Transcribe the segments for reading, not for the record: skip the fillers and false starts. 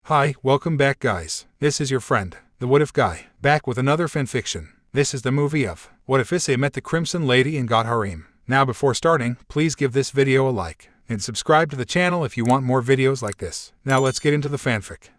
Hi, welcome back guys. This is your friend, the What If Guy, back with another fanfiction. This is the movie of What If Issei Met the Crimson Lady and Got Harem. Now before starting, please give this video a like, and subscribe to the channel if you want more videos like this. Now let's get into the fanfic.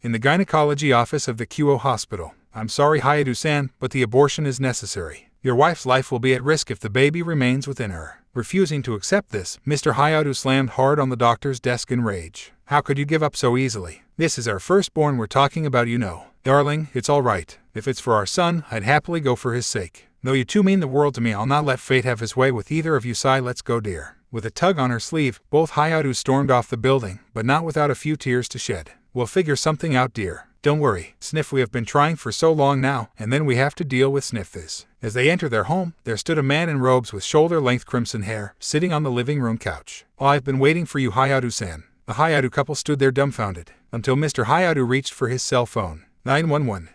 In the gynecology office of the Kyoto hospital. I'm sorry Hayadu-san, but the abortion is necessary. Your wife's life will be at risk if the baby remains within her. Refusing to accept this, Mr. Hayadu slammed hard on the doctor's desk in rage. How could you give up so easily? This is our firstborn we're talking about, you know. Darling, it's all right. If it's for our son, I'd happily go for his sake. Though you two mean the world to me, I'll not let fate have his way with either of you. Sigh, let's go, dear. With a tug on her sleeve, both Hayadu stormed off the building, but not without a few tears to shed. We'll figure something out, dear. Don't worry, Sniff, we have been trying for so long now, and then we have to deal with Sniff this. As they enter their home, there stood a man in robes with shoulder-length crimson hair, sitting on the living room couch. Oh, I've been waiting for you, Hayadu-san. The Hayadu couple stood there dumbfounded, until Mr. Hayadu reached for his cell phone. 911.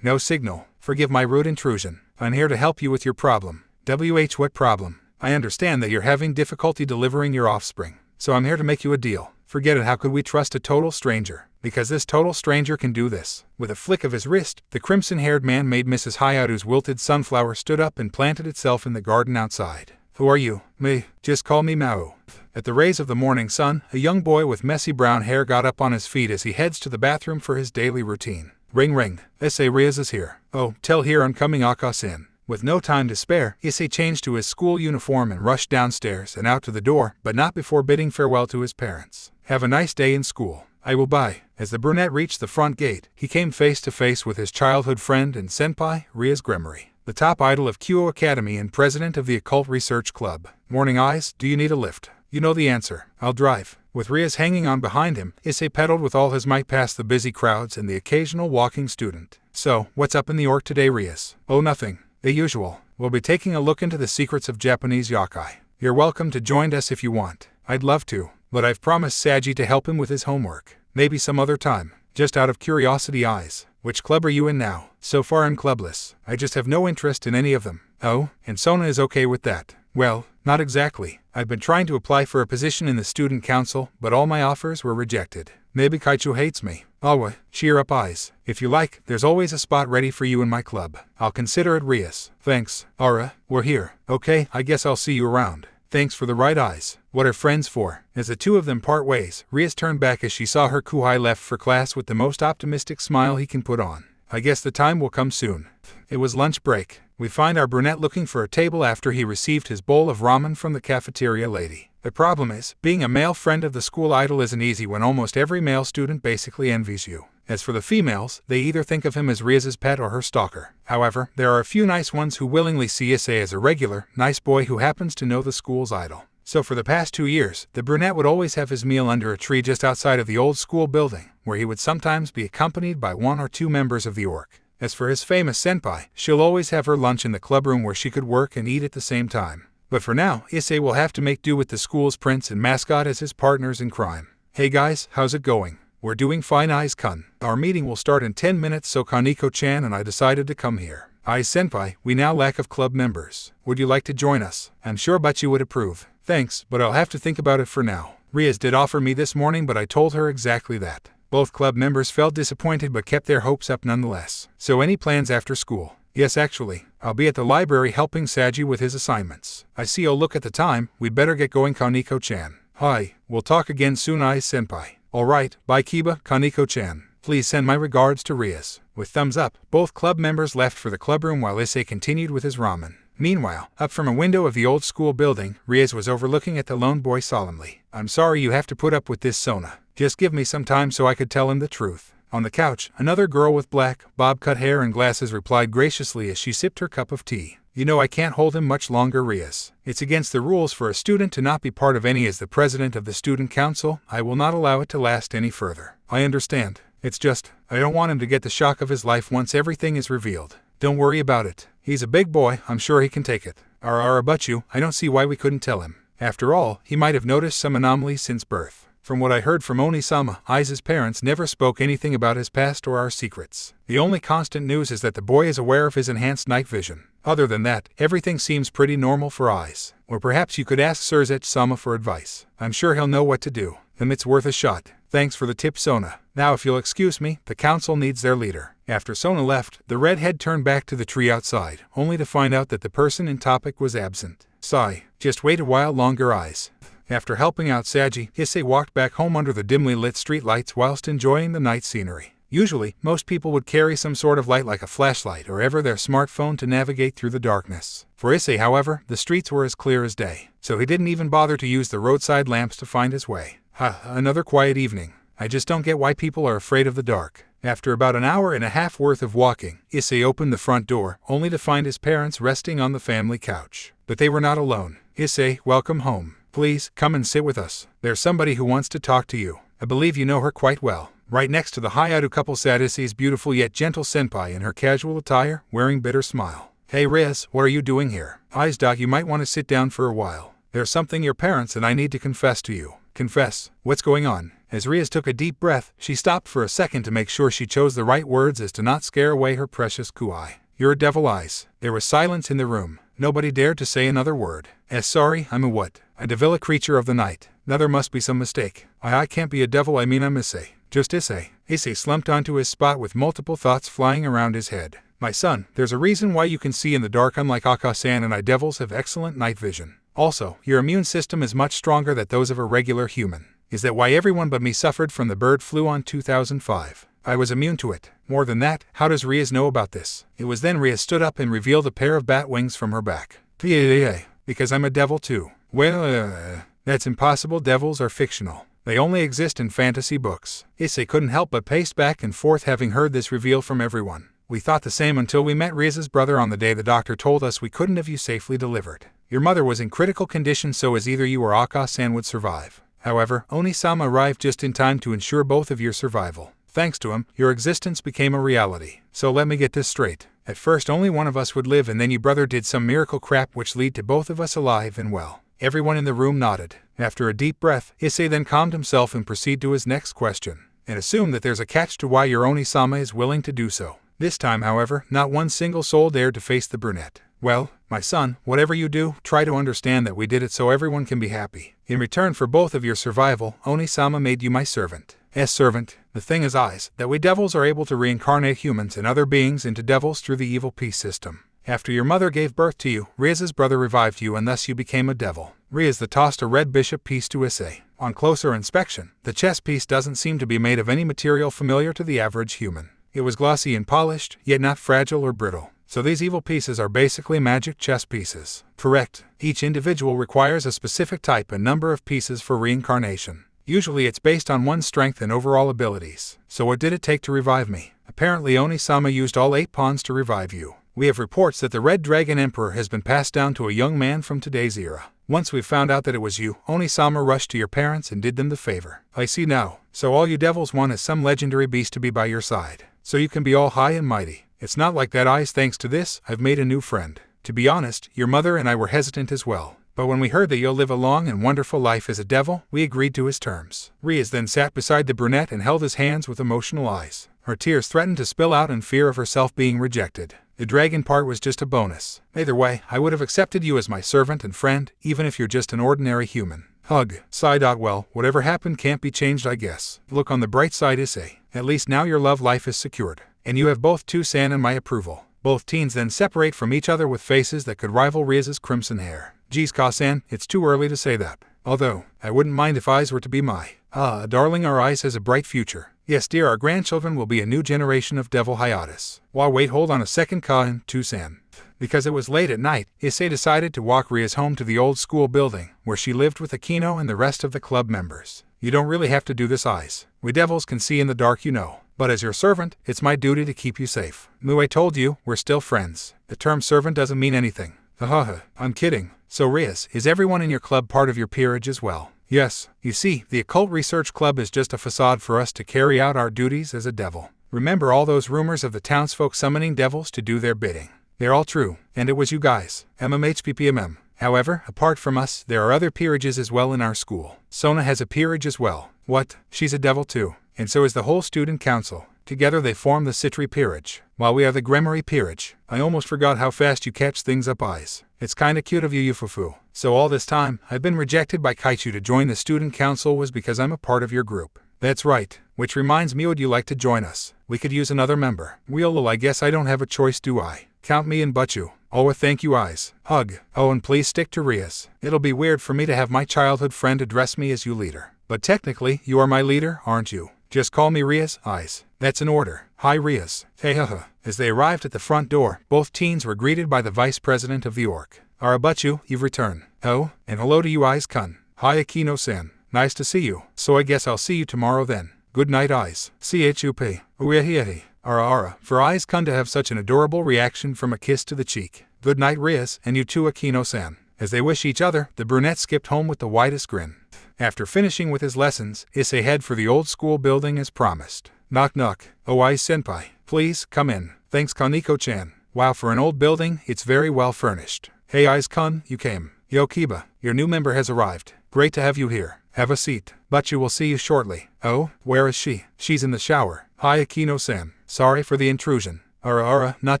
No signal. Forgive my rude intrusion. I'm here to help you with your problem. What problem? I understand that you're having difficulty delivering your offspring, so I'm here to make you a deal. Forget it, how could we trust a total stranger? Because this total stranger can do this. With a flick of his wrist, the crimson-haired man made Mrs. Hayadu's wilted sunflower stood up and planted itself in the garden outside. Who are you? Me. Just call me Mao. At the rays of the morning sun, a young boy with messy brown hair got up on his feet as he heads to the bathroom for his daily routine. Ring ring. Issei, Rias is here. Oh, tell here I'm coming, Aka-san. With no time to spare, Issei changed to his school uniform and rushed downstairs and out to the door, but not before bidding farewell to his parents. Have a nice day in school. I will bye. As the brunette reached the front gate, he came face to face with his childhood friend and senpai, Rias Gremory, the top idol of Kyoto Academy and president of the Occult Research Club. Morning eyes, do you need a lift? You know the answer. I'll drive. With Rias hanging on behind him, Issei pedaled with all his might past the busy crowds and the occasional walking student. So, what's up in the org today, Rias? Oh, nothing. The usual. We'll be taking a look into the secrets of Japanese yokai. You're welcome to join us if you want. I'd love to, but I've promised Saji to help him with his homework. Maybe some other time. Just out of curiosity, eyes. Which club are you in now? So far I'm clubless. I just have no interest in any of them. Oh, and Sona is okay with that. Well, not exactly. I've been trying to apply for a position in the student council, but all my offers were rejected. Maybe Kaicho hates me. Awa, cheer up, eyes. If you like, there's always a spot ready for you in my club. I'll consider it, Rias. Thanks. Ara, we're here. Okay, I guess I'll see you around. Thanks for the right, eyes. What are friends for? As the two of them part ways, Rias turned back as she saw her kuhai left for class with the most optimistic smile he can put on. I guess the time will come soon. It was lunch break. We find our brunette looking for a table after he received his bowl of ramen from the cafeteria lady. The problem is, being a male friend of the school idol isn't easy when almost every male student basically envies you. As for the females, they either think of him as Rias's pet or her stalker. However, there are a few nice ones who willingly see Issei as a regular, nice boy who happens to know the school's idol. So for the past 2 years, the brunette would always have his meal under a tree just outside of the old school building, where he would sometimes be accompanied by 1 or 2 members of the org. As for his famous senpai, she'll always have her lunch in the clubroom where she could work and eat at the same time. But for now, Issei will have to make do with the school's prince and mascot as his partners in crime. Hey guys, how's it going? We're doing fine, Eyes-kun. Our meeting will start in 10 minutes, so Koneko-chan and I decided to come here. Eyes-senpai, we now lack of club members. Would you like to join us? I'm sure Butchi would approve. Thanks, but I'll have to think about it for now. Rias did offer me this morning, but I told her exactly that. Both club members felt disappointed but kept their hopes up nonetheless. So any plans after school? Yes, actually. I'll be at the library helping Saji with his assignments. I see. Oh, look at the time. We'd better get going, Koneko-chan. Hi. We'll talk again soon, Eyes-senpai. Alright, bye Kiba, Koneko-chan. Please send my regards to Rias. With thumbs up, both club members left for the clubroom while Issei continued with his ramen. Meanwhile, up from a window of the old school building, Rias was overlooking at the lone boy solemnly. I'm sorry you have to put up with this, Sona. Just give me some time so I could tell him the truth. On the couch, another girl with black, bob-cut hair and glasses replied graciously as she sipped her cup of tea. You know, I can't hold him much longer, Rias. It's against the rules for a student to not be part of any. As the president of the student council, I will not allow it to last any further. I understand. It's just, I don't want him to get the shock of his life once everything is revealed. Don't worry about it. He's a big boy, I'm sure he can take it. But I don't see why we couldn't tell him. After all, he might have noticed some anomalies since birth. From what I heard from Oni-sama, Ai's parents never spoke anything about his past or our secrets. The only constant news is that the boy is aware of his enhanced night vision. Other than that, everything seems pretty normal for Ai's. Or perhaps you could ask Surzet-sama for advice. I'm sure he'll know what to do. It's worth a shot. Thanks for the tip, Sona. Now if you'll excuse me, the council needs their leader. After Sona left, the redhead turned back to the tree outside, only to find out that the person in topic was absent. Sigh. Just wait a while longer, eyes. After helping out Saji, Issei walked back home under the dimly lit street lights whilst enjoying the night scenery. Usually, most people would carry some sort of light like a flashlight or ever their smartphone to navigate through the darkness. For Issei, however, the streets were as clear as day, so he didn't even bother to use the roadside lamps to find his way. Another quiet evening. I just don't get why people are afraid of the dark. After about an hour and a half worth of walking, Issei opened the front door, only to find his parents resting on the family couch. But they were not alone. Issei, welcome home. Please, come and sit with us. There's somebody who wants to talk to you. I believe you know her quite well. Right next to the Hayato couple sat Issei's beautiful yet gentle senpai in her casual attire, wearing bitter smile. Hey Rias, what are you doing here? Eyes Doc, you might want to sit down for a while. There's something your parents and I need to confess to you. Confess? What's going on? As Rias took a deep breath, she stopped for a second to make sure she chose the right words as to not scare away her precious Kuai. You're a devil, Eyes. There was silence in the room. Nobody dared to say another word. Sorry, I'm a what? A devil creature of the night. Now there must be some mistake. I can't be a devil, I mean I'm Issei. Just Issei. Issei slumped onto his spot with multiple thoughts flying around his head. My son, there's a reason why you can see in the dark unlike Akasan and I devils have excellent night vision. Also, your immune system is much stronger than those of a regular human. Is that why everyone but me suffered from the bird flu on 2005? I was immune to it. More than that, how does Rias know about this? It was then Rias stood up and revealed a pair of bat wings from her back. Because I'm a devil too. Well, that's impossible. Devils are fictional. They only exist in fantasy books. Issei couldn't help but pace back and forth having heard this reveal from everyone. We thought the same until we met Rias's brother on the day the doctor told us we couldn't have you safely delivered. Your mother was in critical condition, so as either you or Akasan would survive. However, Oni-sama arrived just in time to ensure both of your survival. Thanks to him, your existence became a reality. So let me get this straight. At first only one of us would live and then your brother did some miracle crap which led to both of us alive and well. Everyone in the room nodded. After a deep breath, Issei then calmed himself and proceeded to his next question, and assumed that there's a catch to why your Oni-sama is willing to do so. This time, however, not one single soul dared to face the brunette. Well, my son, whatever you do, try to understand that we did it so everyone can be happy. In return for both of your survival, Oni-sama made you my servant. Servant. The thing is, Eyes, that we devils are able to reincarnate humans and other beings into devils through the evil peace system. After your mother gave birth to you, Rias's brother revived you and thus you became a devil. Rias then tossed a red bishop piece to Issei. On closer inspection, the chess piece doesn't seem to be made of any material familiar to the average human. It was glossy and polished, yet not fragile or brittle. So these evil pieces are basically magic chess pieces. Correct. Each individual requires a specific type and number of pieces for reincarnation. Usually it's based on one's strength and overall abilities. So what did it take to revive me? Apparently Oni-sama used all 8 pawns to revive you. We have reports that the Red Dragon Emperor has been passed down to a young man from today's era. Once we found out that it was you, Oni-sama rushed to your parents and did them the favor. I see now. So all you devils want is some legendary beast to be by your side. So you can be all high and mighty. It's not like that, Eyes. Thanks to this, I've made a new friend. To be honest, your mother and I were hesitant as well. But when we heard that you'll live a long and wonderful life as a devil, we agreed to his terms. Rias then sat beside the brunette and held his hands with emotional eyes. Her tears threatened to spill out in fear of herself being rejected. The dragon part was just a bonus. Either way, I would have accepted you as my servant and friend, even if you're just an ordinary human. Hug. Sighed out. Well, whatever happened can't be changed, I guess. Look on the bright side, Issei. At least now your love life is secured. And you have both Tusan and my approval. Both teens then separate from each other with faces that could rival Rias's crimson hair. Geez, Ka-san, it's too early to say that. Although, I wouldn't mind if Eyes were to be my. Darling, our Eyes has a bright future. Yes, dear, our grandchildren will be a new generation of devil hiatus. Well, wait, hold on a second, Ka-in, Tusan. Because it was late at night, Issei decided to walk Rias home to the old school building, where she lived with Akeno and the rest of the club members. You don't really have to do this, Eyes. We devils can see in the dark, you know. But as your servant, it's my duty to keep you safe. I told you, we're still friends. The term servant doesn't mean anything. I'm kidding. So Rias, is everyone in your club part of your peerage as well? Yes. You see, the Occult Research Club is just a facade for us to carry out our duties as a devil. Remember all those rumors of the townsfolk summoning devils to do their bidding? They're all true. And it was you guys. MMHPPMM. However, apart from us, there are other peerages as well in our school. Sona has a peerage as well. What? She's a devil too. And so is the whole student council. Together they form the Citri peerage, while we are the Gremory peerage. I almost forgot how fast you catch things up, Eyes. It's kinda cute of you, Yufufu. So all this time, I've been rejected by Kaichu to join the student council was because I'm a part of your group. That's right. Which reminds me, would you like to join us? We could use another member. Well, I guess I don't have a choice, do I? Count me in, Butchu. Oh, thank you, Eyes. Hug. Oh, and please stick to Rias. It'll be weird for me to have my childhood friend address me as you leader. But technically, you are my leader, aren't you? Just call me Rias, Eyes. That's an order. Hi, Rias. Hey, haha. As they arrived at the front door, both teens were greeted by the vice president of the org. Butchu, you've returned. Oh, and hello to you, Eyes-kun. Hi, Akeno-san. Nice to see you. So I guess I'll see you tomorrow then. Good night, Eyes. CHUP. Uehihi. Ara. For Eyes-kun to have such an adorable reaction from a kiss to the cheek. Good night, Rias, and you too, Akeno-san. As they wish each other, the brunette skipped home with the widest grin. After finishing with his lessons, Issei head for the old school building as promised. Knock knock. Oh, Eyes-senpai. Please, come in. Thanks, Koneko-chan. Wow, for an old building, it's very well furnished. Hey, Eyes-kun, you came. Yo, Kiba, your new member has arrived. Great to have you here. Have a seat. Butchu will see you shortly. Oh, where is she? She's in the shower. Hi, Akeno-san. Sorry for the intrusion. Ara, not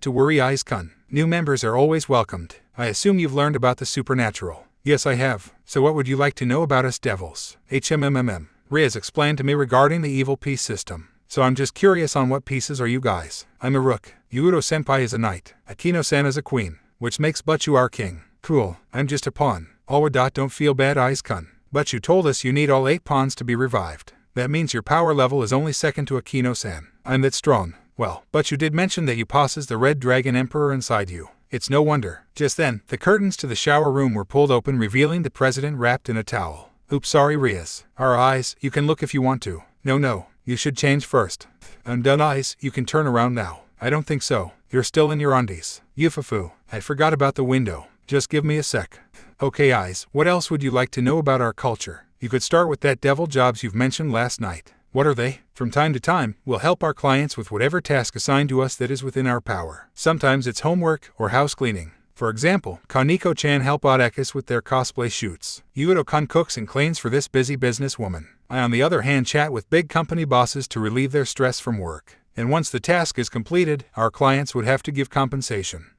to worry, Eyes-kun. New members are always welcomed. I assume you've learned about the supernatural. Yes, I have. So what would you like to know about us devils? Rias explained to me regarding the evil piece system. So I'm just curious, on what pieces are you guys? I'm a rook. Yuuro-senpai is a knight. Akeno-san is a queen, which makes Butchu our king. Cool. I'm just a pawn. Don't feel bad, Eyes-kun. Butchu told us you need all 8 pawns to be revived. That means your power level is only second to Akeno-san. I'm that strong. Well, Butchu did mention that you possess the Red Dragon Emperor inside you. It's no wonder. Just then, the curtains to the shower room were pulled open, revealing the president wrapped in a towel. Oops, sorry, Rias. Our Eyes, you can look if you want to. No, you should change first. Undone, Eyes, you can turn around now. I don't think so. You're still in your undies. Yufufu, I forgot about the window. Just give me a sec. Okay, Eyes, what else would you like to know about our culture? You could start with that devil jobs you've mentioned last night. What are they? From time to time, we'll help our clients with whatever task assigned to us that is within our power. Sometimes it's homework or house cleaning. For example, Koneko-chan help Otakis with their cosplay shoots. Yuuro-kun cooks and cleans for this busy businesswoman. I, on the other hand, chat with big company bosses to relieve their stress from work. And once the task is completed, our clients would have to give compensation.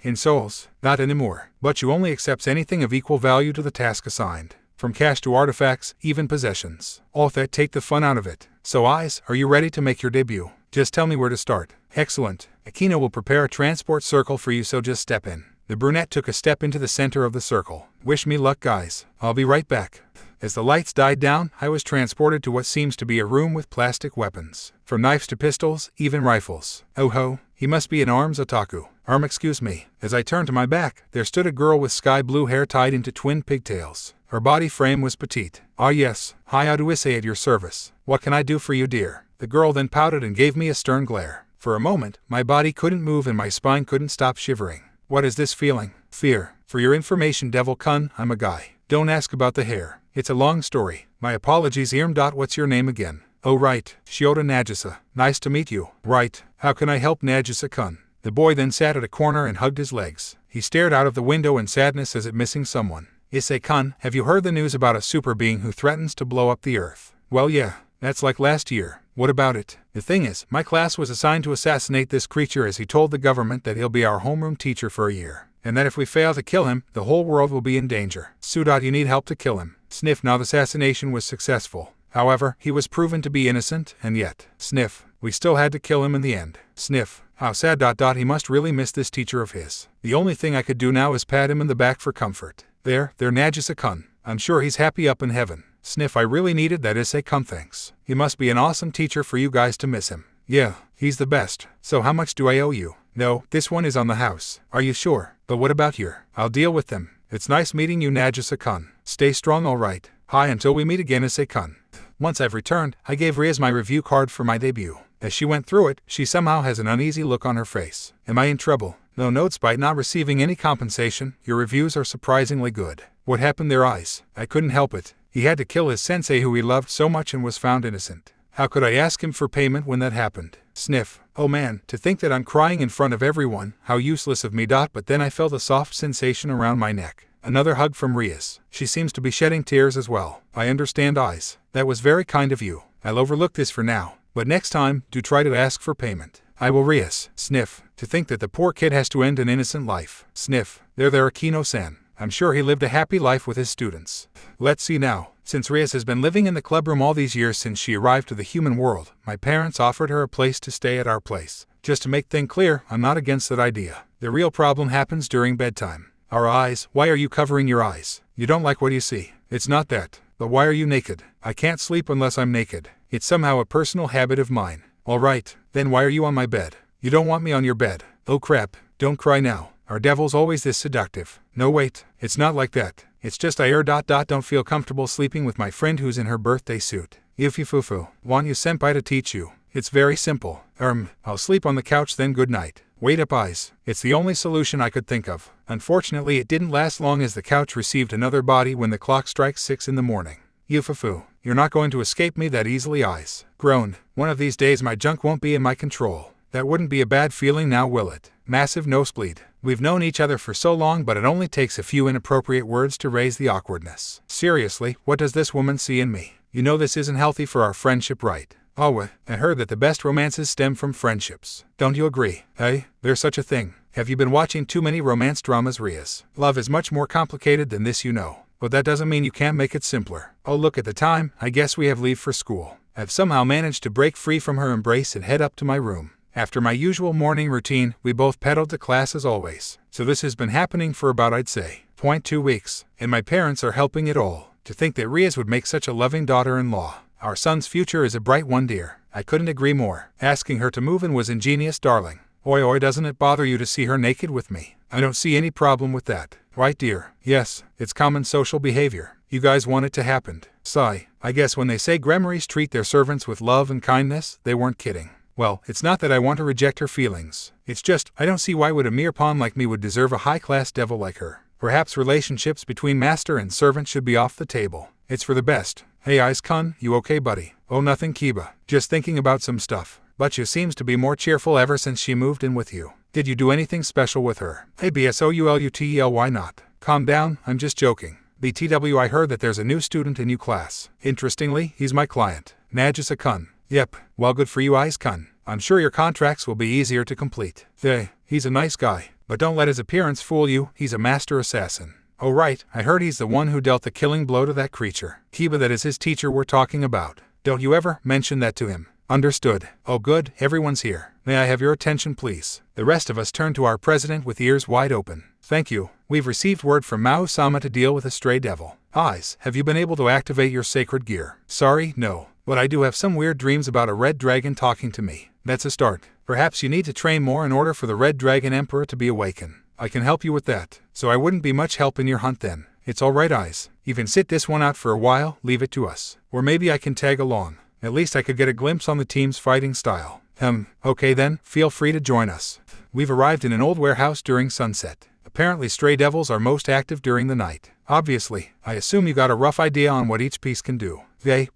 In souls, not anymore. Butchu only accepts anything of equal value to the task assigned. From cash to artifacts, even possessions. All that take the fun out of it. So Eyes, are you ready to make your debut? Just tell me where to start. Excellent. Akeno will prepare a transport circle for you, so just step in. The brunette took a step into the center of the circle. Wish me luck, guys. I'll be right back. As the lights died down, I was transported to what seems to be a room with plastic weapons. From knives to pistols, even rifles. Oh ho, he must be an arms otaku. Excuse me. As I turned to my back, there stood a girl with sky blue hair tied into twin pigtails. Her body frame was petite. Ah yes, Rias and Issei at your service. What can I do for you, dear? The girl then pouted and gave me a stern glare. For a moment, my body couldn't move and my spine couldn't stop shivering. What is this feeling? Fear. For your information, Devil-kun, I'm a guy. Don't ask about the hair. It's a long story. My apologies, What's your name again? Oh right, Shiota Nagisa. Nice to meet you. Right. How can I help, Nagisa-kun? The boy then sat at a corner and hugged his legs. He stared out of the window in sadness as if missing someone. Issei-kun, have you heard the news about a super being who threatens to blow up the earth? Well, yeah. That's like last year. What about it? The thing is, my class was assigned to assassinate this creature, as he told the government that he'll be our homeroom teacher for a year. And that if we fail to kill him, the whole world will be in danger. You need help to kill him. Sniff. Now the assassination was successful. However, he was proven to be innocent, and yet, sniff, we still had to kill him in the end. Sniff. How sad. He must really miss this teacher of his. The only thing I could do now is pat him in the back for comfort. There, Nagisa-kun. I'm sure he's happy up in heaven. Sniff. I really needed that, Issei-kun, thanks. He must be an awesome teacher for you guys to miss him. Yeah, he's the best. So how much do I owe you? No, this one is on the house. Are you sure? But what about your? I'll deal with them. It's nice meeting you, Nagisa-kun. Stay strong, alright. Hi, until we meet again, Issei-kun. Once I've returned, I gave Rias my review card for my debut. As she went through it, she somehow has an uneasy look on her face. Am I in trouble? No, despite not receiving any compensation, your reviews are surprisingly good. What happened there, Eyes? I couldn't help it. He had to kill his sensei who he loved so much and was found innocent. How could I ask him for payment when that happened? Sniff. Oh man, to think that I'm crying in front of everyone, how useless of me. But then I felt a soft sensation around my neck. Another hug from Rias. She seems to be shedding tears as well. I understand, Eyes. That was very kind of you. I'll overlook this for now. But next time, do try to ask for payment. I will, Rias. Sniff. To think that the poor kid has to end an innocent life. Sniff. There, Akeno-san. I'm sure he lived a happy life with his students. Let's see now. Since Rias has been living in the clubroom all these years since she arrived to the human world, my parents offered her a place to stay at our place. Just to make things clear, I'm not against that idea. The real problem happens during bedtime. Our eyes. Why are you covering your eyes? You don't like what you see. It's not that. But why are you naked? I can't sleep unless I'm naked. It's somehow a personal habit of mine. Alright, then why are you on my bed? You don't want me on your bed. Oh crap, don't cry now. Our devil's always this seductive. No wait, it's not like that. It's just don't feel comfortable sleeping with my friend who's in her birthday suit. Yufifufu, want you senpai to teach you. It's very simple. I'll sleep on the couch then good night. Wait up eyes. It's the only solution I could think of. Unfortunately it didn't last long as the couch received another body when the clock strikes 6 in the morning. Yufufu, you're not going to escape me that easily eyes. Groaned. One of these days my junk won't be in my control. That wouldn't be a bad feeling now will it? Massive nosebleed. We've known each other for so long but it only takes a few inappropriate words to raise the awkwardness. Seriously, what does this woman see in me? You know this isn't healthy for our friendship, right? Oh, I heard that the best romances stem from friendships. Don't you agree? Hey, there's such a thing. Have you been watching too many romance dramas, Rias? Love is much more complicated than this, you know. But that doesn't mean you can't make it simpler. Oh look at the time, I guess we have leave for school. I've somehow managed to break free from her embrace and head up to my room. After my usual morning routine, we both pedaled to class as always. So this has been happening for about I'd say 2 weeks, and my parents are helping it all. To think that Rias would make such a loving daughter-in-law. Our son's future is a bright one, dear. I couldn't agree more. Asking her to move in was ingenious, darling. Oi, doesn't it bother you to see her naked with me? I don't see any problem with that. Right, dear? Yes, it's common social behavior. You guys want it to happen. Sigh. I guess when they say gremlins treat their servants with love and kindness, they weren't kidding. Well, it's not that I want to reject her feelings. It's just, I don't see why would a mere pawn like me would deserve a high-class devil like her. Perhaps relationships between master and servant should be off the table. It's for the best. Hey Ice-kun, you okay buddy? Oh nothing Kiba. Just thinking about some stuff. But you seems to be more cheerful ever since she moved in with you. Did you do anything special with her? Hey BSOULUTEL, why not? Calm down, I'm just joking. BTW, I heard that there's a new student in your class. Interestingly, he's my client. Nagisa-kun. Yep, well good for you Ice-kun. I'm sure your contracts will be easier to complete. He's a nice guy. But don't let his appearance fool you, he's a master assassin. Oh right, I heard he's the one who dealt the killing blow to that creature. Kiba, that is his teacher we're talking about. Don't you ever mention that to him. Understood. Oh good, everyone's here. May I have your attention please? The rest of us turned to our president with ears wide open. Thank you. We've received word from Mao-sama to deal with a stray devil. Eyes, have you been able to activate your sacred gear? Sorry, no. But I do have some weird dreams about a red dragon talking to me. That's a start. Perhaps you need to train more in order for the red dragon emperor to be awakened. I can help you with that. So I wouldn't be much help in your hunt then. It's alright Eyes. Even sit this one out for a while, leave it to us. Or maybe I can tag along. At least I could get a glimpse on the team's fighting style. Okay then, feel free to join us. We've arrived in an old warehouse during sunset. Apparently stray devils are most active during the night. Obviously, I assume you got a rough idea on what each piece can do.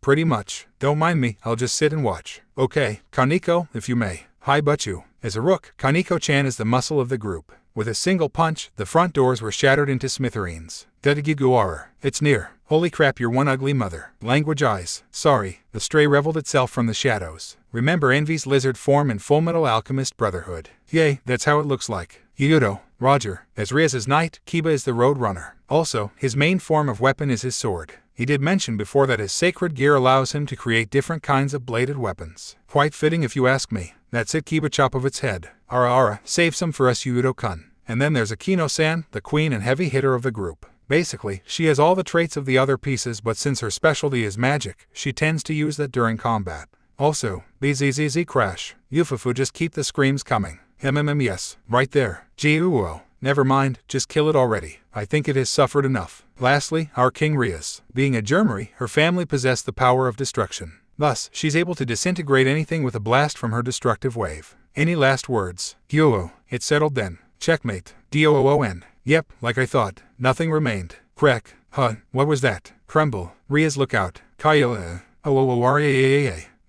Pretty much. Don't mind me, I'll just sit and watch. Okay, Koneko, if you may. Hi Butchu. As a rook, Koneko-chan is the muscle of the group. With a single punch, the front doors were shattered into smithereens. Dedagiguara. It's near. Holy crap, you're one ugly mother. Language Eyes. Sorry. The stray reveled itself from the shadows. Remember Envy's lizard form in Fullmetal Alchemist Brotherhood. Yay, that's how it looks like. Yudo. Roger. As Rias' knight, Kiba is the road runner. Also, his main form of weapon is his sword. He did mention before that his sacred gear allows him to create different kinds of bladed weapons. Quite fitting if you ask me. That's it, Kiba, chop of its head. Ara, save some for us Yudo-kun. And then there's Akeno-san, the queen and heavy hitter of the group. Basically, she has all the traits of the other pieces, but since her specialty is magic, she tends to use that during combat. Also, BZZZ crash. Yufufu, just keep the screams coming. Yes, right there. Jiuo. Never mind, just kill it already. I think it has suffered enough. Lastly, our King Rias. Being a Germary, her family possessed the power of destruction. Thus, she's able to disintegrate anything with a blast from her destructive wave. Any last words? Yuo. It's settled then. Checkmate. DOON. Yep, like I thought. Nothing remained. Crack. What was that? Crumble. Rias, look out. Kaya.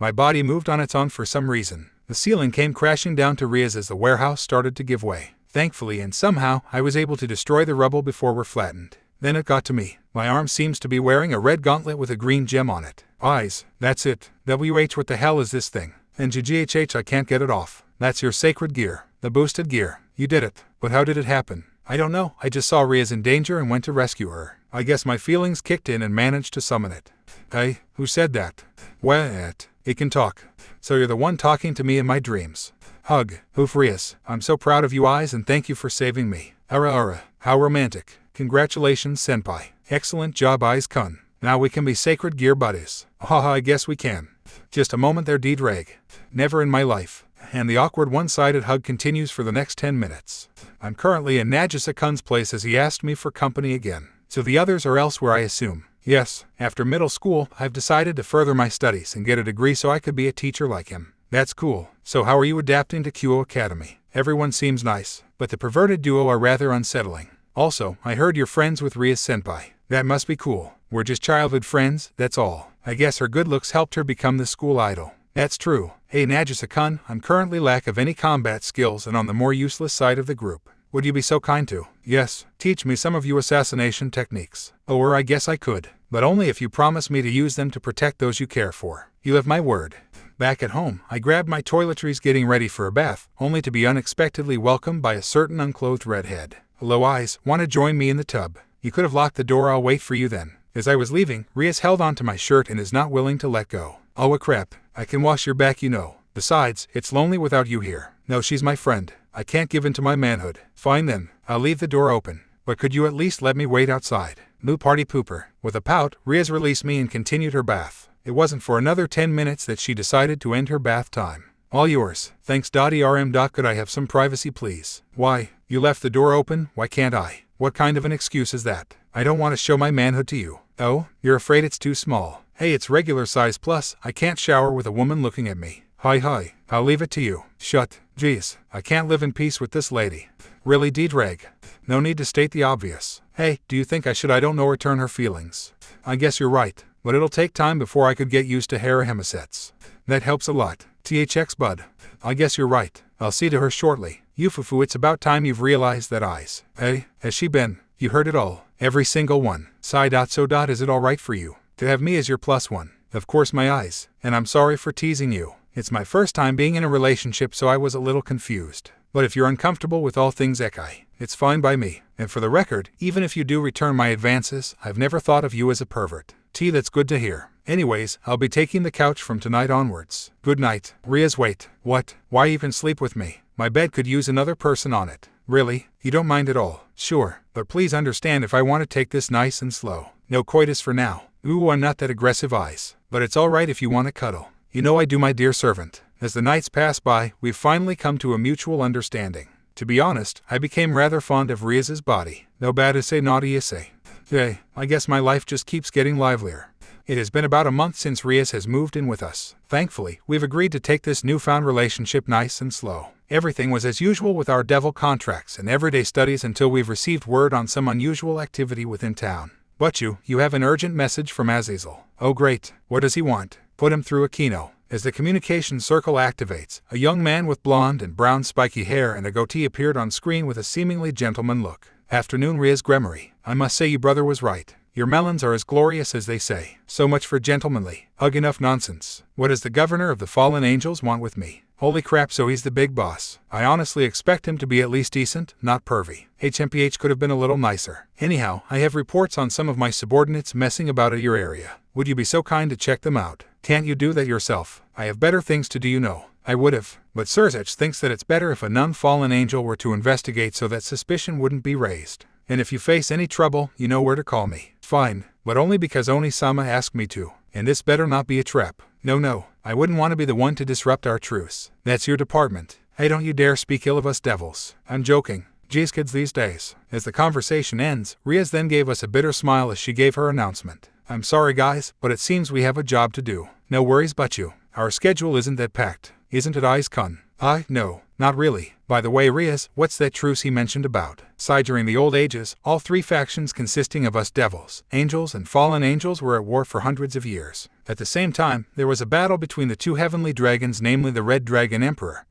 My body moved on its own for some reason. The ceiling came crashing down to Rias as the warehouse started to give way. Thankfully and somehow, I was able to destroy the rubble before we're flattened. Then it got to me. My arm seems to be wearing a red gauntlet with a green gem on it. Eyes. That's it. What the hell is this thing? And GGHH, I can't get it off. That's your sacred gear. The boosted gear. You did it. But how did it happen? I don't know. I just saw Rias in danger and went to rescue her. I guess my feelings kicked in and managed to summon it. Hey, who said that? What? It can talk. So you're the one talking to me in my dreams. Hug. Hoof Rias. I'm so proud of you eyes and thank you for saving me. Ara. How romantic. Congratulations, senpai. Excellent job, Eyes-kun. Now we can be sacred gear buddies. Haha, I guess we can. Just a moment there, D-Drag. Never in my life. And the awkward one-sided hug continues for the next 10 minutes. I'm currently in Nagisa-kun's place as he asked me for company again. So the others are elsewhere, I assume. Yes, after middle school, I've decided to further my studies and get a degree so I could be a teacher like him. That's cool. So how are you adapting to Kyo Academy? Everyone seems nice, but the perverted duo are rather unsettling. Also, I heard you're friends with Rias senpai. That must be cool. We're just childhood friends, that's all. I guess her good looks helped her become the school idol. That's true. Hey Nagisa-kun, I'm currently lack of any combat skills and on the more useless side of the group. Would you be so kind to? Yes, teach me some of you assassination techniques. Or I guess I could. But only if you promise me to use them to protect those you care for. You have my word. Back at home, I grabbed my toiletries getting ready for a bath, only to be unexpectedly welcomed by a certain unclothed redhead. Hello Eyes, want to join me in the tub? You could have locked the door, I'll wait for you then. As I was leaving, Rias held onto my shirt and is not willing to let go. Oh crap, I can wash your back you know. Besides, it's lonely without you here. No, she's my friend. I can't give in to my manhood. Fine then, I'll leave the door open. But could you at least let me wait outside? Moo party pooper. With a pout, Rias released me and continued her bath. It wasn't for another 10 minutes that she decided to end her bath time. All yours. Thanks. RM. Could I have some privacy please? Why? You left the door open, why can't I? What kind of an excuse is that? I don't want to show my manhood to you. Oh, you're afraid it's too small. Hey, it's regular size plus, I can't shower with a woman looking at me. Hi, I'll leave it to you. Shut. Jeez, I can't live in peace with this lady. Really, D-Drag? No need to state the obvious. Hey, do you think I don't know return her feelings? I guess you're right, but it'll take time before I could get used to harem sets. That helps a lot. THX bud. I guess you're right. I'll see to her shortly. Yufufu, it's about time you've realized that Eyes. Hey, has she been? You heard it all. Every single one. So. Is it alright for you to have me as your plus one? Of course my Eyes. And I'm sorry for teasing you. It's my first time being in a relationship so I was a little confused. But if you're uncomfortable with all things Issei, it's fine by me. And for the record, even if you do return my advances, I've never thought of you as a pervert. That's good to hear. Anyways, I'll be taking the couch from tonight onwards. Good night. Rias, wait. What? Why even sleep with me? My bed could use another person on it. Really? You don't mind at all? Sure, but please understand if I want to take this nice and slow. No coitus for now. Ooh, I'm not that aggressive Eyes. But it's alright if you want to cuddle. You know I do, my dear servant. As the nights pass by, we've finally come to a mutual understanding. To be honest, I became rather fond of Rias's body. No bad Issei, naughty Issei. Hey, I guess my life just keeps getting livelier. It has been about a month since Rias has moved in with us. Thankfully, we've agreed to take this newfound relationship nice and slow. Everything was as usual with our devil contracts and everyday studies until we've received word on some unusual activity within town. But you have an urgent message from Azazel. Oh great, what does he want? Put him through Akeno. As the communication circle activates, a young man with blonde and brown spiky hair and a goatee appeared on screen with a seemingly gentleman look. Afternoon Rias Gremory. I must say you brother was right. Your melons are as glorious as they say. So much for gentlemanly. Hug enough nonsense. What does the governor of the fallen angels want with me? Holy crap, so he's the big boss. I honestly expect him to be at least decent, not pervy. HMPH could have been a little nicer. Anyhow, I have reports on some of my subordinates messing about at your area. Would you be so kind to check them out? Can't you do that yourself? I have better things to do, you know. I would have, but Surzech thinks that it's better if a non-fallen angel were to investigate so that suspicion wouldn't be raised. And if you face any trouble, you know where to call me. Fine, but only because Oni-sama asked me to. And this better not be a trap. No, I wouldn't want to be the one to disrupt our truce. That's your department. Hey, don't you dare speak ill of us devils. I'm joking. Geez, kids these days. As the conversation ends, Rias then gave us a bitter smile as she gave her announcement. I'm sorry guys, but it seems we have a job to do. No worries but you. Our schedule isn't that packed. Isn't it, Eyes-kun? No, not really. By the way, Rias, what's that truce he mentioned about? During the old ages, all three factions consisting of us devils, angels, and fallen angels were at war for hundreds of years. At the same time, there was a battle between the two heavenly dragons, namely the Red Dragon Emperor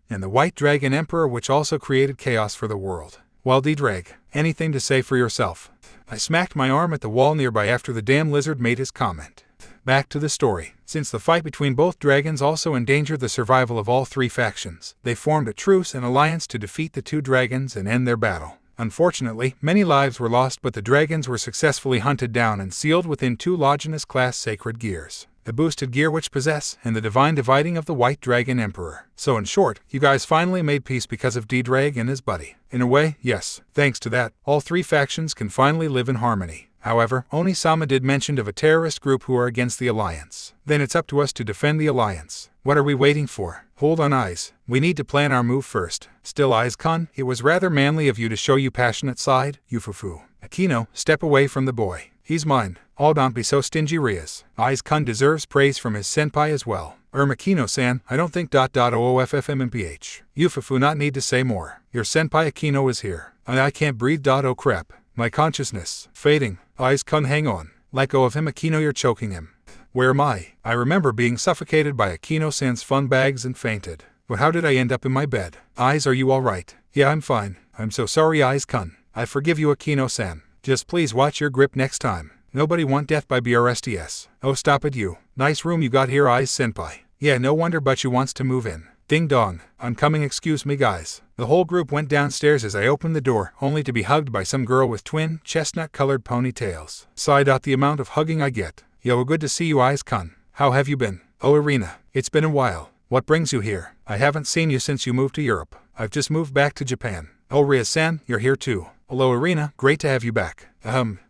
and the White Dragon Emperor, which also created chaos for the world. Well, D-Drag, anything to say for yourself? I smacked my arm at the wall nearby after the damn lizard made his comment. Back to the story. Since the fight between both dragons also endangered the survival of all three factions, they formed a truce and alliance to defeat the two dragons and end their battle. Unfortunately, many lives were lost, but the dragons were successfully hunted down and sealed within 2 Longinus class sacred gears. The boosted gear which possess, and the divine dividing of the White Dragon Emperor. So in short, you guys finally made peace because of D-Drag and his buddy. In a way, yes. Thanks to that, all 3 factions can finally live in harmony. However, Oni-sama did mention of a terrorist group who are against the Alliance. Then it's up to us to defend the Alliance. What are we waiting for? Hold on, Eyes. We need to plan our move first. Still, Eyes-kun, it was rather manly of you to show your passionate side, Yufufu. Akeno, step away from the boy. He's mine. Oh, don't be so stingy, Rias. Eyes-kun deserves praise from his senpai as well. Akeno-san, I don't think OOFFMMPH. Yufufu not need to say more. Your senpai Akeno is here. I can't breathe. Oh crap. My consciousness. Fading. Eyes-kun, hang on. Let go of him, Akeno, you're choking him. Where am I? I remember being suffocated by Akeno-san's fun bags and fainted. But how did I end up in my bed? Eyes, are you alright? Yeah, I'm fine. I'm so sorry, Eyes-kun. I forgive you, Akeno-san. Just please watch your grip next time. Nobody want death by BRSTS. Oh, stop it, you. Nice room you got here, Eyes-senpai. Yeah, no wonder but you wants to move in. Ding dong. I'm coming, excuse me, guys. The whole group went downstairs as I opened the door, only to be hugged by some girl with twin, chestnut-colored ponytails. Sighed out the amount of hugging I get. Yo, good to see you, Eyes-kun. How have you been? Oh, Irina. It's been a while. What brings you here? I haven't seen you since you moved to Europe. I've just moved back to Japan. Oh, Rias-san, you're here too. Hello, Irina. Great to have you back.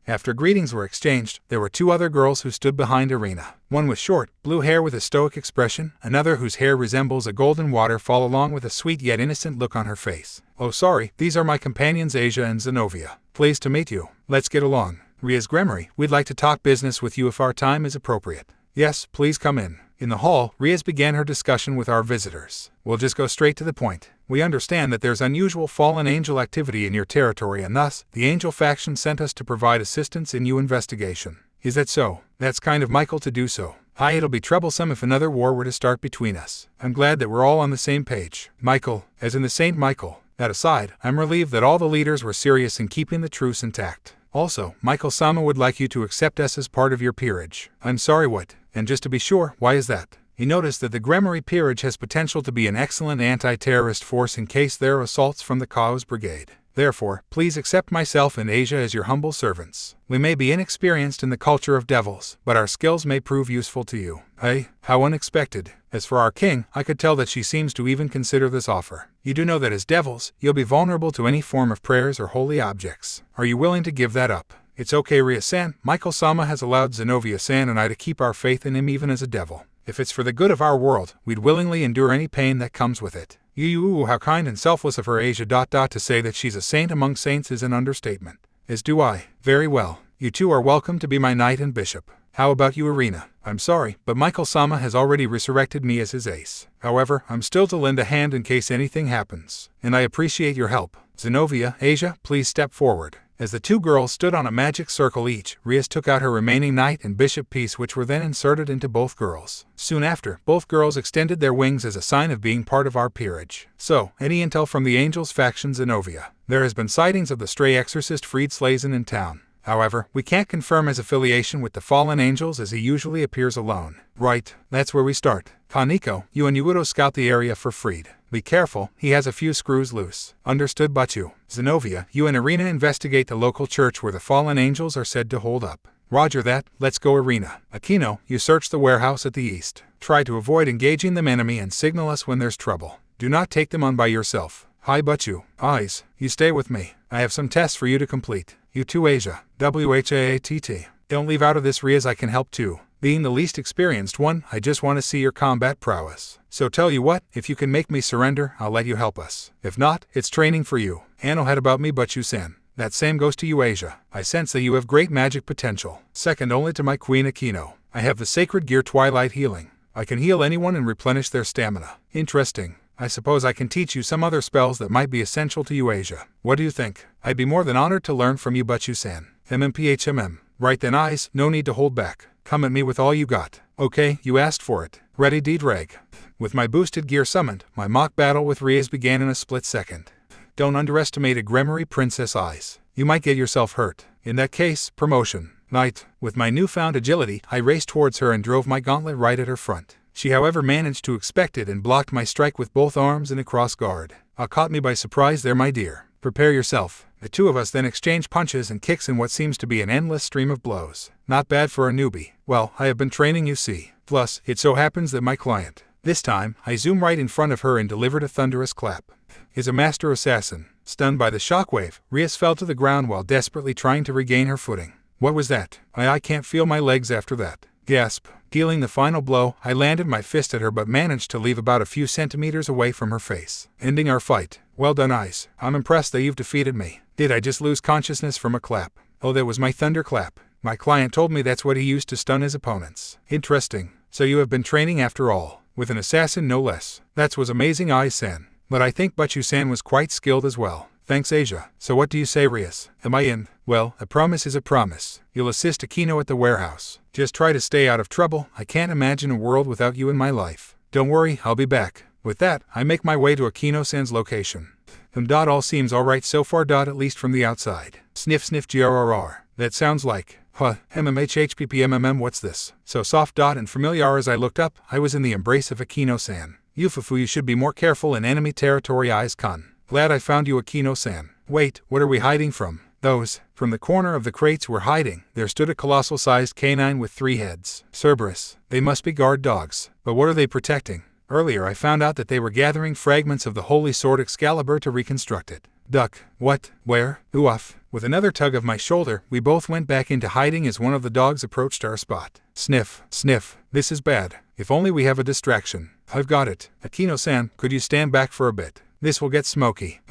After greetings were exchanged, there were 2 other girls who stood behind Irina. One with short, blue hair with a stoic expression, another whose hair resembles a golden waterfall along with a sweet yet innocent look on her face. Oh, sorry, these are my companions Asia and Zenobia. Pleased to meet you. Let's get along. Rias Gremory, we'd like to talk business with you if our time is appropriate. Yes, please come in. In the hall, Rias began her discussion with our visitors. We'll just go straight to the point. We understand that there's unusual fallen angel activity in your territory and thus, the angel faction sent us to provide assistance in your investigation. Is that so? That's kind of Michael to do so. Hi, it'll be troublesome if another war were to start between us. I'm glad that we're all on the same page. Michael, as in the Saint Michael. That aside, I'm relieved that all the leaders were serious in keeping the truce intact. Also, Michael-sama would like you to accept us as part of your peerage. I'm sorry, what? And just to be sure, why is that? He noticed that the Gremory peerage has potential to be an excellent anti-terrorist force in case there are assaults from the Chaos Brigade. Therefore, please accept myself and Asia as your humble servants. We may be inexperienced in the culture of devils, but our skills may prove useful to you. Hey, how unexpected. As for our king, I could tell that she seems to even consider this offer. You do know that as devils, you'll be vulnerable to any form of prayers or holy objects. Are you willing to give that up? It's okay, Rias-san. Michael-sama has allowed Zenobia-san and I to keep our faith in him even as a devil. If it's for the good of our world, we'd willingly endure any pain that comes with it. How kind and selfless of her, Asia. To say that she's a saint among saints is an understatement. As do I. Very well. You two are welcome to be my knight and bishop. How about you, Irina? I'm sorry, but Michael-sama has already resurrected me as his ace. However, I'm still to lend a hand in case anything happens. And I appreciate your help. Zenobia, Asia, please step forward. As the 2 girls stood on a magic circle each, Rias took out her remaining knight and bishop piece which were then inserted into both girls. Soon after, both girls extended their wings as a sign of being part of our peerage. So, any intel from the Angels faction Zenobia? There has been sightings of the stray exorcist Fried Slazen in town. However, we can't confirm his affiliation with the fallen angels as he usually appears alone. Right, that's where we start. Koneko, you and Yuuro scout the area for Fried. Be careful, he has a few screws loose. Understood, Butchu. Zenobia, you and Irina investigate the local church where the fallen angels are said to hold up. Roger that, let's go, Irina. Akeno, you search the warehouse at the east. Try to avoid engaging them enemy and signal us when there's trouble. Do not take them on by yourself. Hi, Butchu. Eyes, you stay with me. I have some tests for you to complete. You too, Asia. WHAATT. Don't leave out of this, Rias. I can help too. Being the least experienced one, I just want to see your combat prowess. So tell you what, if you can make me surrender, I'll let you help us. If not, it's training for you. Ano had about me, Butchu-san. That same goes to you, Asia. I sense that you have great magic potential. Second only to my queen Akeno. I have the sacred gear Twilight Healing. I can heal anyone and replenish their stamina. Interesting. I suppose I can teach you some other spells that might be essential to you, Asia. What do you think? I'd be more than honored to learn from you, Butchu-san. MMPHMM. Right then, Eyes, no need to hold back. Come at me with all you got. Okay, you asked for it. Ready, D-Drag. With my boosted gear summoned, my mock battle with Rias began in a split second. Don't underestimate a Gremory Princess, Eyes. You might get yourself hurt. In that case, promotion. Knight. With my newfound agility, I raced towards her and drove my gauntlet right at her front. She however managed to expect it and blocked my strike with both arms in a cross guard. Caught me by surprise there, my dear. Prepare yourself. The two of us then exchange punches and kicks in what seems to be an endless stream of blows. Not bad for a newbie. Well, I have been training, you see. Plus, it so happens that my client, this time, I zoom right in front of her and delivered a thunderous clap, is a master assassin. Stunned by the shockwave, Rias fell to the ground while desperately trying to regain her footing. What was that? I can't feel my legs after that. Gasp. Dealing the final blow, I landed my fist at her but managed to leave about a few centimeters away from her face, ending our fight. Well done, Eyes. I'm impressed that you've defeated me. Did I just lose consciousness from a clap? Oh, that was my thunderclap. My client told me that's what he used to stun his opponents. Interesting. So you have been training after all, with an assassin no less. That was amazing, Eyes-san. But I think Butchu-san was quite skilled as well. Thanks, Asia. So what do you say, Rias? Am I in? Well, a promise is a promise. You'll assist Akeno at the warehouse. Just try to stay out of trouble. I can't imagine a world without you in my life. Don't worry, I'll be back. With that, I make my way to Akeno-san's location. All seems alright so far. At least from the outside. Sniff sniff grrr. That sounds like, MMHHPPMMM, what's this? So soft. And familiar. As I looked up, I was in the embrace of Akeno-san. Yufufu, you should be more careful in enemy territory, Eyes-kun. Glad I found you, Akeno-san. Wait, what are we hiding from? Those. From the corner of the crates we're hiding, there stood a colossal-sized canine with 3 heads. Cerberus. They must be guard dogs. But what are they protecting? Earlier I found out that they were gathering fragments of the holy sword Excalibur to reconstruct it. Duck. What? Where? Oof. With another tug of my shoulder, we both went back into hiding as one of the dogs approached our spot. Sniff. Sniff. This is bad. If only we have a distraction. I've got it. Akeno-san, could you stand back for a bit? This will get smoky.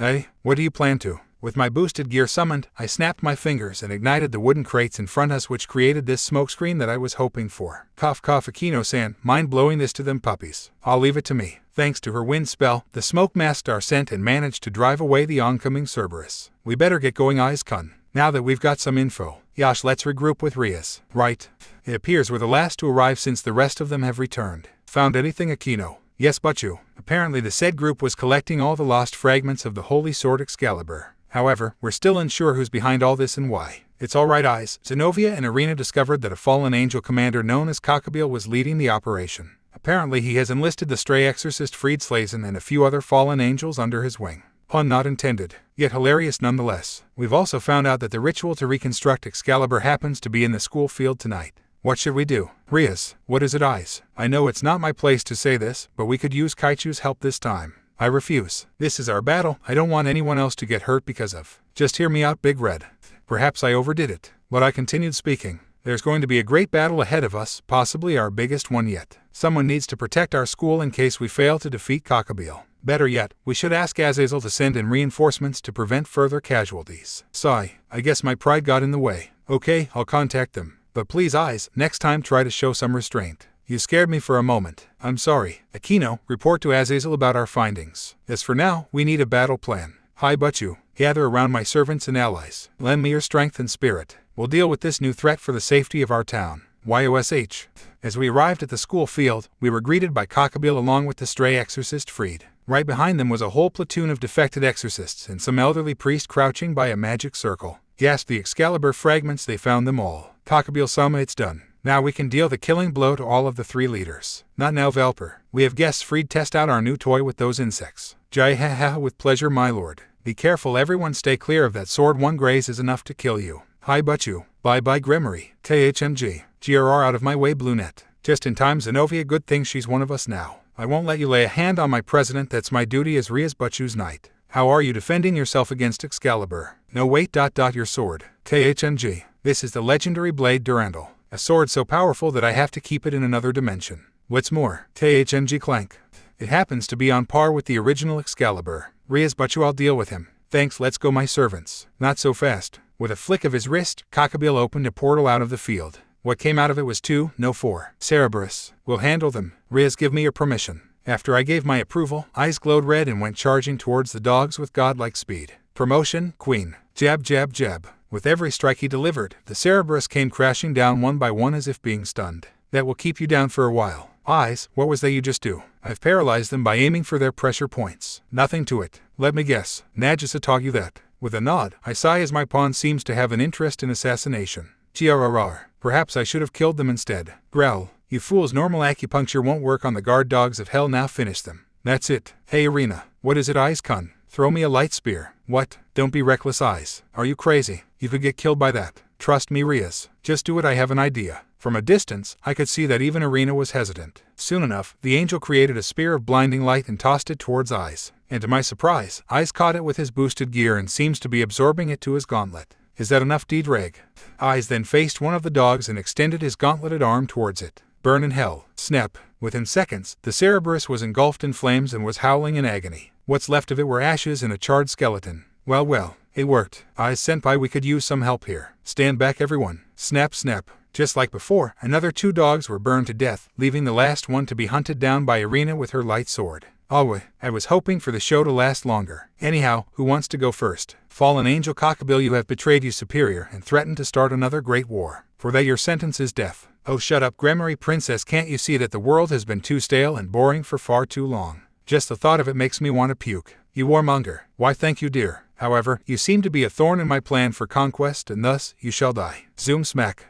What do you plan to? With my boosted gear summoned, I snapped my fingers and ignited the wooden crates in front of us, which created this smokescreen that I was hoping for. Cough cough, Akeno-san, mind blowing this to them puppies. I'll leave it to me. Thanks to her wind spell, the smoke masked our scent and managed to drive away the oncoming Cerberus. We better get going, Eyes-kun. Now that we've got some info, Yash, let's regroup with Rias. Right. It appears we're the last to arrive since the rest of them have returned. Found anything, Akeno? Yes, Butchu. Apparently the said group was collecting all the lost fragments of the holy sword Excalibur. However, we're still unsure who's behind all this and why. It's alright, Eyes. Zenovia and Arena discovered that a fallen angel commander known as Cockabeel was leading the operation. Apparently he has enlisted the stray exorcist Friedslazen and a few other fallen angels under his wing. Pun not intended, yet hilarious nonetheless. We've also found out that the ritual to reconstruct Excalibur happens to be in the school field tonight. What should we do? Rias, what is it, Eyes? I know it's not my place to say this, but we could use Kaichu's help this time. I refuse. This is our battle. I don't want anyone else to get hurt because of. Just hear me out, Big Red. Perhaps I overdid it. But I continued speaking. There's going to be a great battle ahead of us, possibly our biggest one yet. Someone needs to protect our school in case we fail to defeat Cockabeel. Better yet, we should ask Azazel to send in reinforcements to prevent further casualties. Sigh. I guess my pride got in the way. Okay, I'll contact them. But please, Eyes, next time try to show some restraint. You scared me for a moment. I'm sorry. Akeno, report to Azazel about our findings. As for now, we need a battle plan. Hi, Butchu. Gather around my servants and allies. Lend me your strength and spirit. We'll deal with this new threat for the safety of our town. YOSH. As we arrived at the school field, we were greeted by Cockabeel along with the stray exorcist Fried. Right behind them was a whole platoon of defected exorcists and some elderly priest crouching by a magic circle. Gasped the Excalibur fragments, they found them all. Cockabeel-sama, it's done. Now we can deal the killing blow to all of the 3 leaders. Not now, Velper. We have guests. Fried, test out our new toy with those insects. Jai ha ha, with pleasure, my lord. Be careful, everyone, stay clear of that sword. 1 graze is enough to kill you. Hi, Butchu. Bye bye, Gremory. KHMG. GRR, out of my way, Bluenet. Just in time, Zenovia, good thing she's one of us now. I won't let you lay a hand on my president. That's my duty as Rias Butchu's knight. How are you defending yourself against Excalibur? No, wait. Your sword. KHMG. This is the legendary blade Durandal. A sword so powerful that I have to keep it in another dimension. What's more, KHMG clank. It happens to be on par with the original Excalibur. Rias Butchu, I'll deal with him. Thanks, let's go, my servants. Not so fast. With a flick of his wrist, Cockabeel opened a portal out of the field. What came out of it was 2, no 4. Cerberus. We'll handle them. Rias, give me your permission. After I gave my approval, eyes glowed red and went charging towards the dogs with godlike speed. Promotion, Queen. Jab, jab, jab. With every strike he delivered, the Cerberus came crashing down one by one as if being stunned. That will keep you down for a while. Eyes, what was that you just do? I've paralyzed them by aiming for their pressure points. Nothing to it. Let me guess. Najisa taught you that. With a nod, I sigh as my pawn seems to have an interest in assassination. GRRR. Perhaps I should have killed them instead. Growl. You fools, normal acupuncture won't work on the guard dogs of hell. Now finish them. That's it. Hey Arena. What is it, Eyes-kun? Throw me a light spear. What? Don't be reckless, Eyes. Are you crazy? You could get killed by that. Trust me, Rias. Just do it, I have an idea. From a distance, I could see that even Arena was hesitant. Soon enough, the angel created a spear of blinding light and tossed it towards Eyes. And to my surprise, Eyes caught it with his boosted gear and seems to be absorbing it to his gauntlet. Is that enough, D-Drag? Eyes then faced one of the dogs and extended his gauntleted arm towards it. Burn in hell. Snap. Within seconds, the Cerberus was engulfed in flames and was howling in agony. What's left of it were ashes and a charred skeleton. Well, it worked. Eyes Senpai, we could use some help here. Stand back, everyone. Snap, snap. Just like before, another 2 dogs were burned to death, leaving the last one to be hunted down by Arena with her light sword. Oh, I was hoping for the show to last longer. Anyhow, who wants to go first? Fallen Angel Cockabill, you have betrayed you superior and threatened to start another great war. For that your sentence is death. Oh, shut up, Gremory Princess, can't you see that the world has been too stale and boring for far too long? Just the thought of it makes me want to puke. You warmonger. Why, thank you, dear. However, you seem to be a thorn in my plan for conquest, and thus, you shall die. Zoom smack.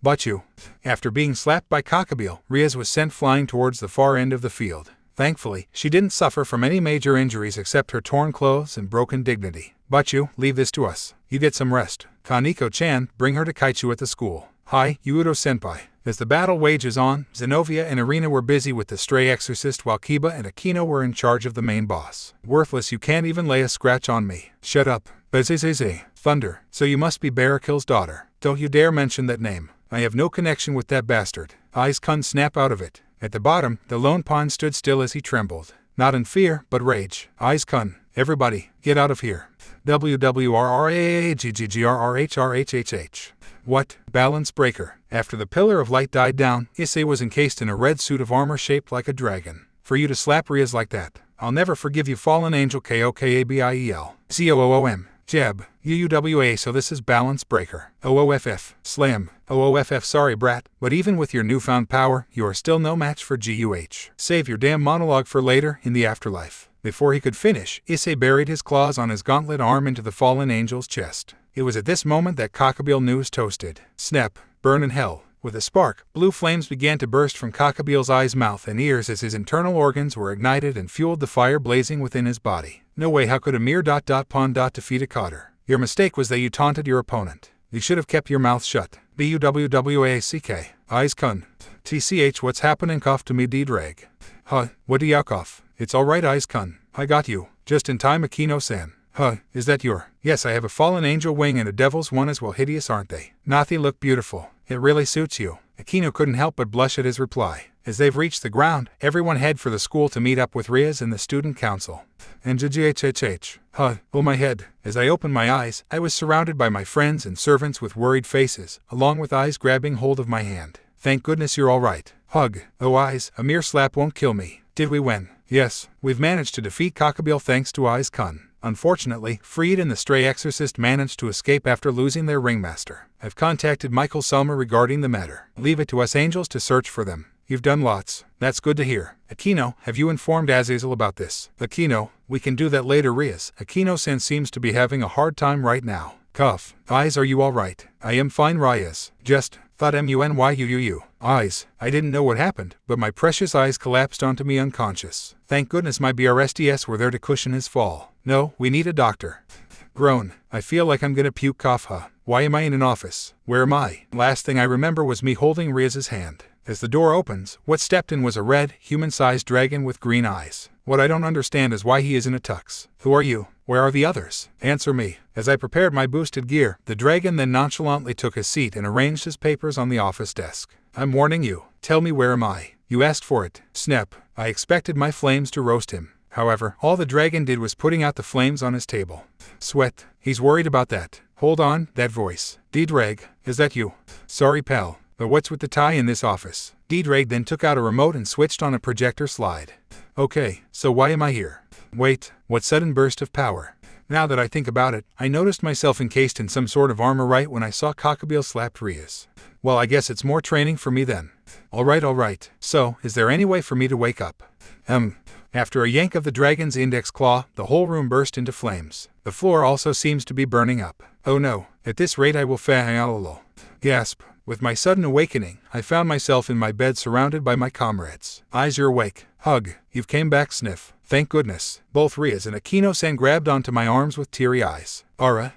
But you. After being slapped by Cockabill, Rias was sent flying towards the far end of the field. Thankfully, she didn't suffer from any major injuries except her torn clothes and broken dignity. But you, leave this to us. You get some rest. Kaneko-chan, bring her to Kaichu at the school. Hi, Yuudo-senpai. As the battle wages on, Zenobia and Arena were busy with the stray exorcist while Kiba and Akeno were in charge of the main boss. Worthless, you can't even lay a scratch on me. Shut up. Bezezeze. Thunder. So you must be Barakill's daughter. Don't you dare mention that name. I have no connection with that bastard. Eyes couldn't snap out of it. At the bottom, the lone pawn stood still as he trembled. Not in fear, but rage. Eyes kun. Everybody, get out of here. WWRRAAGGGRRHRHHH. What? Balance breaker. After the pillar of light died down, Issei was encased in a red suit of armor shaped like a dragon. For you to slap Rias like that, I'll never forgive you, Fallen Angel KOKABIEL. ZOOOM. Jeb. UUWA. So this is balance breaker. OOFF. Slam. OOFF. Sorry, brat, but even with your newfound power, you are still no match for GUH. Save your damn monologue for later, in the afterlife. Before he could finish, Issei buried his claws on his gauntlet arm into the fallen angel's chest. It was at this moment that Cockabill news toasted. Snap. Burn in hell. With a spark, blue flames began to burst from Cockabill's eyes, mouth, and ears as his internal organs were ignited and fueled the fire blazing within his body. No way, how could a mere pawn defeat a cotter? Your mistake was that you taunted your opponent. You should have kept your mouth shut. BUWWACK. Eyes kun. TCH, what's happening? Cough to me, D-Drag. Huh, what do you cough? It's alright, Eyes kun. I got you. Just in time, Akeno-san. Huh, is that your? Yes, I have a fallen angel wing and a devil's one as well. Hideous, aren't they? Nathi, look beautiful. It really suits you. Akeno couldn't help but blush at his reply. As they've reached the ground, everyone head for the school to meet up with Rias and the student council. And GGHHH. Huh, oh my head. As I opened my eyes, I was surrounded by my friends and servants with worried faces, along with Eyes grabbing hold of my hand. Thank goodness you're alright. Hug. Oh Eyes, a mere slap won't kill me. Did we win? Yes, we've managed to defeat Cockabill thanks to Eyes kun. Unfortunately, Freed and the stray exorcist managed to escape after losing their ringmaster. I've contacted Michael Selmer regarding the matter. Leave it to us angels to search for them. You've done lots. That's good to hear. Akeno, have you informed Azazel about this? Akeno, we can do that later, Rias. Akeno-san seems to be having a hard time right now. Cough. Eyes, are you alright? I am fine, Rias. Just thought MUNYUUU. Eyes, I didn't know what happened, but my precious Eyes collapsed onto me unconscious. Thank goodness my BRSTS were there to cushion his fall. No, we need a doctor. Groan. I feel like I'm gonna puke. Cough. Huh. Why am I in an office? Where am I? Last thing I remember was me holding Rias's hand. As the door opens, what stepped in was a red, human-sized dragon with green eyes. What I don't understand is why he is in a tux. Who are you? Where are the others? Answer me. As I prepared my boosted gear, the dragon then nonchalantly took his seat and arranged his papers on the office desk. I'm warning you. Tell me, where am I? You asked for it. Snap. I expected my flames to roast him. However, all the dragon did was putting out the flames on his table. Sweat. He's worried about that. Hold on, that voice. D-Drag, is that you? Sorry, pal. But what's with the tie in this office? D-Drag then took out a remote and switched on a projector slide. Okay, so why am I here? Wait, what sudden burst of power? Now that I think about it, I noticed myself encased in some sort of armor right when I saw Cockabill slap Rias. Well, I guess it's more training for me then. Alright. So, is there any way for me to wake up? After a yank of the dragon's index claw, the whole room burst into flames. The floor also seems to be burning up. Oh no, at this rate I will fail. Gasp. With my sudden awakening, I found myself in my bed surrounded by my comrades. Eyes, you're awake. Hug. You've came back. Sniff. Thank goodness. Both Rias and Akeno-san grabbed onto my arms with teary eyes.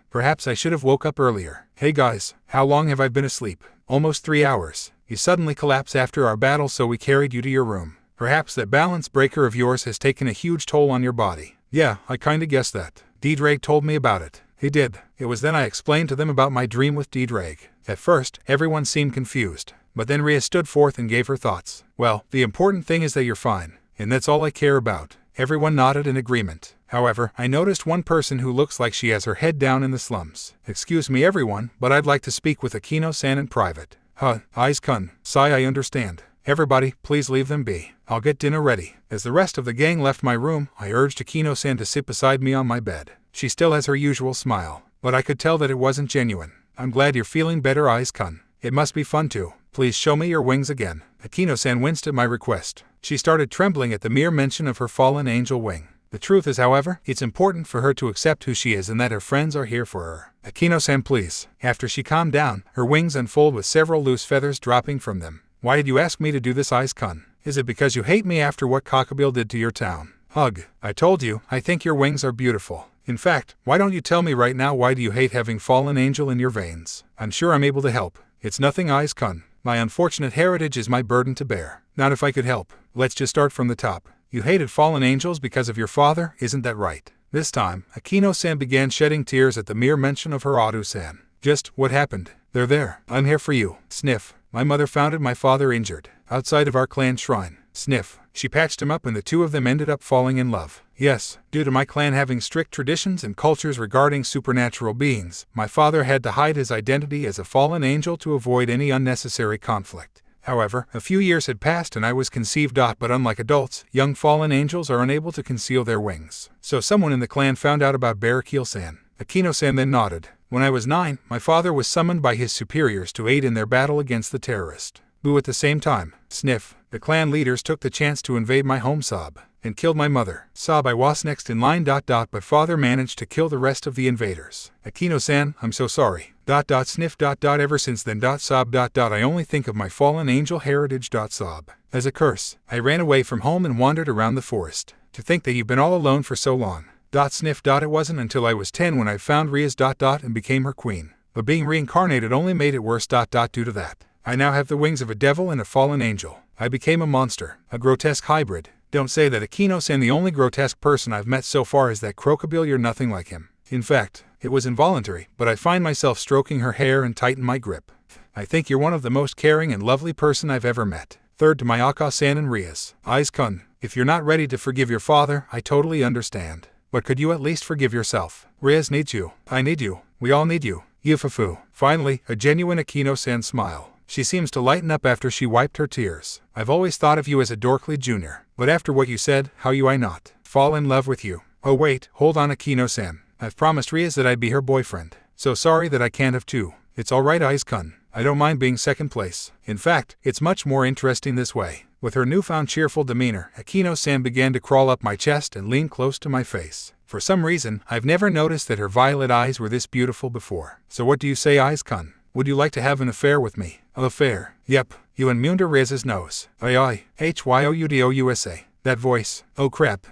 Perhaps I should have woke up earlier. Hey guys, how long have I been asleep? Almost 3 hours. You suddenly collapsed after our battle, so we carried you to your room. Perhaps that balance breaker of yours has taken a huge toll on your body. Yeah, I kinda guessed that. D-Drake told me about it. He did. It was then I explained to them about my dream with D-Drake. At first, everyone seemed confused. But then Rhea stood forth and gave her thoughts. Well, the important thing is that you're fine. And that's all I care about. Everyone nodded in agreement. However, I noticed one person who looks like she has her head down in the slums. Excuse me everyone, but I'd like to speak with Akeno-san in private. Issei-kun. Sai, I understand. Everybody, please leave them be. I'll get dinner ready. As the rest of the gang left my room, I urged Akeno-san to sit beside me on my bed. She still has her usual smile, but I could tell that it wasn't genuine. I'm glad you're feeling better, Issei-kun. It must be fun too. Please show me your wings again. Akeno-san winced at my request. She started trembling at the mere mention of her fallen angel wing. The truth is, however, it's important for her to accept who she is and that her friends are here for her. Akeno-san, please. After she calmed down, her wings unfold with several loose feathers dropping from them. Why did you ask me to do this, Issei-kun? Is it because you hate me after what Cockabeel did to your town? I told you, I think your wings are beautiful. In fact, why don't you tell me right now, why do you hate having fallen angel in your veins? I'm sure I'm able to help. It's nothing, Issei-kun. My unfortunate heritage is my burden to bear. Not if I could help. Let's just start from the top. You hated fallen angels because of your father, isn't that right? This time, Akeno-san began shedding tears at the mere mention of her Adu-san. Just, what happened? They're there. I'm here for you. Sniff. My mother found my father injured, outside of our clan shrine. Sniff. She patched him up and the two of them ended up falling in love. Yes, due to my clan having strict traditions and cultures regarding supernatural beings, my father had to hide his identity as a fallen angel to avoid any unnecessary conflict. However, a few years had passed and I was conceived. But unlike adults, young fallen angels are unable to conceal their wings. So someone in the clan found out about Barakeel-san. Akeno-san then nodded. When I was 9, my father was summoned by his superiors to aid in their battle against the terrorist. Boo. At the same time, Sniff, the clan leaders took the chance to invade my home Sob, and killed my mother. Sob, I was next in line. But father managed to kill the rest of the invaders. Akeno-san, I'm so sorry. Sniff. Ever since then. Sob. I only think of my fallen angel heritage. Sob. As a curse, I ran away from home and wandered around the forest. To think that you've been all alone for so long. Sniff. It wasn't until I was 10 when I found Rias. And became her queen. But being reincarnated only made it worse. Due to that, I now have the wings of a devil and a fallen angel. I became a monster, a grotesque hybrid. Don't say that, Akeno-san. The only grotesque person I've met so far is that Crocabeel. You're nothing like him. In fact, it was involuntary, but I find myself stroking her hair and tighten my grip. I think you're one of the most caring and lovely person I've ever met. Third to my Aka-san and Rias. Issei-kun, if you're not ready to forgive your father, I totally understand. But could you at least forgive yourself? Rias needs you. I need you. We all need you. Yufufu. Finally, a genuine Akeno-san smile. She seems to lighten up after she wiped her tears. I've always thought of you as a Dorkly Jr., but after what you said, how you I not fall in love with you? Oh wait, hold on, Akeno-san. I've promised Rias that I'd be her boyfriend. So sorry that I can't have two. It's alright, Issei-kun. I don't mind being second place. In fact, it's much more interesting this way. With her newfound cheerful demeanor, Akeno-san began to crawl up my chest and lean close to my face. For some reason, I've never noticed that her violet eyes were this beautiful before. So what do you say, Issei-kun? Would you like to have an affair with me? An affair? Yep. You and Munda Rias's nose. Aye. Hyoudusa. That voice. Oh crap.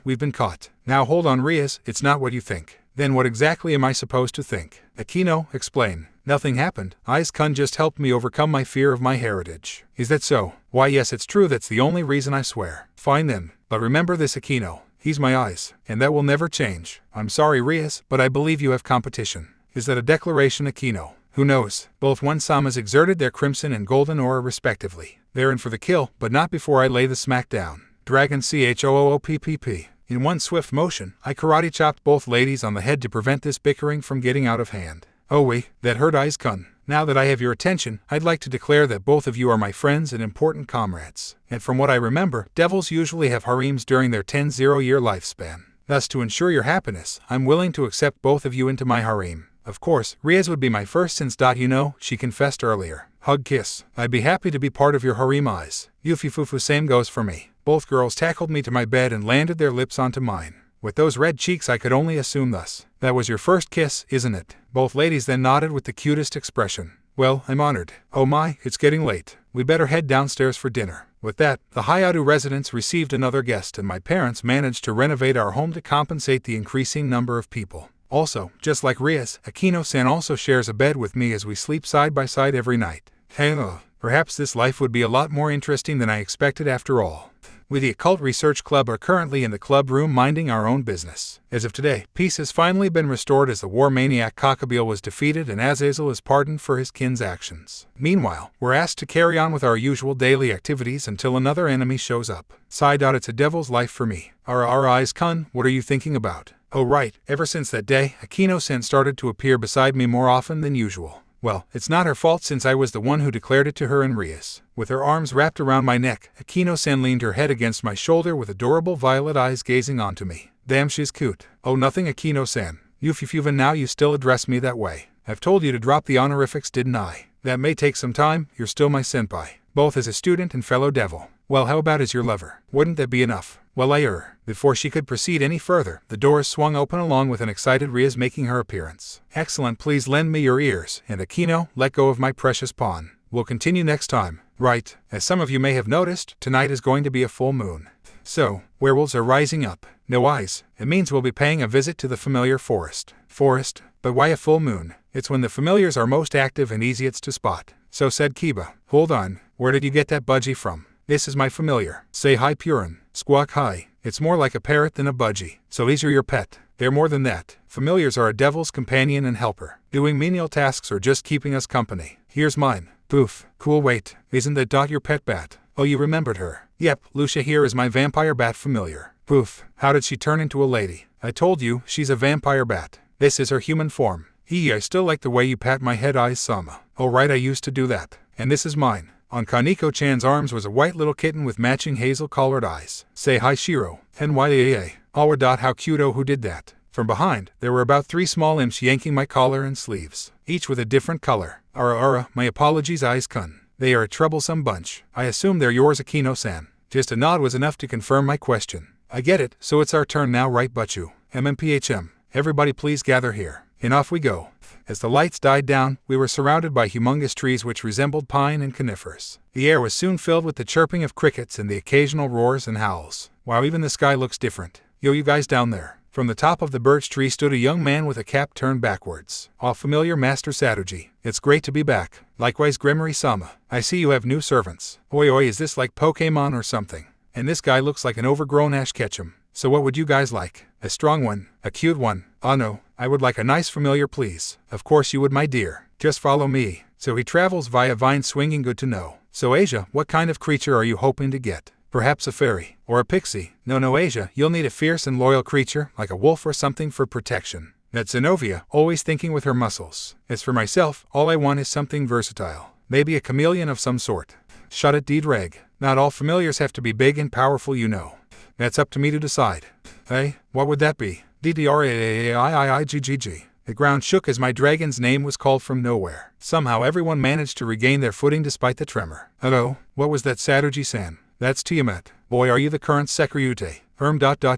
We've been caught. Now hold on, Rias, it's not what you think. Then what exactly am I supposed to think? Akeno, explain. Nothing happened. Issei-kun just helped me overcome my fear of my heritage. Is that so? Why yes, it's true, that's the only reason, I swear. Fine then. But remember this, Akeno. He's my eyes, and that will never change. I'm sorry, Rias, but I believe you have competition. Is that a declaration, Akeno? Who knows? Both one-samas exerted their crimson and golden aura respectively. They're in for the kill, but not before I lay the smack down. Dragon CHOOOPPP. In one swift motion, I karate chopped both ladies on the head to prevent this bickering from getting out of hand. Oh wait, that hurt, Issei-kun. Now that I have your attention, I'd like to declare that both of you are my friends and important comrades. And from what I remember, devils usually have harems during their 10-0-year lifespan. Thus, to ensure your happiness, I'm willing to accept both of you into my harem. Of course, Rias would be my first since, she confessed earlier. Hug kiss. I'd be happy to be part of your harem, eyes. Yufufu, same goes for me. Both girls tackled me to my bed and landed their lips onto mine. With those red cheeks, I could only assume thus. That was your first kiss, isn't it? Both ladies then nodded with the cutest expression. Well, I'm honored. Oh my, it's getting late. We better head downstairs for dinner. With that, the Hayadu residence received another guest and my parents managed to renovate our home to compensate the increasing number of people. Also, just like Rias, Akeno-san also shares a bed with me as we sleep side by side every night. Perhaps this life would be a lot more interesting than I expected after all. We the Occult Research Club are currently in the club room minding our own business. As of today, peace has finally been restored as the war maniac Cockabeel was defeated and Azazel is pardoned for his kin's actions. Meanwhile, we're asked to carry on with our usual daily activities until another enemy shows up. Side out, it's a devil's life for me. Our eyes kun, what are you thinking about? Oh right, ever since that day, Akeno-san started to appear beside me more often than usual. Well, it's not her fault since I was the one who declared it to her and Rias. With her arms wrapped around my neck, Akeno-san leaned her head against my shoulder with adorable violet eyes gazing onto me. Damn, she's cute. Oh, nothing, Akeno-san. Even now you still address me that way. I've told you to drop the honorifics, didn't I? That may take some time, you're still my senpai. Both as a student and fellow devil. Well, how about as your lover? Wouldn't that be enough? Well, Before she could proceed any further, the doors swung open along with an excited Rias making her appearance. Excellent, please lend me your ears, and Akeno, let go of my precious pawn. We'll continue next time. Right, as some of you may have noticed, tonight is going to be a full moon. So, werewolves are rising up. No eyes, it means we'll be paying a visit to the familiar forest. But why a full moon? It's when the familiars are most active and easiest to spot. So said Kiba. Hold on, where did you get that budgie from? This is my familiar. Say hi, Purin. Squawk hi. It's more like a parrot than a budgie. So these are your pet. They're more than that. Familiars are a devil's companion and helper, doing menial tasks or just keeping us company. Here's mine. Poof. Cool, wait. Isn't that your pet bat? Oh, you remembered her. Yep, Lucia here is my vampire bat familiar. Poof. How did she turn into a lady? I told you, she's a vampire bat. This is her human form. I still like the way you pat my head, Sama. Oh right, I used to do that. And this is mine. On Kaneko-chan's arms was a white little kitten with matching hazel-colored eyes. Say hi, Shiro. NYAA. How cute, oh, who did that? From behind, there were about 3 small imps yanking my collar and sleeves, each with a different color. My apologies, Eyes-kun. They are a troublesome bunch. I assume they're yours, Akeno-san. Just a nod was enough to confirm my question. I get it, so it's our turn now, right, Butchu? MMPHM. Everybody please gather here. And off we go. As the lights died down, we were surrounded by humongous trees which resembled pine and conifers. The air was soon filled with the chirping of crickets and the occasional roars and howls. Wow, even the sky looks different. Yo, you guys down there. From the top of the birch tree stood a young man with a cap turned backwards. All familiar, Master Satoji. It's great to be back. Likewise, Gremory-sama. I see you have new servants. Oi, is this like Pokemon or something? And this guy looks like an overgrown Ash Ketchum. So what would you guys like? A strong one? A cute one? Oh no, I would like a nice familiar, please. Of course you would, my dear. Just follow me. So he travels via vine swinging, good to know. So Asia, what kind of creature are you hoping to get? Perhaps a fairy. Or a pixie. No, Asia, you'll need a fierce and loyal creature, like a wolf or something for protection. That's Zenobia, always thinking with her muscles. As for myself, all I want is something versatile. Maybe a chameleon of some sort. Shut it, D-Dreg. Not all familiars have to be big and powerful, you know. That's up to me to decide. Hey, what would that be? DDRAAIIIGGG. The ground shook as my dragon's name was called from nowhere. Somehow everyone managed to regain their footing despite the tremor. Hello, what was that, Satoji-san? That's Tiamat. Boy, are you the current Secretary?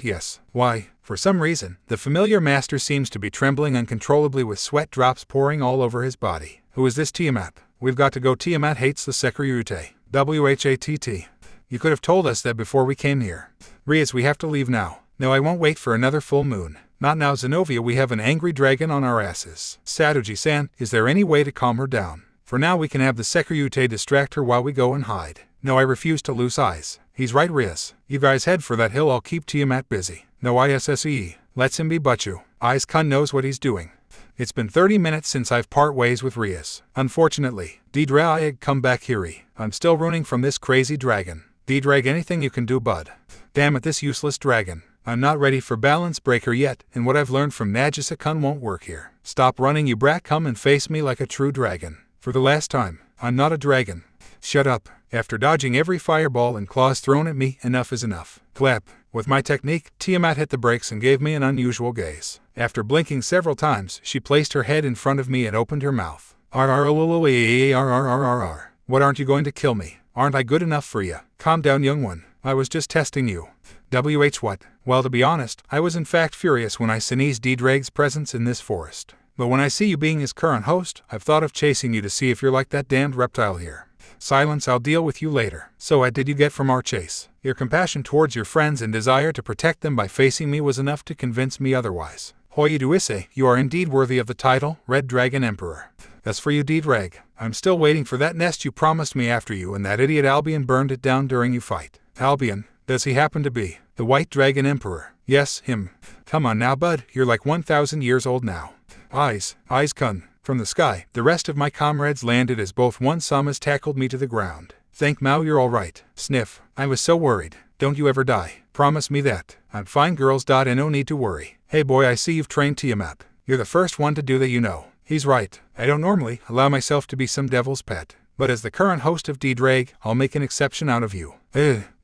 Yes. Why? For some reason, the familiar master seems to be trembling uncontrollably with sweat drops pouring all over his body. Who is this Tiamat? We've got to go. Tiamat hates the Secretary. WHATT. You could have told us that before we came here. Rias, we have to leave now. No, I won't wait for another full moon. Not now, Zenobia, we have an angry dragon on our asses. Satoji-san, is there any way to calm her down? For now we can have the Secretary distract her while we go and hide. No, I refuse to lose eyes. He's right, Rias. You guys head for that hill, I'll keep Tiamat busy. No, ISSE. Let's him be, Butchu. Eyes-kun knows what he's doing. It's been 30 minutes since I've part ways with Rias. Unfortunately, D-Drag, come back here. I'm still running from this crazy dragon. D-Drag, anything you can do, bud. Damn it, this useless dragon. I'm not ready for balance breaker yet, and what I've learned from Nagisa-kun won't work here. Stop running, you brat, come and face me like a true dragon. For the last time, I'm not a dragon. Shut up. After dodging every fireball and claws thrown at me, enough is enough. Clap. With my technique, Tiamat hit the brakes and gave me an unusual gaze. After blinking several times, she placed her head in front of me and opened her mouth. What, aren't you going to kill me? Aren't I good enough for you? Calm down, young one. I was just testing you. What? Well, to be honest, I was in fact furious when I sneezed D-Drag's presence in this forest. But when I see you being his current host, I've thought of chasing you to see if you're like that damned reptile here. Silence, I'll deal with you later. So what did you get from our chase? Your compassion towards your friends and desire to protect them by facing me was enough to convince me otherwise. Hoidu Issei, you are indeed worthy of the title, Red Dragon Emperor. That's for you, D-Drag. I'm still waiting for that nest you promised me after you and that idiot Albion burned it down during you fight. Albion, does he happen to be the White Dragon Emperor? Yes, him. Come on now, bud, you're like 1,000 years old now. Eyes kun. From the sky, the rest of my comrades landed as both one Samas tackled me to the ground. Thank Mao you're alright. Sniff. I was so worried. Don't you ever die. Promise me that. I'm fine girls. And no need to worry. Hey boy, I see you've trained Tiamat. You're the first one to do that, you know. He's right. I don't normally allow myself to be some devil's pet. But as the current host of D-Drag, I'll make an exception out of you.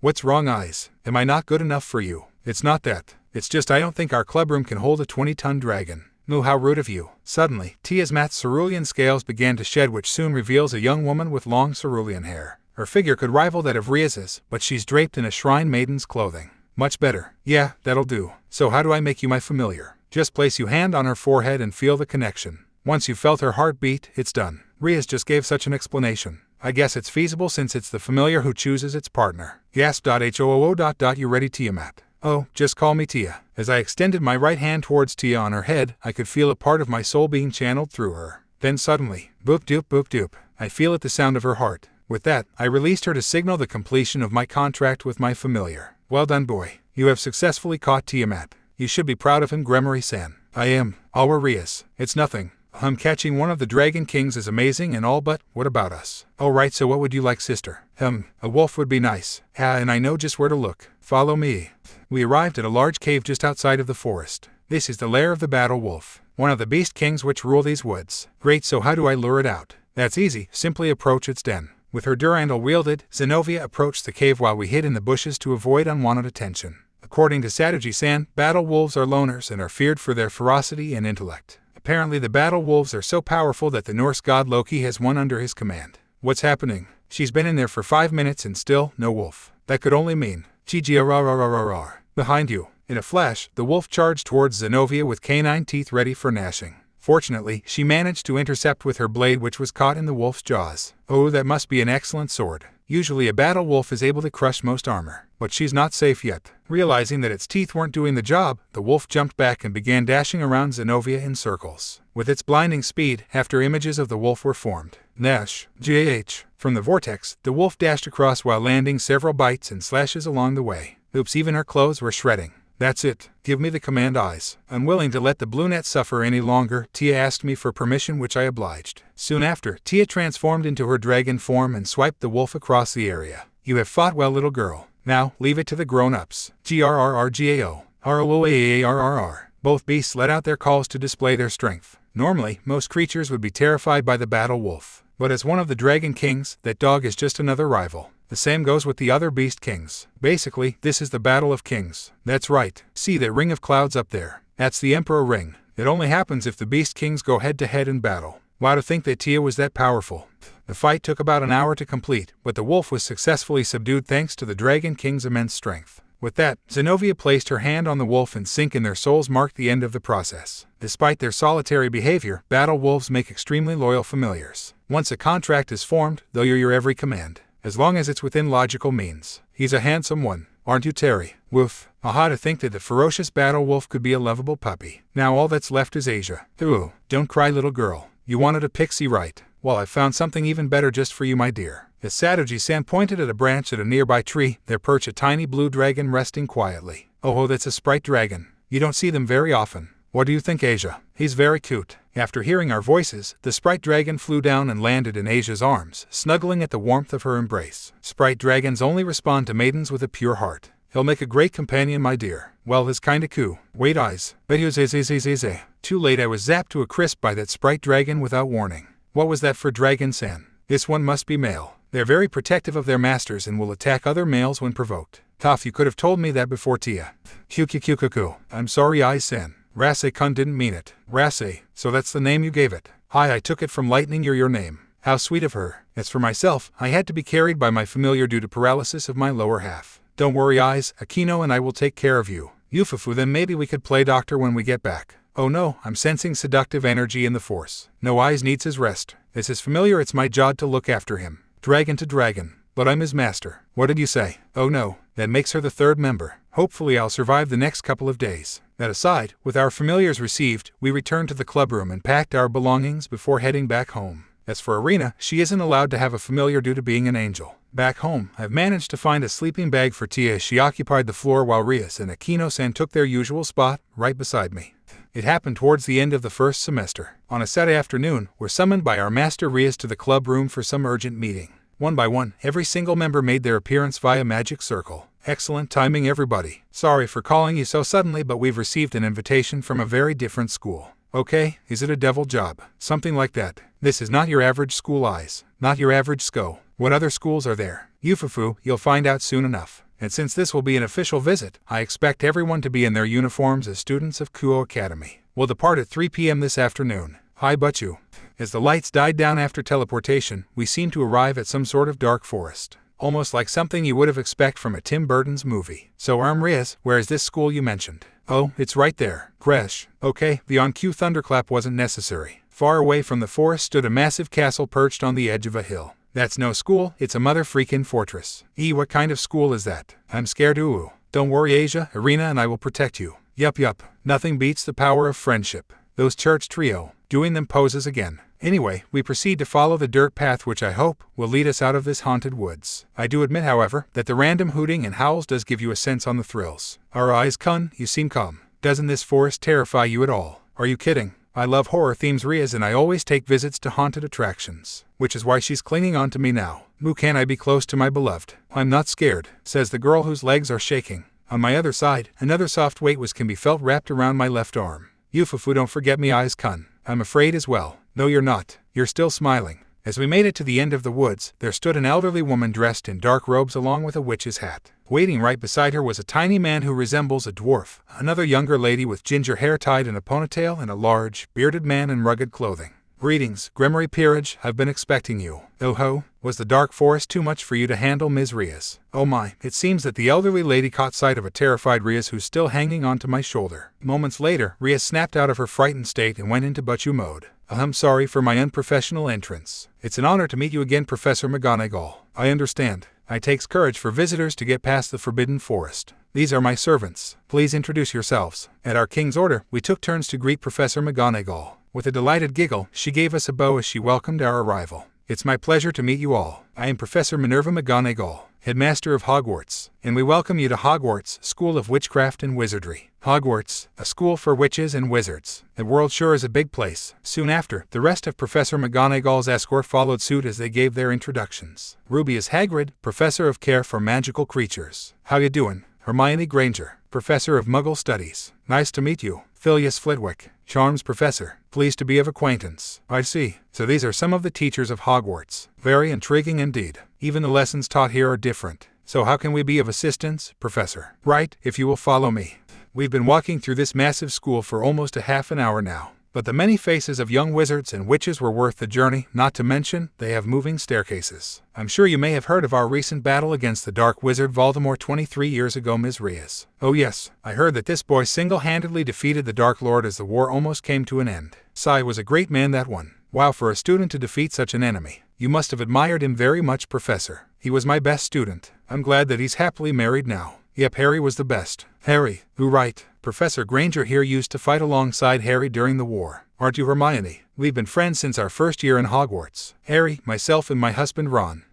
What's wrong, Eyes? Am I not good enough for you? It's not that. It's just I don't think our clubroom can hold a 20-ton dragon. No, how rude of you. Suddenly, Tiamat's cerulean scales began to shed, which soon reveals a young woman with long cerulean hair. Her figure could rival that of Rias's, but she's draped in a shrine maiden's clothing. Much better. Yeah, that'll do. So how do I make you my familiar? Just place your hand on her forehead and feel the connection. Once you've felt her heartbeat, it's done. Rias just gave such an explanation. I guess it's feasible since it's the familiar who chooses its partner. Gasp.hoo. You ready, Tiamat? Oh, just call me Tia. As I extended my right hand towards Tia on her head, I could feel a part of my soul being channeled through her. Then suddenly, boop doop, I feel it, the sound of her heart. With that, I released her to signal the completion of my contract with my familiar. Well done, boy. You have successfully caught Tiamat. You should be proud of him, Gremory-san. I am. Rias. It's nothing. Catching one of the Dragon Kings is amazing and all, but what about us? Oh right, so what would you like, sister? A wolf would be nice. And I know just where to look. Follow me. We arrived at a large cave just outside of the forest. This is the lair of the battle wolf, one of the beast kings which rule these woods. Great, so how do I lure it out? That's easy, simply approach its den. With her durandal wielded, Zenobia approached the cave while we hid in the bushes to avoid unwanted attention. According to Sadaji-san, battle wolves are loners and are feared for their ferocity and intellect. Apparently the battle wolves are so powerful that the Norse god Loki has one under his command. What's happening? She's been in there for 5 minutes and still no wolf. That could only mean Gigi-a-ra-ra-ra-ra-ra. Behind you. In a flash, the wolf charged towards Zenobia with canine teeth ready for gnashing. Fortunately, she managed to intercept with her blade, which was caught in the wolf's jaws. Oh, that must be an excellent sword. Usually a battle wolf is able to crush most armor, but she's not safe yet. Realizing that its teeth weren't doing the job, the wolf jumped back and began dashing around Zenobia in circles. With its blinding speed, after images of the wolf were formed. Nash. GH. From the vortex, the wolf dashed across while landing several bites and slashes along the way. Oops, even her clothes were shredding. That's it. Give me the command, Eyes. Unwilling to let the blue net suffer any longer, Tia asked me for permission, which I obliged. Soon after, Tia transformed into her dragon form and swiped the wolf across the area. You have fought well, little girl. Now, leave it to the grown-ups. GRRRGAO. ROAARRR. Both beasts let out their calls to display their strength. Normally, most creatures would be terrified by the battle wolf. But as one of the Dragon Kings, that dog is just another rival. The same goes with the other Beast Kings. Basically, this is the Battle of Kings. That's right. See that ring of clouds up there? That's the Emperor Ring. It only happens if the Beast Kings go head-to-head in battle. Wow, to think that Tia was that powerful. The fight took about an hour to complete, but the wolf was successfully subdued thanks to the Dragon King's immense strength. With that, Zenobia placed her hand on the wolf and sync in their souls marked the end of the process. Despite their solitary behavior, battle wolves make extremely loyal familiars. Once a contract is formed, they'll hear your every command. As long as it's within logical means. He's a handsome one, aren't you, Terry? Woof. Aha, to think that the ferocious battle wolf could be a lovable puppy. Now all that's left is Asia. Ooh, don't cry, little girl. You wanted a pixie, right? Well, I found something even better just for you, my dear. As Sadaji-san pointed at a branch at a nearby tree, there perched a tiny blue dragon resting quietly. Oh, that's a sprite dragon. You don't see them very often. What do you think, Asia? He's very cute. After hearing our voices, the sprite dragon flew down and landed in Asia's arms, snuggling at the warmth of her embrace. Sprite dragons only respond to maidens with a pure heart. He'll make a great companion, my dear. Well, he's kinda cool. Wait, Eyes. Too late, I was zapped to a crisp by that sprite dragon without warning. What was that for, Dragon-san? This one must be male. They're very protective of their masters and will attack other males when provoked. Tough, you could have told me that before, Tia. Kyukyukyukyuku. I'm sorry, Eyes-san. Rase-kun didn't mean it. Rase, so that's the name you gave it. Hi, I took it from Lightning, your name. How sweet of her. As for myself, I had to be carried by my familiar due to paralysis of my lower half. Don't worry, Eyes, Akeno and I will take care of you. Yufufu, then maybe we could play doctor when we get back. Oh no, I'm sensing seductive energy in the force. No, Eyes needs his rest. As his familiar, it's my job to look after him. Dragon to dragon. But I'm his master. What did you say? Oh no, that makes her the third member. Hopefully I'll survive the next couple of days. That aside, with our familiars received, we returned to the clubroom and packed our belongings before heading back home. As for Irina, she isn't allowed to have a familiar due to being an angel. Back home, I've managed to find a sleeping bag for Tia as she occupied the floor while Rias and Akeno-san took their usual spot, right beside me. It happened towards the end of the first semester. On a Saturday afternoon, we're summoned by our master Rias to the club room for some urgent meeting. One by one, every single member made their appearance via magic circle. Excellent timing, everybody. Sorry for calling you so suddenly, but we've received an invitation from a very different school. Okay, is it a devil job? Something like that. This is not your average school eyes. Not your average SCO. What other schools are there? Yufufu, you'll find out soon enough. And since this will be an official visit, I expect everyone to be in their uniforms as students of Kuo Academy. We'll depart at 3 p.m. this afternoon. Hi Butchu. As the lights died down after teleportation, we seemed to arrive at some sort of dark forest. Almost like something you would have expected from a Tim Burton's movie. So Rias, where is this school you mentioned? Oh, it's right there. Gresh. Okay, the on-cue thunderclap wasn't necessary. Far away from the forest stood a massive castle perched on the edge of a hill. That's no school, it's a mother freaking fortress. What kind of school is that? I'm scared ooh. Don't worry Asia, Irina and I will protect you. Yup. Nothing beats the power of friendship. Those church trio, doing them poses again. Anyway, we proceed to follow the dirt path which I hope will lead us out of this haunted woods. I do admit, however, that the random hooting and howls does give you a sense on the thrills. Our eyes Kun, you seem calm. Doesn't this forest terrify you at all? Are you kidding? I love horror themes Rias and I always take visits to haunted attractions. Which is why she's clinging on to me now. Can I be close to my beloved? I'm not scared, says the girl whose legs are shaking. On my other side, another soft weight can be felt wrapped around my left arm. Yufufu, don't forget me eyes Kun. I'm afraid as well. No you're not. You're still smiling. As we made it to the end of the woods, there stood an elderly woman dressed in dark robes along with a witch's hat. Waiting right beside her was a tiny man who resembles a dwarf, another younger lady with ginger hair tied in a ponytail and a large, bearded man in rugged clothing. Greetings, Grimory Peerage, I've been expecting you. Oh ho, was the dark forest too much for you to handle, Ms. Rias? Oh my, it seems that the elderly lady caught sight of a terrified Rias who's still hanging onto my shoulder. Moments later, Rias snapped out of her frightened state and went into Butchu mode. I'm sorry for my unprofessional entrance. It's an honor to meet you again, Professor McGonagall. I understand. It takes courage for visitors to get past the forbidden forest. These are my servants. Please introduce yourselves. At our king's order, we took turns to greet Professor McGonagall. With a delighted giggle, she gave us a bow as she welcomed our arrival. It's my pleasure to meet you all. I am Professor Minerva McGonagall, Headmaster of Hogwarts, and we welcome you to Hogwarts, School of Witchcraft and Wizardry. Hogwarts, a school for witches and wizards. The world sure is a big place. Soon after, the rest of Professor McGonagall's escort followed suit as they gave their introductions. Ruby is Hagrid, Professor of Care for Magical Creatures. How you doing? Hermione Granger, Professor of Muggle Studies. Nice to meet you. Phileas Flitwick, Charms Professor. Pleased to be of acquaintance. I see. So these are some of the teachers of Hogwarts. Very intriguing indeed. Even the lessons taught here are different. So how can we be of assistance, Professor? Right, if you will follow me. We've been walking through this massive school for almost a half an hour now. But the many faces of young wizards and witches were worth the journey, not to mention, they have moving staircases. I'm sure you may have heard of our recent battle against the Dark Wizard Voldemort 23 years ago, Ms. Rias. Oh yes, I heard that this boy single-handedly defeated the Dark Lord as the war almost came to an end. Sai was a great man, that one. Wow, for a student to defeat such an enemy. You must have admired him very much, Professor. He was my best student. I'm glad that he's happily married now. Yep, Harry was the best. Harry, who right? Professor Granger here used to fight alongside Harry during the war. Aren't you, Hermione? We've been friends since our first year in Hogwarts. Harry, myself and my husband Ron.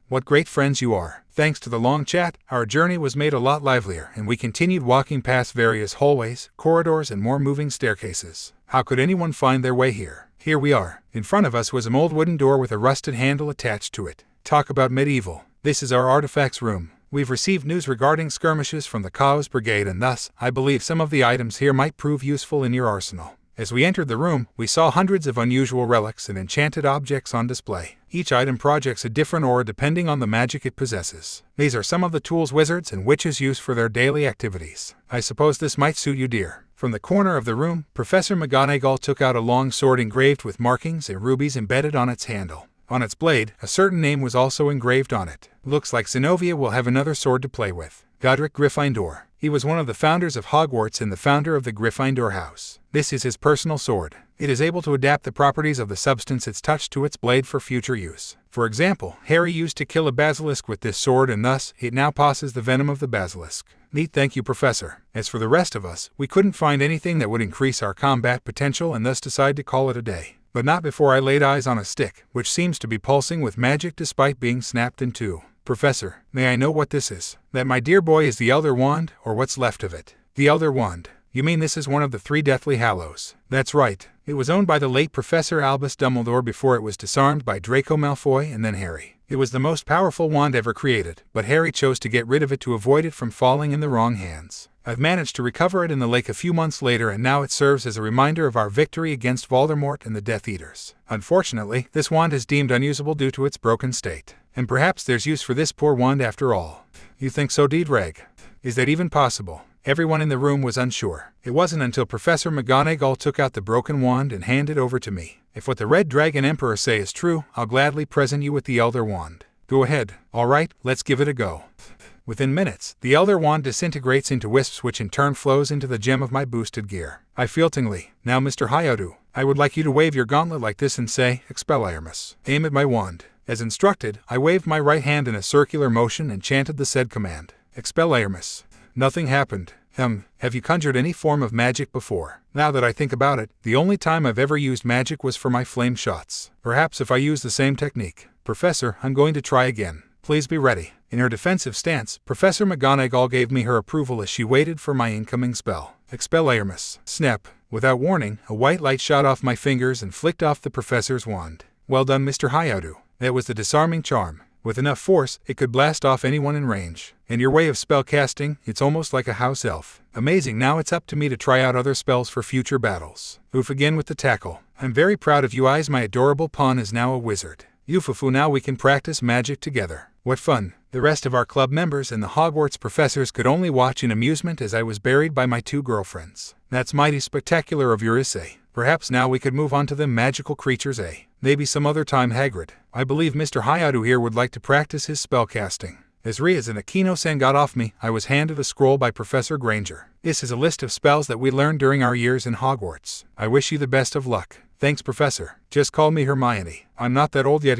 What great friends you are. Thanks to the long chat, our journey was made a lot livelier and we continued walking past various hallways, corridors and more moving staircases. How could anyone find their way here? Here we are. In front of us was an old wooden door with a rusted handle attached to it. Talk about medieval. This is our artifacts room. We've received news regarding skirmishes from the Chaos Brigade and thus, I believe some of the items here might prove useful in your arsenal. As we entered the room, we saw hundreds of unusual relics and enchanted objects on display. Each item projects a different aura depending on the magic it possesses. These are some of the tools wizards and witches use for their daily activities. I suppose this might suit you, dear. From the corner of the room, Professor McGonagall took out a long sword engraved with markings and rubies embedded on its handle. On its blade, a certain name was also engraved on it. Looks like Zenobia will have another sword to play with. Godric Gryffindor. He was one of the founders of Hogwarts and the founder of the Gryffindor House. This is his personal sword. It is able to adapt the properties of the substance it's touched to its blade for future use. For example, Harry used to kill a basilisk with this sword and thus, it now passes the venom of the basilisk. Neat, thank you, Professor. As for the rest of us, we couldn't find anything that would increase our combat potential and thus decided to call it a day. But not before I laid eyes on a stick, which seems to be pulsing with magic despite being snapped in two. Professor, may I know what this is? That, my dear boy, is the Elder Wand, or what's left of it. The Elder Wand. You mean this is one of the 3 Deathly Hallows? That's right. It was owned by the late Professor Albus Dumbledore before it was disarmed by Draco Malfoy and then Harry. It was the most powerful wand ever created, but Harry chose to get rid of it to avoid it from falling in the wrong hands. I've managed to recover it in the lake a few months later, and now it serves as a reminder of our victory against Voldemort and the Death Eaters. Unfortunately, this wand is deemed unusable due to its broken state. And perhaps there's use for this poor wand after all. You think so, Reg? Is that even possible? Everyone in the room was unsure. It wasn't until Professor McGonagall took out the broken wand and handed it over to me. If what the Red Dragon Emperor say is true, I'll gladly present you with the Elder Wand. Go ahead. All right, let's give it a go. Within minutes, the Elder Wand disintegrates into wisps, which in turn flows into the gem of my boosted gear. I feel tingly. Now, Mr. Hayato, I would like you to wave your gauntlet like this and say, Expelliarmus. Aim at my wand. As instructed, I waved my right hand in a circular motion and chanted the said command. Expelliarmus. Nothing happened. Have you conjured any form of magic before? Now that I think about it, the only time I've ever used magic was for my flame shots. Perhaps if I use the same technique. Professor, I'm going to try again. Please be ready. In her defensive stance, Professor McGonagall gave me her approval as she waited for my incoming spell. Expelliarmus. Snap. Without warning, a white light shot off my fingers and flicked off the professor's wand. Well done, Mr. Hayato. That was the disarming charm. With enough force, it could blast off anyone in range. And your way of spell casting, it's almost like a house elf. Amazing, now it's up to me to try out other spells for future battles. Oof, again with the tackle. I'm very proud of you eyes, my adorable pawn is now a wizard. Yufufu, now we can practice magic together. What fun. The rest of our club members and the Hogwarts professors could only watch in amusement as I was buried by my 2 girlfriends. That's mighty spectacular of your Issei. Perhaps now we could move on to them magical creatures, eh? Maybe some other time, Hagrid. I believe Mr. Hayato here would like to practice his spellcasting. As Rias and Akeno got off me, I was handed a scroll by Professor Granger. This is a list of spells that we learned during our years in Hogwarts. I wish you the best of luck. Thanks, Professor. Just call me Hermione. I'm not that old yet,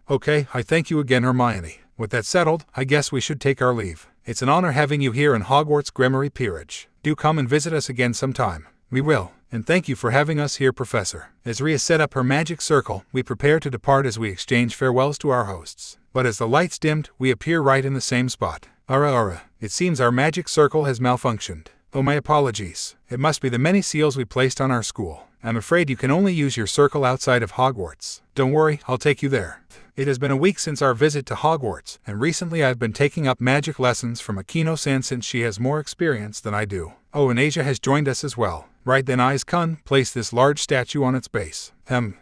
Okay, I thank you again, Hermione. With that settled, I guess we should take our leave. It's an honor having you here in Hogwarts Grammary Peerage. Do come and visit us again sometime. We will. And thank you for having us here, Professor. As Ria set up her magic circle, we prepare to depart as we exchange farewells to our hosts. But as the lights dimmed, we appear right in the same spot. Ara. It seems our magic circle has malfunctioned. Oh, my apologies. It must be the many seals we placed on our school. I'm afraid you can only use your circle outside of Hogwarts. Don't worry, I'll take you there. It has been a week since our visit to Hogwarts, and recently I've been taking up magic lessons from Akeno-san since she has more experience than I do. Oh, and Asia has joined us as well. Right then, Aiz-kun, place this large statue on its base.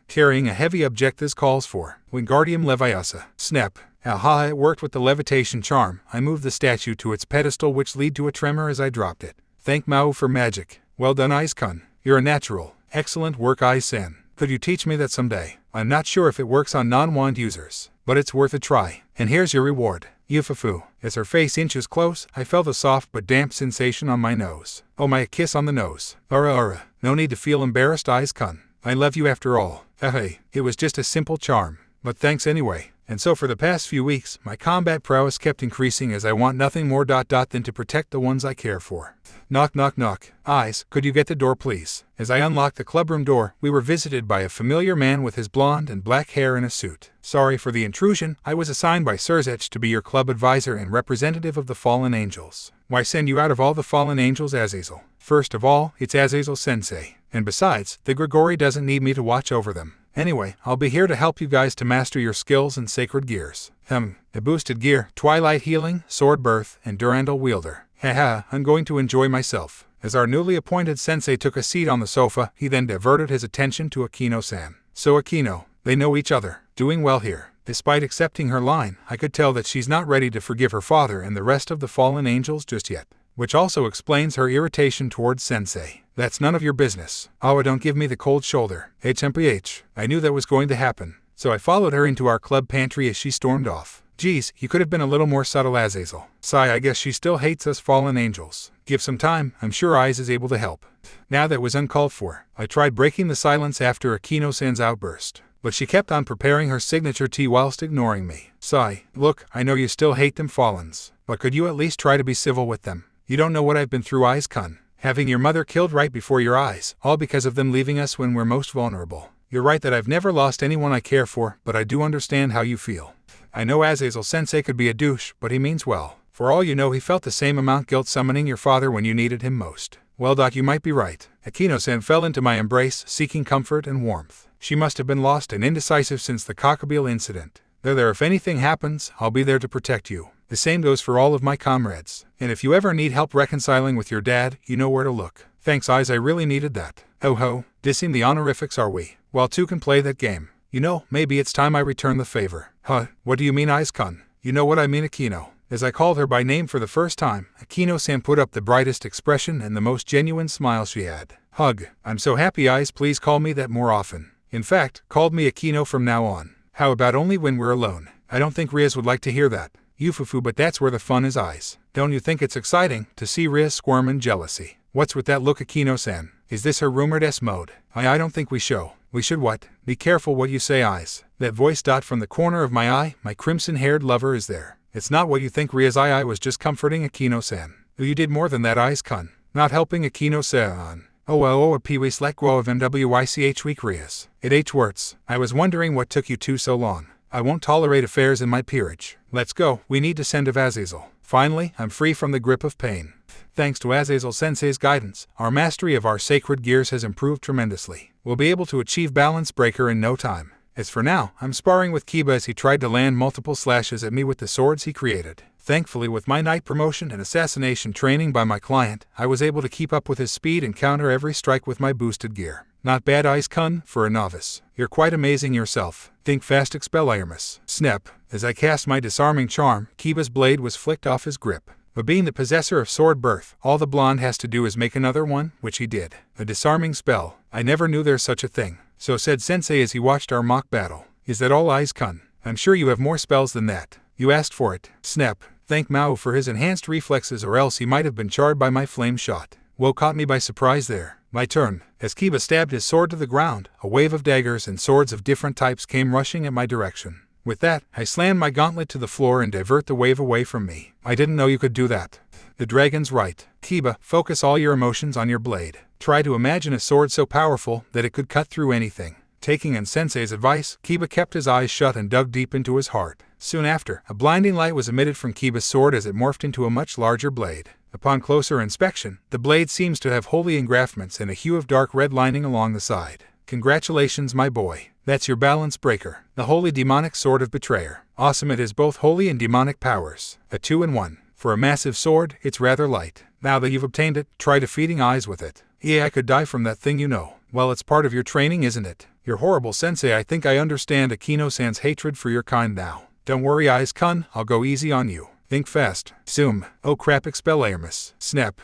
Carrying a heavy object this calls for Wingardium Leviosa. Snap. Aha, it worked with the levitation charm. I moved the statue to its pedestal, which led to a tremor as I dropped it. Thank Mao for magic. Well done, Aiz-kun. You're a natural. Excellent work, Aiz-san. Could you teach me that someday? I'm not sure if it works on non-wand users, but it's worth a try. And here's your reward. Yufufu. As her face inches close, I felt a soft but damp sensation on my nose. Oh, my, a kiss on the nose. Ara. No need to feel embarrassed, Aiz-kun. I love you after all. Hey, it was just a simple charm. But thanks anyway. And so for the past few weeks, my combat prowess kept increasing as I want nothing more than to protect the ones I care for. Knock, knock, knock. Eyes, could you get the door, please? As I unlocked the clubroom door, we were visited by a familiar man with his blonde and black hair in a suit. Sorry for the intrusion. I was assigned by Sirzech to be your club advisor and representative of the fallen angels. Why send you out of all the fallen angels, Azazel? First of all, it's Azazel-sensei. And besides, the Grigori doesn't need me to watch over them. Anyway, I'll be here to help you guys to master your skills and sacred gears. The boosted gear, Twilight Healing, Sword Birth, and Durandal Wielder. Haha, I'm going to enjoy myself. As our newly appointed sensei took a seat on the sofa, he then diverted his attention to Akeno-san. So Akeno, they know each other. Doing well here. Despite accepting her line, I could tell that she's not ready to forgive her father and the rest of the fallen angels just yet. Which also explains her irritation towards sensei. That's none of your business. Awa, don't give me the cold shoulder. HMPH. I knew that was going to happen. So I followed her into our club pantry as she stormed off. Geez, you could have been a little more subtle, Azazel. Sigh, I guess she still hates us fallen angels. Give some time, I'm sure Issei is able to help. Now that was uncalled for. I tried breaking the silence after Akeno-san's outburst, but she kept on preparing her signature tea whilst ignoring me. Sigh. Look, I know you still hate them Fallens, but could you at least try to be civil with them? You don't know what I've been through, Issei-kun. Having your mother killed right before your eyes, all because of them leaving us when we're most vulnerable. You're right that I've never lost anyone I care for, but I do understand how you feel. I know Azazel-sensei could be a douche, but he means well. For all you know, he felt the same amount guilt summoning your father when you needed him most. Well, Doc, you might be right. Akeno-san fell into my embrace, seeking comfort and warmth. She must have been lost and indecisive since the cockabeel incident. There, if anything happens, I'll be there to protect you. The same goes for all of my comrades. And if you ever need help reconciling with your dad, you know where to look. Thanks, Issei, I really needed that. Ho ho, dissing the honorifics are we? Well, two can play that game. You know, maybe it's time I return the favor. Huh, what do you mean, Issei-kun? You know what I mean, Akeno. As I called her by name for the first time, Akeno-san put up the brightest expression and the most genuine smile she had. Hug. I'm so happy, Issei, please call me that more often. In fact, call me Akeno from now on. How about only when we're alone? I don't think Rias would like to hear that. Yufufu, but that's where the fun is, Issei. Don't you think it's exciting to see Rias squirm in jealousy? What's with that look, Akeno-san? Is this her rumored S-mode? I don't think we show. We should what? Be careful what you say, Issei. That voice dot from the corner of my eye, my crimson-haired lover is there. It's not what you think, Rias. I was just comforting Akeno-san. You did more than that, Issei-kun. Not helping Akeno-san. A pee-wee slack grow of MWICH weak, Rias. It H-words. I was wondering what took you two so long. I won't tolerate affairs in my peerage. Let's go. We need to send of Azazel. Finally, I'm free from the grip of pain. Thanks to Azazel-sensei's guidance, our mastery of our sacred gears has improved tremendously. We'll be able to achieve Balance Breaker in no time. As for now, I'm sparring with Kiba as he tried to land multiple slashes at me with the swords he created. Thankfully, with my night promotion and assassination training by my client, I was able to keep up with his speed and counter every strike with my boosted gear. Not bad, Issei-kun, for a novice. You're quite amazing yourself. Think fast, Expelliarmus. Snap. As I cast my disarming charm, Kiba's blade was flicked off his grip. But being the possessor of sword birth, all the blonde has to do is make another one, which he did. A disarming spell. I never knew there's such a thing. So said Sensei as he watched our mock battle. Is that all, Issei-kun? I'm sure you have more spells than that. You asked for it. Snap. Thank Mao for his enhanced reflexes, or else he might have been charred by my flame shot. Woe caught me by surprise there. My turn. As Kiba stabbed his sword to the ground, a wave of daggers and swords of different types came rushing at my direction. With that, I slammed my gauntlet to the floor and divert the wave away from me. I didn't know you could do that. The dragon's right. Kiba, focus all your emotions on your blade. Try to imagine a sword so powerful that it could cut through anything. Taking in Sensei's advice, Kiba kept his eyes shut and dug deep into his heart. Soon after, a blinding light was emitted from Kiba's sword as it morphed into a much larger blade. Upon closer inspection, the blade seems to have holy engraftments and a hue of dark red lining along the side. Congratulations, my boy. That's your Balance Breaker, the holy demonic sword of Betrayer. Awesome, it has both holy and demonic powers. A 2-in-1. For a massive sword, it's rather light. Now that you've obtained it, try defeating Issei with it. Yeah, I could die from that thing, you know. Well, it's part of your training, isn't it? You're horrible, Sensei. I think I understand Akeno-san's hatred for your kind now. Don't worry, Issei-kun, I'll go easy on you. Think fast. Zoom. Oh crap, Expelliarmus. Snap.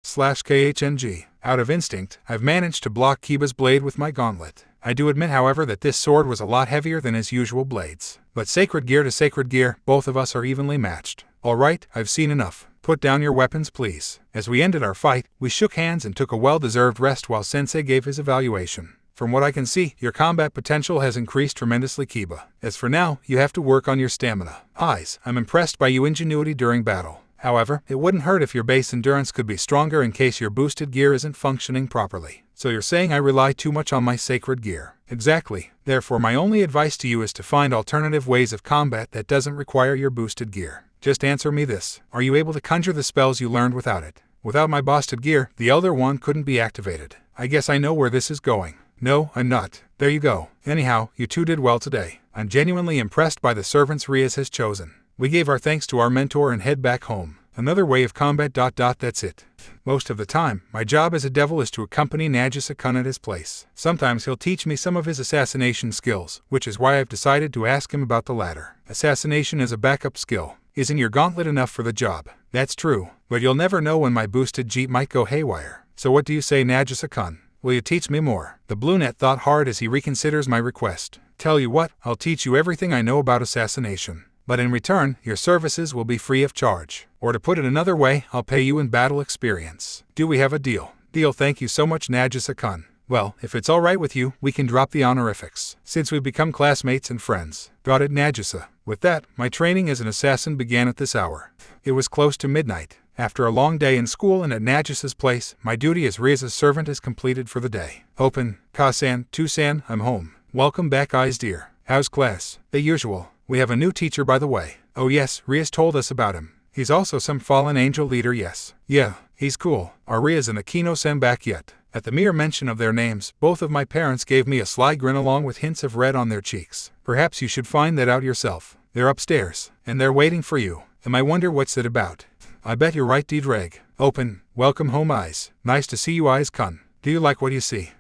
/KHNG. Out of instinct, I've managed to block Kiba's blade with my gauntlet. I do admit, however, that this sword was a lot heavier than his usual blades. But sacred gear to sacred gear, both of us are evenly matched. Alright, I've seen enough. Put down your weapons, please. As we ended our fight, we shook hands and took a well-deserved rest while Sensei gave his evaluation. From what I can see, your combat potential has increased tremendously, Kiba. As for now, you have to work on your stamina. Issei, I'm impressed by your ingenuity during battle. However, it wouldn't hurt if your base endurance could be stronger in case your boosted gear isn't functioning properly. So you're saying I rely too much on my sacred gear? Exactly. Therefore, my only advice to you is to find alternative ways of combat that doesn't require your boosted gear. Just answer me this. Are you able to conjure the spells you learned without it? Without my boosted gear, the Elder One couldn't be activated. I guess I know where this is going. No, I'm not. There you go. Anyhow, you two did well today. I'm genuinely impressed by the servants Rias has chosen. We gave our thanks to our mentor and head back home. Another way of combat ... that's it. Most of the time, my job as a devil is to accompany Nagisa-kun at his place. Sometimes he'll teach me some of his assassination skills, which is why I've decided to ask him about the latter. Assassination is a backup skill. Isn't your gauntlet enough for the job? That's true, but you'll never know when my boosted jeep might go haywire. So what do you say, Nagisa-kun? Will you teach me more? The Bluenet thought hard as he reconsiders my request. Tell you what, I'll teach you everything I know about assassination. but in return, your services will be free of charge. Or to put it another way, I'll pay you in battle experience. Do we have a deal? Deal. Thank you so much, Nagisa-kun. Well, if it's alright with you, we can drop the honorifics, since we've become classmates and friends. Got it, Nagisa. With that, my training as an assassin began at this hour. It was close to midnight. After a long day in school and at Nagisa's place, my duty as Ria's servant is completed for the day. Open. Ka-san, Tu-san, I'm home. Welcome back, eyes dear. How's class? The usual. We have a new teacher, by the way. Oh yes, Rias told us about him. He's also some fallen angel leader, yes. Yeah, he's cool. Are Rias and Akeno-san back yet? At the mere mention of their names, both of my parents gave me a sly grin along with hints of red on their cheeks. Perhaps you should find that out yourself. They're upstairs, and they're waiting for you. And I wonder what's it about. I bet you're right, Dreg. Open. Welcome home, eyes. Nice to see you, eyes-kun. Do you like what you see?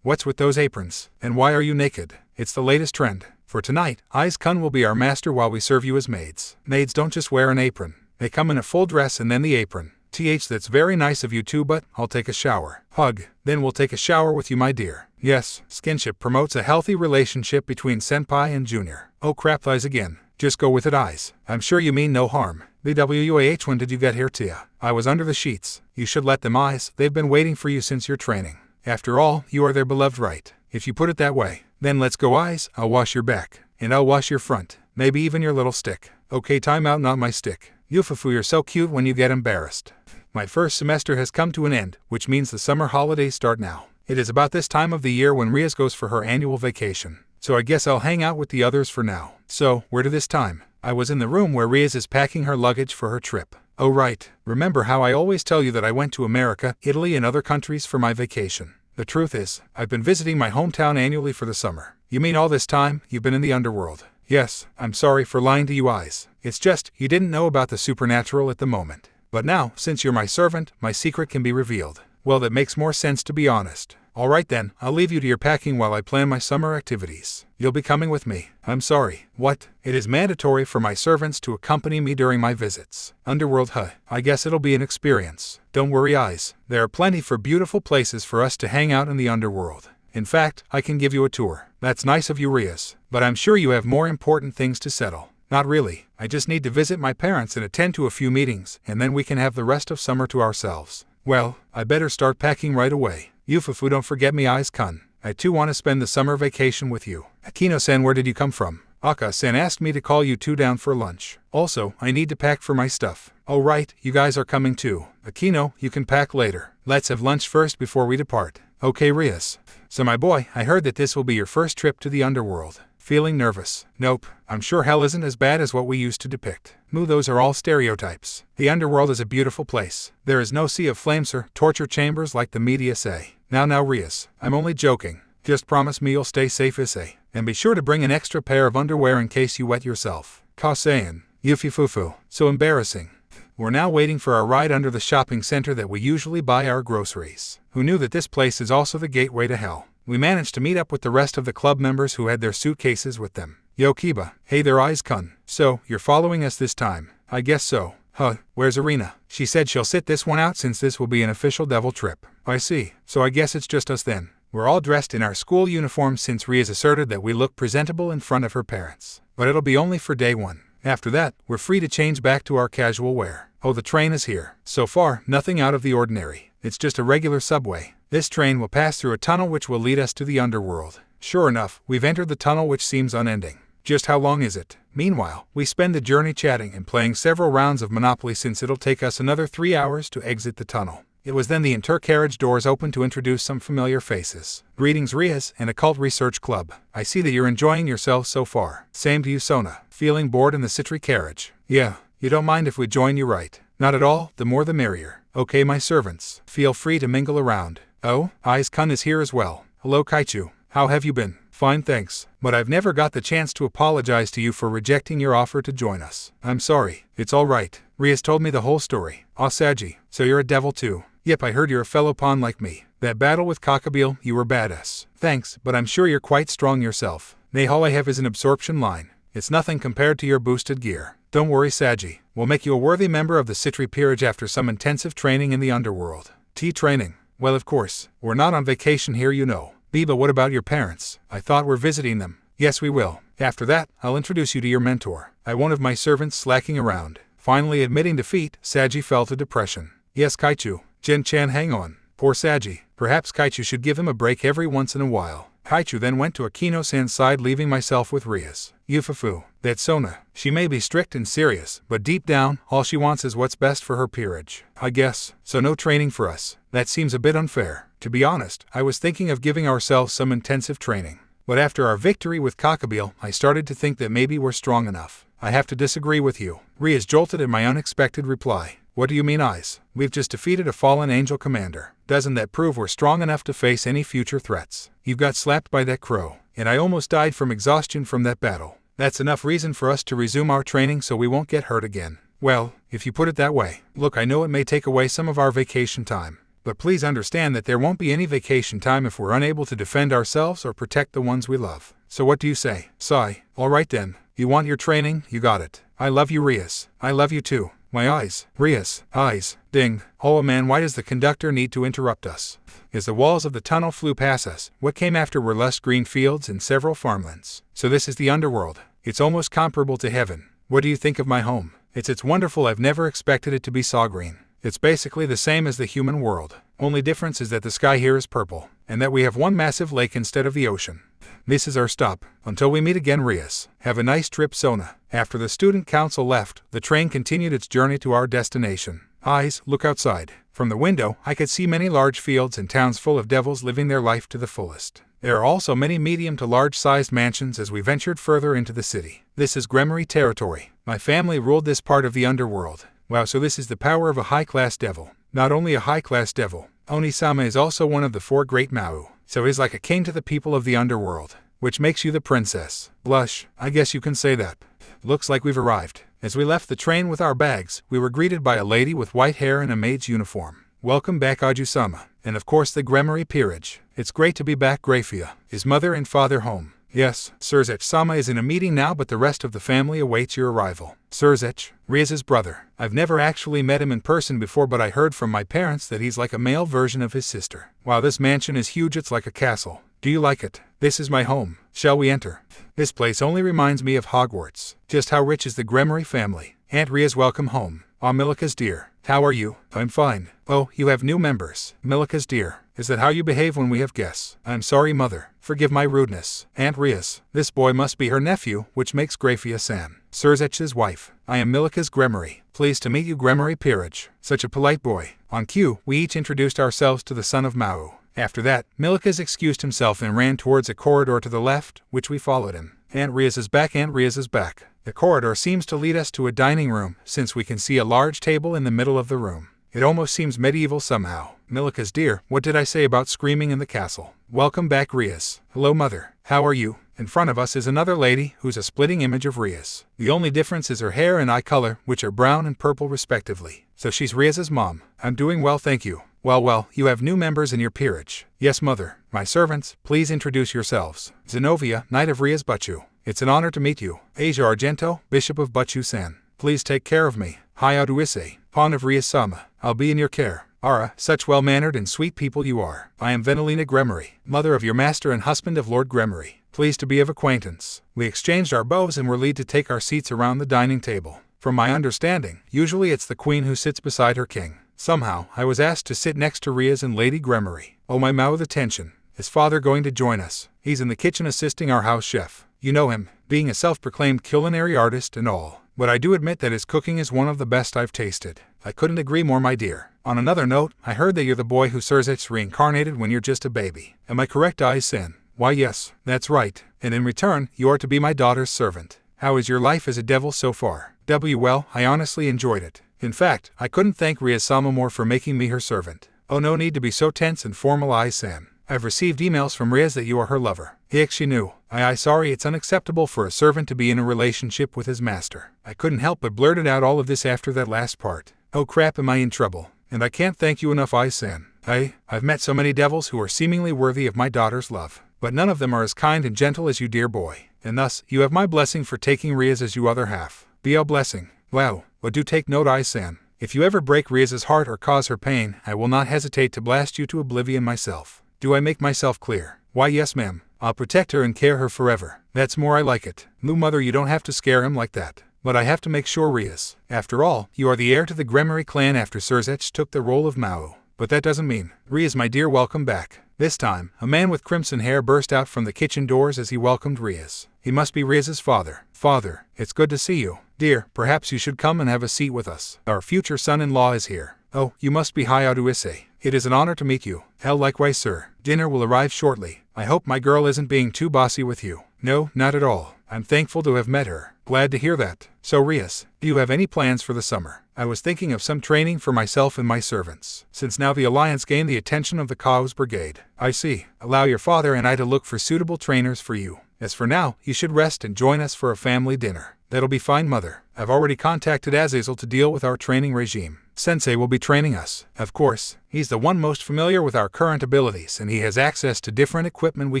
What's with those aprons? And why are you naked? It's the latest trend. For tonight, eyes-kun will be our master while we serve you as maids. Maids don't just wear an apron. They come in a full dress and then the apron. That's very nice of you too, but I'll take a shower. Hug. Then we'll take a shower with you, my dear. Yes, skinship promotes a healthy relationship between senpai and junior. Oh crap, eyes again. Just go with it, eyes. I'm sure you mean no harm. BWAH, when did you get here, Tia? I was under the sheets. You should let them, eyes. They've been waiting for you since your training. After all, you are their beloved, right? If you put it that way. Then let's go, eyes. I'll wash your back. And I'll wash your front. Maybe even your little stick. Okay, time out, not my stick. Yufufu, you're so cute when you get embarrassed. My first semester has come to an end, which means the summer holidays start now. It is about this time of the year when Rias goes for her annual vacation. So I guess I'll hang out with the others for now. So, where to this time? I was in the room where Rias is packing her luggage for her trip. Oh right, remember how I always tell you that I went to America, Italy and other countries for my vacation. The truth is, I've been visiting my hometown annually for the summer. You mean all this time, you've been in the underworld? Yes, I'm sorry for lying to you, eyes. It's just, you didn't know about the supernatural at the moment. But now, since you're my servant, my secret can be revealed. Well, that makes more sense, to be honest. Alright then, I'll leave you to your packing while I plan my summer activities. You'll be coming with me. I'm sorry. What? It is mandatory for my servants to accompany me during my visits. Underworld, huh? I guess it'll be an experience. Don't worry, eyes. There are plenty for beautiful places for us to hang out in the underworld. In fact, I can give you a tour. That's nice of you, Rias. But I'm sure you have more important things to settle. Not really. I just need to visit my parents and attend to a few meetings, and then we can have the rest of summer to ourselves. Well, I better start packing right away. Yufufu, don't forget me, eyes-kun. I too want to spend the summer vacation with you. Akeno-san, where did you come from? Aka-san asked me to call you two down for lunch. Also, I need to pack for my stuff. Oh right, you guys are coming too. Akeno, you can pack later. Let's have lunch first before we depart. Okay, Rias. So my boy, I heard that this will be your first trip to the underworld. Feeling nervous? Nope. I'm sure hell isn't as bad as what we used to depict. Those are all stereotypes. The underworld is a beautiful place. There is no sea of flames or torture chambers like the media say. Now, Rias. I'm only joking. Just promise me you'll stay safe, Issei. And be sure to bring an extra pair of underwear in case you wet yourself. Ka-san. Yufufu. So embarrassing. We're now waiting for our ride under the shopping center that we usually buy our groceries. Who knew that this place is also the gateway to hell? We managed to meet up with the rest of the club members who had their suitcases with them. Yo, Kiba. Hey there, eyes-kun. So, you're following us this time? I guess so. Huh, where's Arena? She said she'll sit this one out since this will be an official devil trip. I see. So I guess it's just us then. We're all dressed in our school uniforms since Rias asserted that we look presentable in front of her parents. But it'll be only for day one. After that, we're free to change back to our casual wear. Oh, the train is here. So far, nothing out of the ordinary. It's just a regular subway. This train will pass through a tunnel which will lead us to the underworld. Sure enough, we've entered the tunnel which seems unending. Just how long is it? Meanwhile, we spend the journey chatting and playing several rounds of Monopoly since it'll take us another 3 hours to exit the tunnel. It was then the intercarriage doors opened to introduce some familiar faces. Greetings, Rias and Occult Research Club. I see that you're enjoying yourselves so far. Same to you, Sona. Feeling bored in the Citri carriage? Yeah, you don't mind if we join you, right? Not at all, the more the merrier. Okay, my servants. Feel free to mingle around. Oh, Eyes-kun is here as well. Hello, Kaichu. How have you been? Fine, thanks. But I've never got the chance to apologize to you for rejecting your offer to join us. I'm sorry. It's all right. Rias told me the whole story. Asaji, so you're a devil too? Yep, I heard you're a fellow pawn like me. That battle with Kakabil, you were badass. Thanks, but I'm sure you're quite strong yourself. Nay, all I have is an absorption line. It's nothing compared to your boosted gear. Don't worry, Saji. We'll make you a worthy member of the Citri peerage after some intensive training in the underworld. Training? Well, of course. We're not on vacation here, you know. But what about your parents? I thought we're visiting them. Yes, we will. After that, I'll introduce you to your mentor. I won't have my servants slacking around. Finally admitting defeat, Saji fell to depression. Yes, Kaichu. Jin-chan, hang on. Poor Saji. Perhaps Kaichu should give him a break every once in a while. Kaichu then went to Akeno-san's side, leaving myself with Rias. Yufufu. That's Sona. She may be strict and serious, but deep down, all she wants is what's best for her peerage. I guess. So no training for us. That seems a bit unfair. To be honest, I was thinking of giving ourselves some intensive training. But after our victory with Cockabeel, I started to think that maybe we're strong enough. I have to disagree with you. Rias jolted at my unexpected reply. What do you mean, Eyes? We've just defeated a fallen angel commander. Doesn't that prove we're strong enough to face any future threats? You got slapped by that crow, and I almost died from exhaustion from that battle. That's enough reason for us to resume our training so we won't get hurt again. Well, if you put it that way. Look, I know it may take away some of our vacation time. But please understand that there won't be any vacation time if we're unable to defend ourselves or protect the ones we love. So what do you say? Sigh. Alright then. You want your training? You got it. I love you, Rias. I love you too. My eyes. Rias. Eyes. Ding. Oh man, why does the conductor need to interrupt us? As the walls of the tunnel flew past us, what came after were lush green fields and several farmlands. So this is the underworld. It's almost comparable to heaven. What do you think of my home? It's wonderful. I've never expected it to be saw green. It's basically the same as the human world. Only difference is that the sky here is purple, and that we have one massive lake instead of the ocean. This is our stop. Until we meet again, Rias. Have a nice trip, Sona. After the student council left, the train continued its journey to our destination. Eyes, look outside. From the window, I could see many large fields and towns full of devils living their life to the fullest. There are also many medium to large-sized mansions as we ventured further into the city. This is Gremory territory. My family ruled this part of the underworld. Wow, so this is the power of a high-class devil. Not only a high-class devil, Oni-sama is also one of the 4 great Mao, so he's like a king to the people of the underworld, which makes you the princess. Blush, I guess you can say that. Looks like we've arrived. As we left the train with our bags, we were greeted by a lady with white hair and a maid's uniform. Welcome back, Aju-sama, and of course the Gremory peerage. It's great to be back, Grafia. Is mother and father home? Yes, Surzech-sama is in a meeting now, but the rest of the family awaits your arrival. Surzech, Rias's brother. I've never actually met him in person before, but I heard from my parents that he's like a male version of his sister. Wow, this mansion is huge, it's like a castle. Do you like it? This is my home. Shall we enter? This place only reminds me of Hogwarts. Just how rich is the Gremory family? Aunt Rias, welcome home. Ah, Milika's dear. How are you? I'm fine. Oh, you have new members. Milika's dear. Is that how you behave when we have guests? I'm sorry, mother. Forgive my rudeness. Aunt Rias, this boy must be her nephew, which makes Grafia-san. Surzech's wife. I am Milika's Gremory. Pleased to meet you, Gremory peerage. Such a polite boy. On cue, we each introduced ourselves to the son of Mao. After that, Milika's excused himself and ran towards a corridor to the left, which we followed him. Aunt Rias is back, Aunt Rias is back. The corridor seems to lead us to a dining room, since we can see a large table in the middle of the room. It almost seems medieval somehow. Milika's dear, what did I say about screaming in the castle? Welcome back, Rias. Hello, mother. How are you? In front of us is another lady, who's a splitting image of Rias. The only difference is her hair and eye color, which are brown and purple respectively. So she's Rias's mom. I'm doing well, thank you. Well, you have new members in your peerage. Yes, mother. My servants, please introduce yourselves. Zenobia, Knight of Rias Butchu. It's an honor to meet you. Asia Argento, Bishop of Butchu-san. Please take care of me. Hayao Issei, Pawn of Rias-sama. I'll be in your care. Ara, such well-mannered and sweet people you are. I am Venelina Gremory, mother of your master and husband of Lord Gremory. Pleased to be of acquaintance. We exchanged our bows and were led to take our seats around the dining table. From my understanding, usually it's the queen who sits beside her king. Somehow, I was asked to sit next to Rias and Lady Gremory. Oh my Mao, the tension. Is father going to join us? He's in the kitchen assisting our house chef. You know him, being a self-proclaimed culinary artist and all. But I do admit that his cooking is one of the best I've tasted. I couldn't agree more, my dear. On another note, I heard that you're the boy who Surzech's reincarnated when you're just a baby. Am I correct, Ai-sen? Why yes, that's right. And in return, you are to be my daughter's servant. How is your life as a devil so far? Well, I honestly enjoyed it. In fact, I couldn't thank Rias-sama more for making me her servant. Oh, no need to be so tense and formal, Ai-sen. I've received emails from Rias that you are her lover. She knew. Sorry, it's unacceptable for a servant to be in a relationship with his master. I couldn't help but blurted out all of this after that last part. Oh crap, am I in trouble? And I can't thank you enough, Ai-sen. I've met so many devils who are seemingly worthy of my daughter's love. But none of them are as kind and gentle as you, dear boy. And thus, you have my blessing for taking Rias as your other half. Be a blessing. Wow, but do take note, Ai-sen. If you ever break Rias's heart or cause her pain, I will not hesitate to blast you to oblivion myself. Do I make myself clear? Why yes, ma'am. I'll protect her and care her forever. That's more I like it. No, mother, you don't have to scare him like that. But I have to make sure, Rias. After all, you are the heir to the Gremory clan after Serzech took the role of Mao. But that doesn't mean. Rias, my dear, welcome back. This time, a man with crimson hair burst out from the kitchen doors as he welcomed Rias. He must be Rias's father. Father, it's good to see you. Dear, perhaps you should come and have a seat with us. Our future son-in-law is here. Oh, you must be Harem Issei. It is an honor to meet you. Hell, likewise, sir. Dinner will arrive shortly. I hope my girl isn't being too bossy with you. No, not at all. I'm thankful to have met her. Glad to hear that. So, Rias, do you have any plans for the summer? I was thinking of some training for myself and my servants, since now the Alliance gained the attention of the Chaos Brigade. I see. Allow your father and I to look for suitable trainers for you. As for now, you should rest and join us for a family dinner. That'll be fine, mother. I've already contacted Azazel to deal with our training regime. Sensei will be training us. Of course, he's the one most familiar with our current abilities, and he has access to different equipment we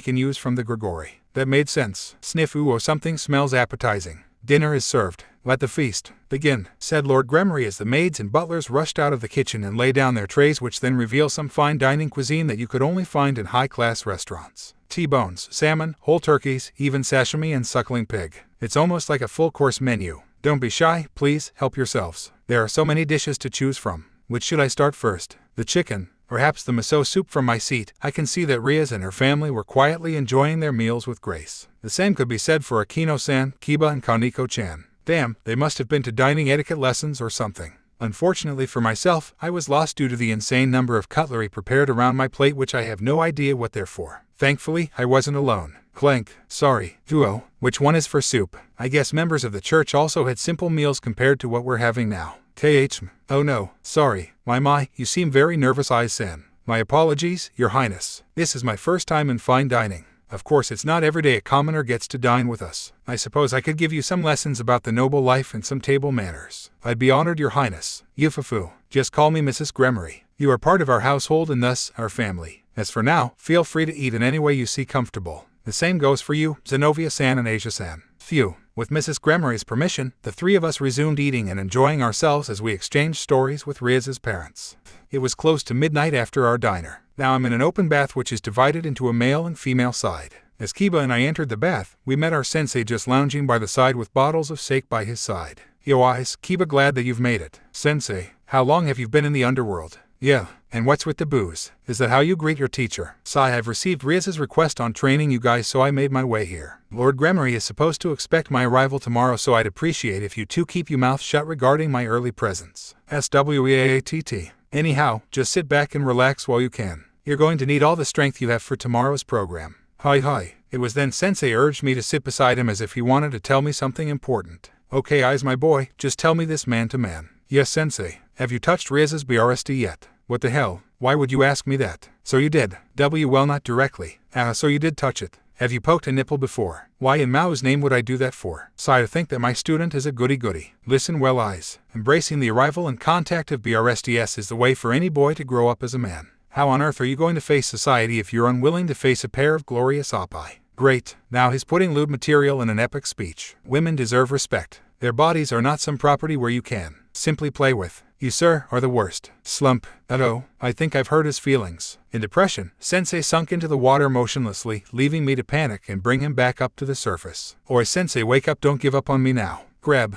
can use from the Grigori. That made sense. Sniff, ooh, or something smells appetizing. Dinner is served. Let the feast begin, said Lord Gremory as the maids and butlers rushed out of the kitchen and lay down their trays, which then reveal some fine dining cuisine that you could only find in high-class restaurants. T-bones, salmon, whole turkeys, even sashimi and suckling pig. It's almost like a full-course menu. Don't be shy, please, help yourselves. There are so many dishes to choose from. Which should I start first? The chicken? Perhaps the miso soup? From my seat, I can see that Rias and her family were quietly enjoying their meals with grace. The same could be said for Akeno-san, Kiba, and Koneko-chan. Damn, they must have been to dining etiquette lessons or something. Unfortunately for myself, I was lost due to the insane number of cutlery prepared around my plate, which I have no idea what they're for. Thankfully, I wasn't alone. Clank. Sorry. Duo. Which one is for soup? I guess members of the church also had simple meals compared to what we're having now. KH. Oh no. Sorry. My, you seem very nervous, Issei-san. My apologies, Your Highness. This is my first time in fine dining. Of course, it's not every day a commoner gets to dine with us. I suppose I could give you some lessons about the noble life and some table manners. I'd be honored, Your Highness. Yufufu. Just call me Mrs. Gremory. You are part of our household and thus our family. As for now, feel free to eat in any way you see comfortable. The same goes for you, Zenobia-san and Asia-san. Phew. With Mrs. Gremory's permission, the three of us resumed eating and enjoying ourselves as we exchanged stories with Rias's parents. It was close to midnight after our diner. Now I'm in an open bath which is divided into a male and female side. As Kiba and I entered the bath, we met our sensei just lounging by the side with bottles of sake by his side. Yo eyes, Kiba, glad that you've made it. Sensei, how long have you been in the underworld? Yeah, and what's with the booze? Is that how you greet your teacher? Sai, I've received Rias's request on training you guys, so I made my way here. Lord Gremory is supposed to expect my arrival tomorrow, so I'd appreciate if you two keep your mouth shut regarding my early presence. SWEAATT. Anyhow, just sit back and relax while you can. You're going to need all the strength you have for tomorrow's program. Hi. It was then Sensei urged me to sit beside him as if he wanted to tell me something important. Okay, eyes, my boy, just tell me this man to man. Yes, Sensei. Have you touched Rias's BRSD yet? What the hell? Why would you ask me that? So you did. Well, not directly. So you did touch it. Have you poked a nipple before? Why in Mao's name would I do that for? Sigh to think that my student is a goody-goody. Listen well, eyes. Embracing the arrival and contact of BRSDS is the way for any boy to grow up as a man. How on earth are you going to face society if you're unwilling to face a pair of glorious oppi? Great. Now he's putting lewd material in an epic speech. Women deserve respect. Their bodies are not some property where you can simply play with. You, sir, are the worst. Slump. I think I've hurt his feelings. In depression, Sensei sunk into the water motionlessly, leaving me to panic and bring him back up to the surface. Oi, Sensei, wake up, don't give up on me now. Grab.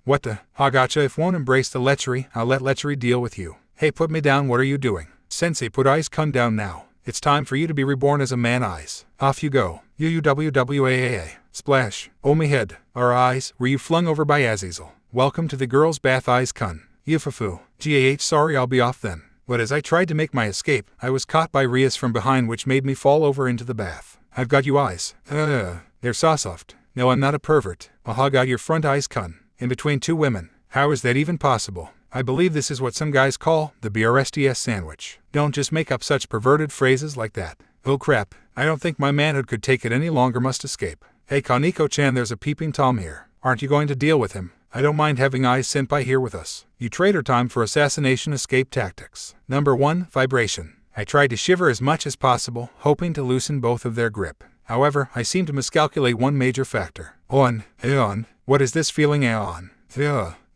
What the? Gotcha. If won't embrace the lechery, I'll let lechery deal with you. Hey, put me down, what are you doing? Sensei, put eyes kun down now. It's time for you to be reborn as a man, eyes. Off you go. UUWWAAA. Splash. Oh me head. Our eyes, were you flung over by Azazel. Welcome to the girls' bath, eyes kun. Yufufu. GAH, sorry, I'll be off then. But as I tried to make my escape, I was caught by Rias from behind, which made me fall over into the bath. I've got you, eyes. They're soft. No, I'm not a pervert. Got your front eyes kun. In between two women. How is that even possible? I believe this is what some guys call the BRSDS sandwich. Don't just make up such perverted phrases like that. Oh crap, I don't think my manhood could take it any longer, must escape. Hey Koneko-chan, there's a peeping Tom here. Aren't you going to deal with him? I don't mind having eyes senpai here with us. You traitor, time for assassination escape tactics. Number 1, vibration. I tried to shiver as much as possible, hoping to loosen both of their grip. However, I seem to miscalculate one major factor. What is this feeling?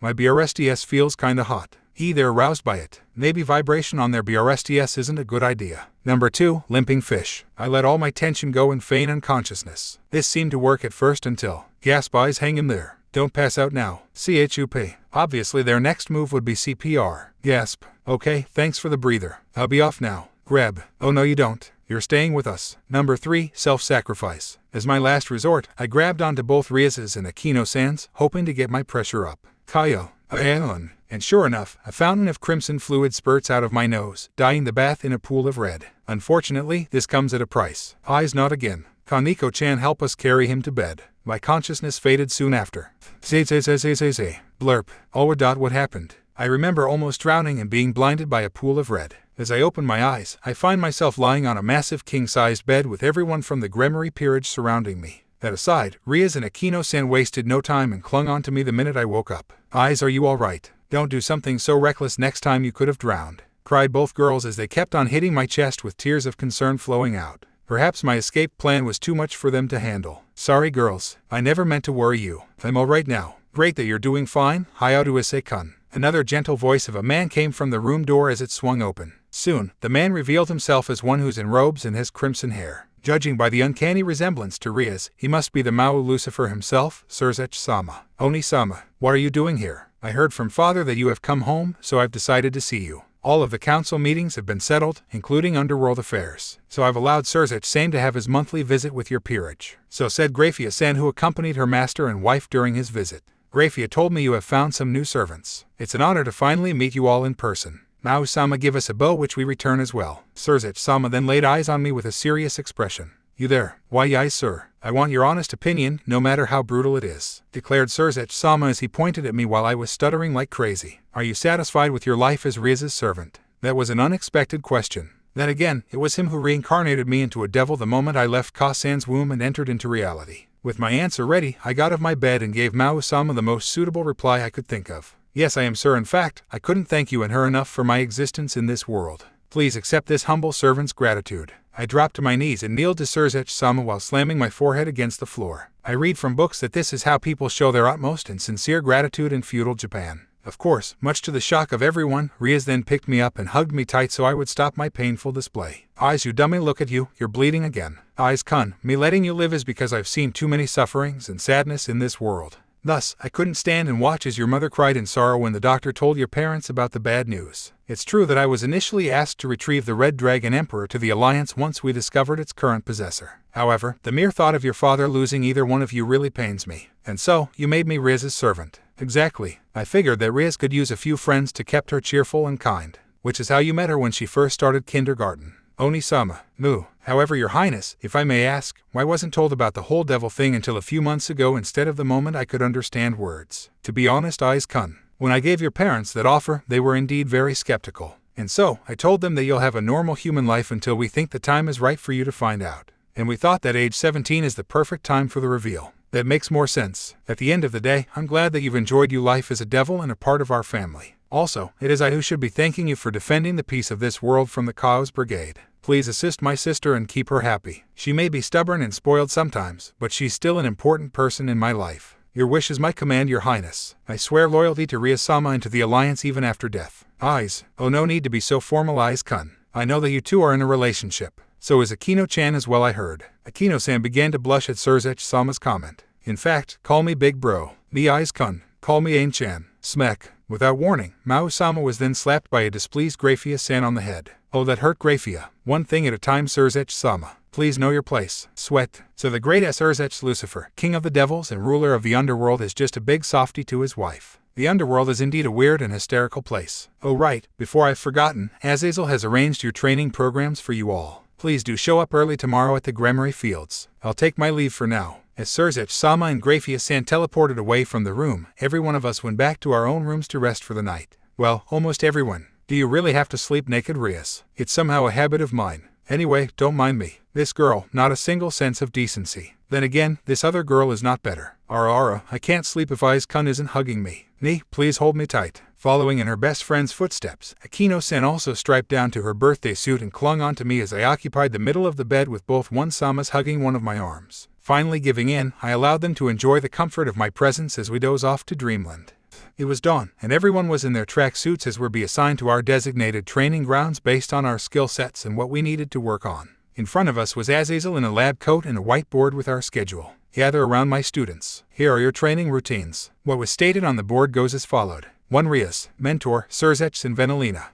My BRSDS feels kinda hot. They're aroused by it. Maybe vibration on their BRSTS isn't a good idea. Number 2. Limping fish. I let all my tension go and feign unconsciousness. This seemed to work at first until, gasp, eyes, hang in there. Don't pass out now. CHUP. Obviously their next move would be CPR. Gasp. Okay, thanks for the breather. I'll be off now. Grab. Oh no you don't. You're staying with us. Number 3. Self-sacrifice. As my last resort, I grabbed onto both Rias's and Akeno-san's, hoping to get my pressure up. Kayo. Aeon. And sure enough, a fountain of crimson fluid spurts out of my nose, dyeing the bath in a pool of red. Unfortunately, this comes at a price. Eyes, not again. Koneko-chan, help us carry him to bed. My consciousness faded soon after. Blurp. Oh, what happened? I remember almost drowning and being blinded by a pool of red. As I open my eyes, I find myself lying on a massive king-sized bed with everyone from the Gremory peerage surrounding me. That aside, Rias and Akeno-san wasted no time and clung on to me the minute I woke up. Eyes, are you alright? Don't do something so reckless next time, you could have drowned. Cried both girls as they kept on hitting my chest with tears of concern flowing out. Perhaps my escape plan was too much for them to handle. Sorry girls, I never meant to worry you. I'm alright now. Great that you're doing fine, Hayao Issei-kun. Another gentle voice of a man came from the room door as it swung open. Soon, the man revealed himself as one who's in robes and has crimson hair. Judging by the uncanny resemblance to Rias, he must be the Mao Lucifer himself, Surzech-sama. Oni-sama, what are you doing here? I heard from father that you have come home, so I've decided to see you. All of the council meetings have been settled, including underworld affairs. So I've allowed Surzech-san to have his monthly visit with your peerage. So said Grafia-san, who accompanied her master and wife during his visit. Grafia told me you have found some new servants. It's an honor to finally meet you all in person. Mao-sama, give us a bow which we return as well. Surzech-sama then laid eyes on me with a serious expression. You there? Why, yes, sir. I want your honest opinion, no matter how brutal it is, declared Surzech-sama as he pointed at me while I was stuttering like crazy. Are you satisfied with your life as Rias's servant? That was an unexpected question. Then again, it was him who reincarnated me into a devil the moment I left Ka-san's womb and entered into reality. With my answer ready, I got out of my bed and gave Mao-sama the most suitable reply I could think of. Yes, I am, sir. In fact, I couldn't thank you and her enough for my existence in this world. Please accept this humble servant's gratitude. I dropped to my knees and kneeled to Surzech-sama while slamming my forehead against the floor. I read from books that this is how people show their utmost and sincere gratitude in feudal Japan. Of course, much to the shock of everyone, Rias then picked me up and hugged me tight so I would stop my painful display. Eyes, you dummy, look at you, you're bleeding again. Eyes-kun, me letting you live is because I've seen too many sufferings and sadness in this world. Thus, I couldn't stand and watch as your mother cried in sorrow when the doctor told your parents about the bad news. It's true that I was initially asked to retrieve the Red Dragon Emperor to the Alliance once we discovered its current possessor. However, the mere thought of your father losing either one of you really pains me. And so, you made me Rias's servant. Exactly. I figured that Rias could use a few friends to keep her cheerful and kind. Which is how you met her when she first started kindergarten. Oni-sama. Moo. However, your highness, if I may ask, why wasn't told about the whole devil thing until a few months ago instead of the moment I could understand words? To be honest, Eyes-kun, when I gave your parents that offer, they were indeed very skeptical. And so, I told them that you'll have a normal human life until we think the time is right for you to find out. And we thought that age 17 is the perfect time for the reveal. That makes more sense. At the end of the day, I'm glad that you've enjoyed your life as a devil and a part of our family. Also, it is I who should be thanking you for defending the peace of this world from the Chaos Brigade. Please assist my sister and keep her happy. She may be stubborn and spoiled sometimes, but she's still an important person in my life. Your wish is my command, your highness. I swear loyalty to Rias-sama and to the Alliance even after death. Eyes. Oh, no need to be so formal, Eyes-kun. I know that you two are in a relationship. So is Akeno-chan as well, I heard. Akeno-san began to blush at Surzech-sama's comment. In fact, call me Big Bro. Me Eyes-kun. Call me Ain-chan. Smack. Without warning, Mao-sama was then slapped by a displeased Grafia-san on the head. Oh, that hurt Grafia. One thing at a time, Surzech-sama. Please know your place. Sweat. So the great Surzech Lucifer, king of the devils and ruler of the underworld, is just a big softy to his wife. The underworld is indeed a weird and hysterical place. Oh right, before I've forgotten, Azazel has arranged your training programs for you all. Please do show up early tomorrow at the Gremory Fields. I'll take my leave for now. As Surzech-sama and Grafia-san teleported away from the room, every one of us went back to our own rooms to rest for the night. Well, almost everyone. Do you really have to sleep naked, Rias? It's somehow a habit of mine. Anyway, don't mind me. This girl, not a single sense of decency. Then again, this other girl is not better. Ara, I can't sleep if Eyes-kun isn't hugging me. Nee, please hold me tight. Following in her best friend's footsteps, Akeno-san also striped down to her birthday suit and clung onto me as I occupied the middle of the bed with both one-samas hugging one of my arms. Finally giving in, I allowed them to enjoy the comfort of my presence as we doze off to dreamland. It was dawn, and everyone was in their tracksuits as we're be assigned to our designated training grounds based on our skill sets and what we needed to work on. In front of us was Azazel in a lab coat and a whiteboard with our schedule. Gather around, my students. Here are your training routines. What was stated on the board goes as followed. 1. Rias, mentor, Serzech and Venelina.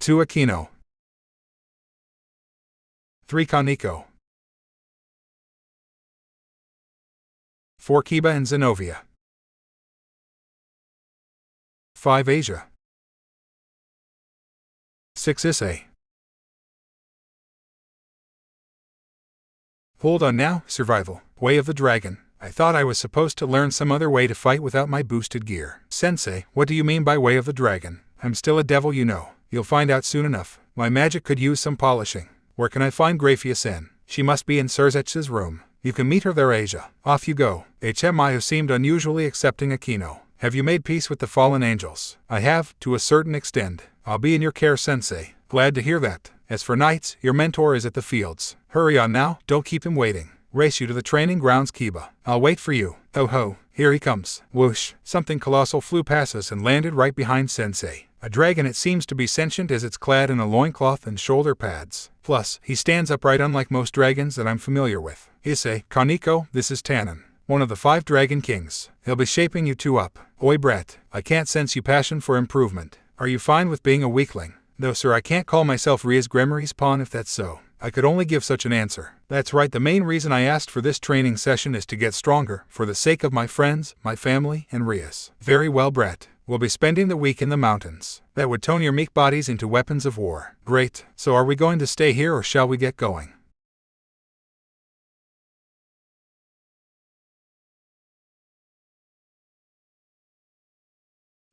2. Akeno. 3. Koneko. 4. Kiba and Zenobia. 5. Asia. 6. Issei. Hold on now, survival. Way of the Dragon. I thought I was supposed to learn some other way to fight without my boosted gear. Sensei, what do you mean by Way of the Dragon? I'm still a devil, you know. You'll find out soon enough. My magic could use some polishing. Where can I find Grafia-sen? She must be in Serzech's room. You can meet her there, Asia. Off you go. HMI seemed unusually accepting Akeno. Have you made peace with the fallen angels? I have, to a certain extent. I'll be in your care, Sensei. Glad to hear that. As for Knights, your mentor is at the fields. Hurry on now, don't keep him waiting. Race you to the training grounds, Kiba. I'll wait for you. Oh ho, here he comes. Whoosh, something colossal flew past us and landed right behind Sensei. A dragon, it seems to be sentient as it's clad in a loincloth and shoulder pads. Plus, he stands upright unlike most dragons that I'm familiar with. Issei, Koneko, this is Tannen, one of the 5 Dragon Kings. He'll be shaping you two up. Oi brat, I can't sense you passion for improvement. Are you fine with being a weakling? No sir, I can't call myself Rias Gremory's pawn if that's so. I could only give such an answer. That's right, the main reason I asked for this training session is to get stronger, for the sake of my friends, my family, and Rias. Very well, brat. We'll be spending the week in the mountains. That would turn your meek bodies into weapons of war. Great. So are we going to stay here or shall we get going?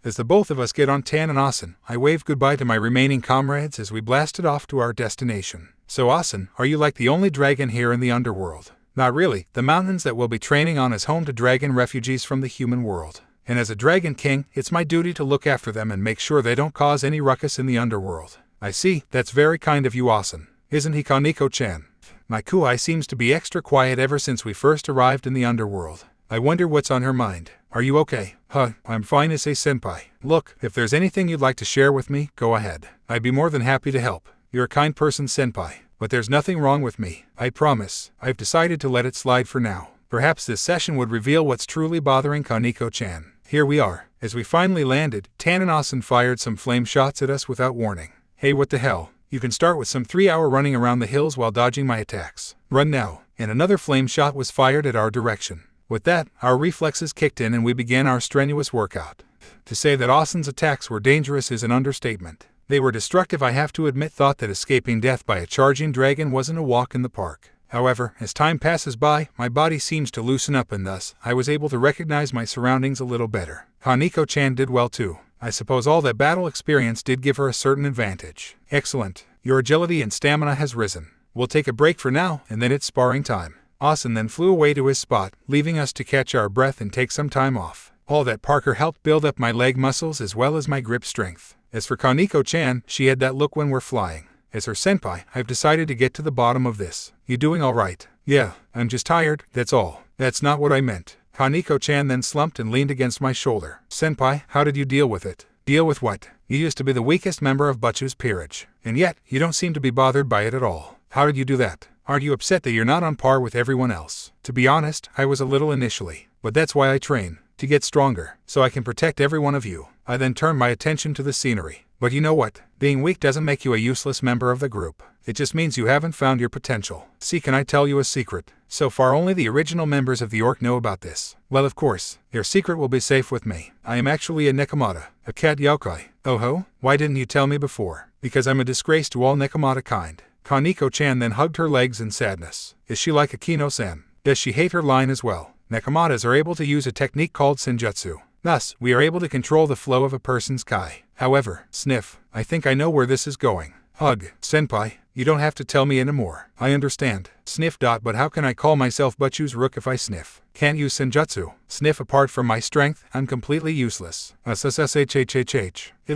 As the both of us get on Tan and Asen, I wave goodbye to my remaining comrades as we blasted off to our destination. So Asen, are you like the only dragon here in the underworld? Not really. The mountains that we'll be training on is home to dragon refugees from the human world. And as a dragon king, it's my duty to look after them and make sure they don't cause any ruckus in the underworld. I see, that's very kind of you, Asen. Isn't he, Koneko-chan? My Kuai seems to be extra quiet ever since we first arrived in the underworld. I wonder what's on her mind. Are you okay? I'm fine, Issei-senpai. Look, if there's anything you'd like to share with me, go ahead. I'd be more than happy to help. You're a kind person, senpai. But there's nothing wrong with me. I promise. I've decided to let it slide for now. Perhaps this session would reveal what's truly bothering Koneko-chan. Here we are. As we finally landed, Tan and Asen fired some flame shots at us without warning. Hey, what the hell? You can start with some 3-hour running around the hills while dodging my attacks. Run now. And another flame shot was fired at our direction. With that, our reflexes kicked in and we began our strenuous workout. To say that Asen's attacks were dangerous is an understatement. They were destructive. I have to admit, thought that escaping death by a charging dragon wasn't a walk in the park. However, as time passes by, my body seems to loosen up and thus, I was able to recognize my surroundings a little better. Koneko-chan did well too. I suppose all that battle experience did give her a certain advantage. Excellent. Your agility and stamina has risen. We'll take a break for now, and then it's sparring time. Asen then flew away to his spot, leaving us to catch our breath and take some time off. All that Parker helped build up my leg muscles as well as my grip strength. As for Koneko-chan, she had that look when we're flying. As her senpai, I've decided to get to the bottom of this. You doing all right? Yeah, I'm just tired, that's all. That's not what I meant. Koneko-chan then slumped and leaned against my shoulder. Senpai, how did you deal with it? Deal with what? You used to be the weakest member of Butchu's peerage. And yet, you don't seem to be bothered by it at all. How did you do that? Aren't you upset that you're not on par with everyone else? To be honest, I was a little initially. But that's why I train. To get stronger, so I can protect every one of you. I then turned my attention to the scenery. But you know what? Being weak doesn't make you a useless member of the group. It just means you haven't found your potential. See, can I tell you a secret? So far only the original members of the Orc know about this. Well, of course, your secret will be safe with me. I am actually a Nekomata, a cat yokai. Oh ho? Why didn't you tell me before? Because I'm a disgrace to all Nekomata kind. Koneko-chan then hugged her legs in sadness. Is she like Akeno-san? Does she hate her line as well? Nekomatas are able to use a technique called senjutsu. Thus, we are able to control the flow of a person's kai. However, sniff, I think I know where this is going. Hug, senpai, you don't have to tell me anymore. I understand. Sniff. But how can I call myself Butchu's rook if I sniff? Can't use senjutsu. Sniff. Apart from my strength, I'm completely useless. It'll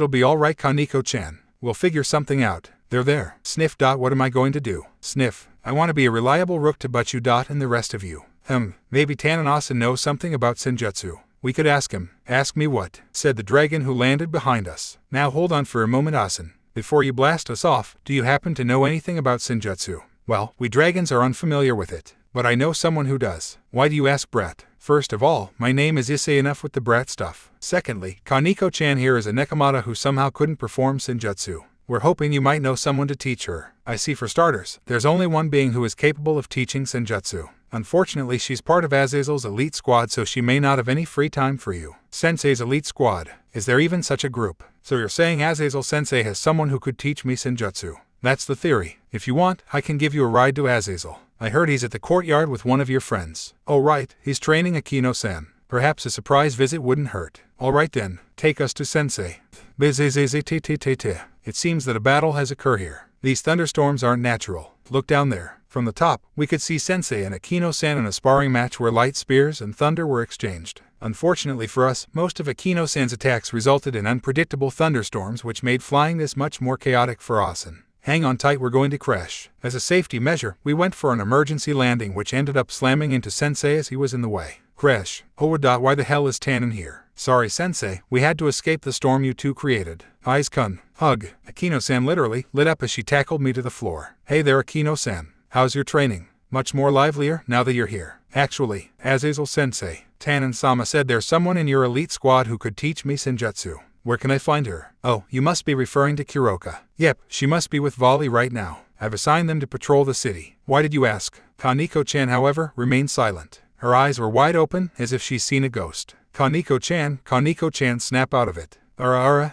be alright, Koneko-chan. We'll figure something out. They're there. Sniff. What am I going to do? Sniff. I want to be a reliable rook to Butchu. And the rest of you. Maybe Tananasan knows something about senjutsu. We could ask him. Ask me what? Said the dragon who landed behind us. Now hold on for a moment, Asen. Before you blast us off, do you happen to know anything about senjutsu? Well, we dragons are unfamiliar with it, but I know someone who does. Why do you ask, brat? First of all, my name is Issei, enough with the brat stuff. Secondly, Koneko-chan here is a nekomata who somehow couldn't perform senjutsu. We're hoping you might know someone to teach her. I see, for starters, there's only one being who is capable of teaching senjutsu. Unfortunately, she's part of Azazel's elite squad, so she may not have any free time for you. Sensei's elite squad. Is there even such a group? So you're saying Azazel Sensei has someone who could teach me senjutsu? That's the theory. If you want, I can give you a ride to Azazel. I heard he's at the courtyard with one of your friends. Oh right, he's training Akeno-san. Perhaps a surprise visit wouldn't hurt. Alright then, take us to Sensei. It seems that a battle has occurred here. These thunderstorms aren't natural. Look down there. From the top, we could see Sensei and Akeno-san in a sparring match where light spears and thunder were exchanged. Unfortunately for us, most of Akeno-san's attacks resulted in unpredictable thunderstorms, which made flying this much more chaotic for Asen. Hang on tight, we're going to crash. As a safety measure, we went for an emergency landing, which ended up slamming into Sensei as he was in the way. Crash. Oh, why the hell is Tannen here? Sorry, Sensei, we had to escape the storm you two created. Eyes-kun. Hug. Akeno-san literally lit up as she tackled me to the floor. Hey there, Akeno-san. How's your training? Much more livelier now that you're here. Actually, Azazel Sensei, Tannen-sama said there's someone in your elite squad who could teach me senjutsu. Where can I find her? Oh, you must be referring to Kuroka. Yep, she must be with Volley right now. I've assigned them to patrol the city. Why did you ask? Koneko-chan, however, remained silent. Her eyes were wide open, as if she's seen a ghost. Koneko-chan, snap out of it.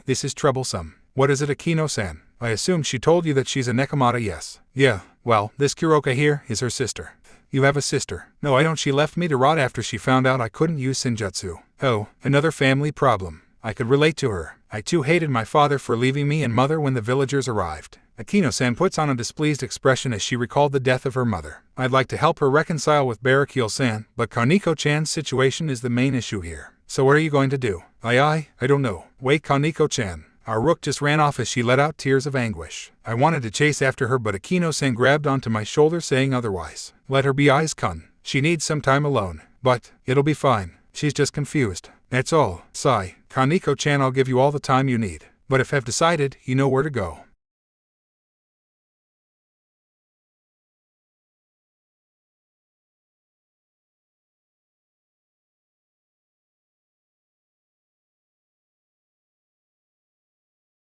This is troublesome. What is it, Akeno-san? I assume she told you that she's a nekomata, yes? Yeah, well, this Kuroka here is her sister. You have a sister? No, I don't. She left me to rot after she found out I couldn't use senjutsu. Oh, another family problem. I could relate to her. I too hated my father for leaving me and mother when the villagers arrived. Akeno-san puts on a displeased expression as she recalled the death of her mother. I'd like to help her reconcile with Barakeel-san, but Koneko-chan's situation is the main issue here. So what are you going to do? I don't know. Wait, Koneko-chan. Our rook just ran off as she let out tears of anguish. I wanted to chase after her, but Akeno-san grabbed onto my shoulder, saying otherwise. Let her be, Eyes-kun. She needs some time alone. But it'll be fine. She's just confused. That's all. Sigh. Koneko-chan, I'll give you all the time you need. But if I've decided, you know where to go.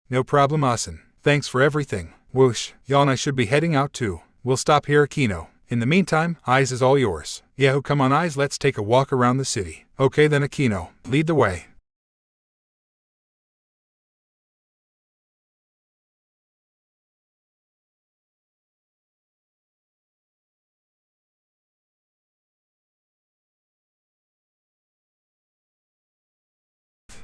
No problem, Asen. Thanks for everything. Whoosh. Yawn, I should be heading out too. We'll stop here, Akeno. In the meantime, Eyes is all yours. Yeah, come on, Eyes, let's take a walk around the city. Okay then, Akeno. Lead the way.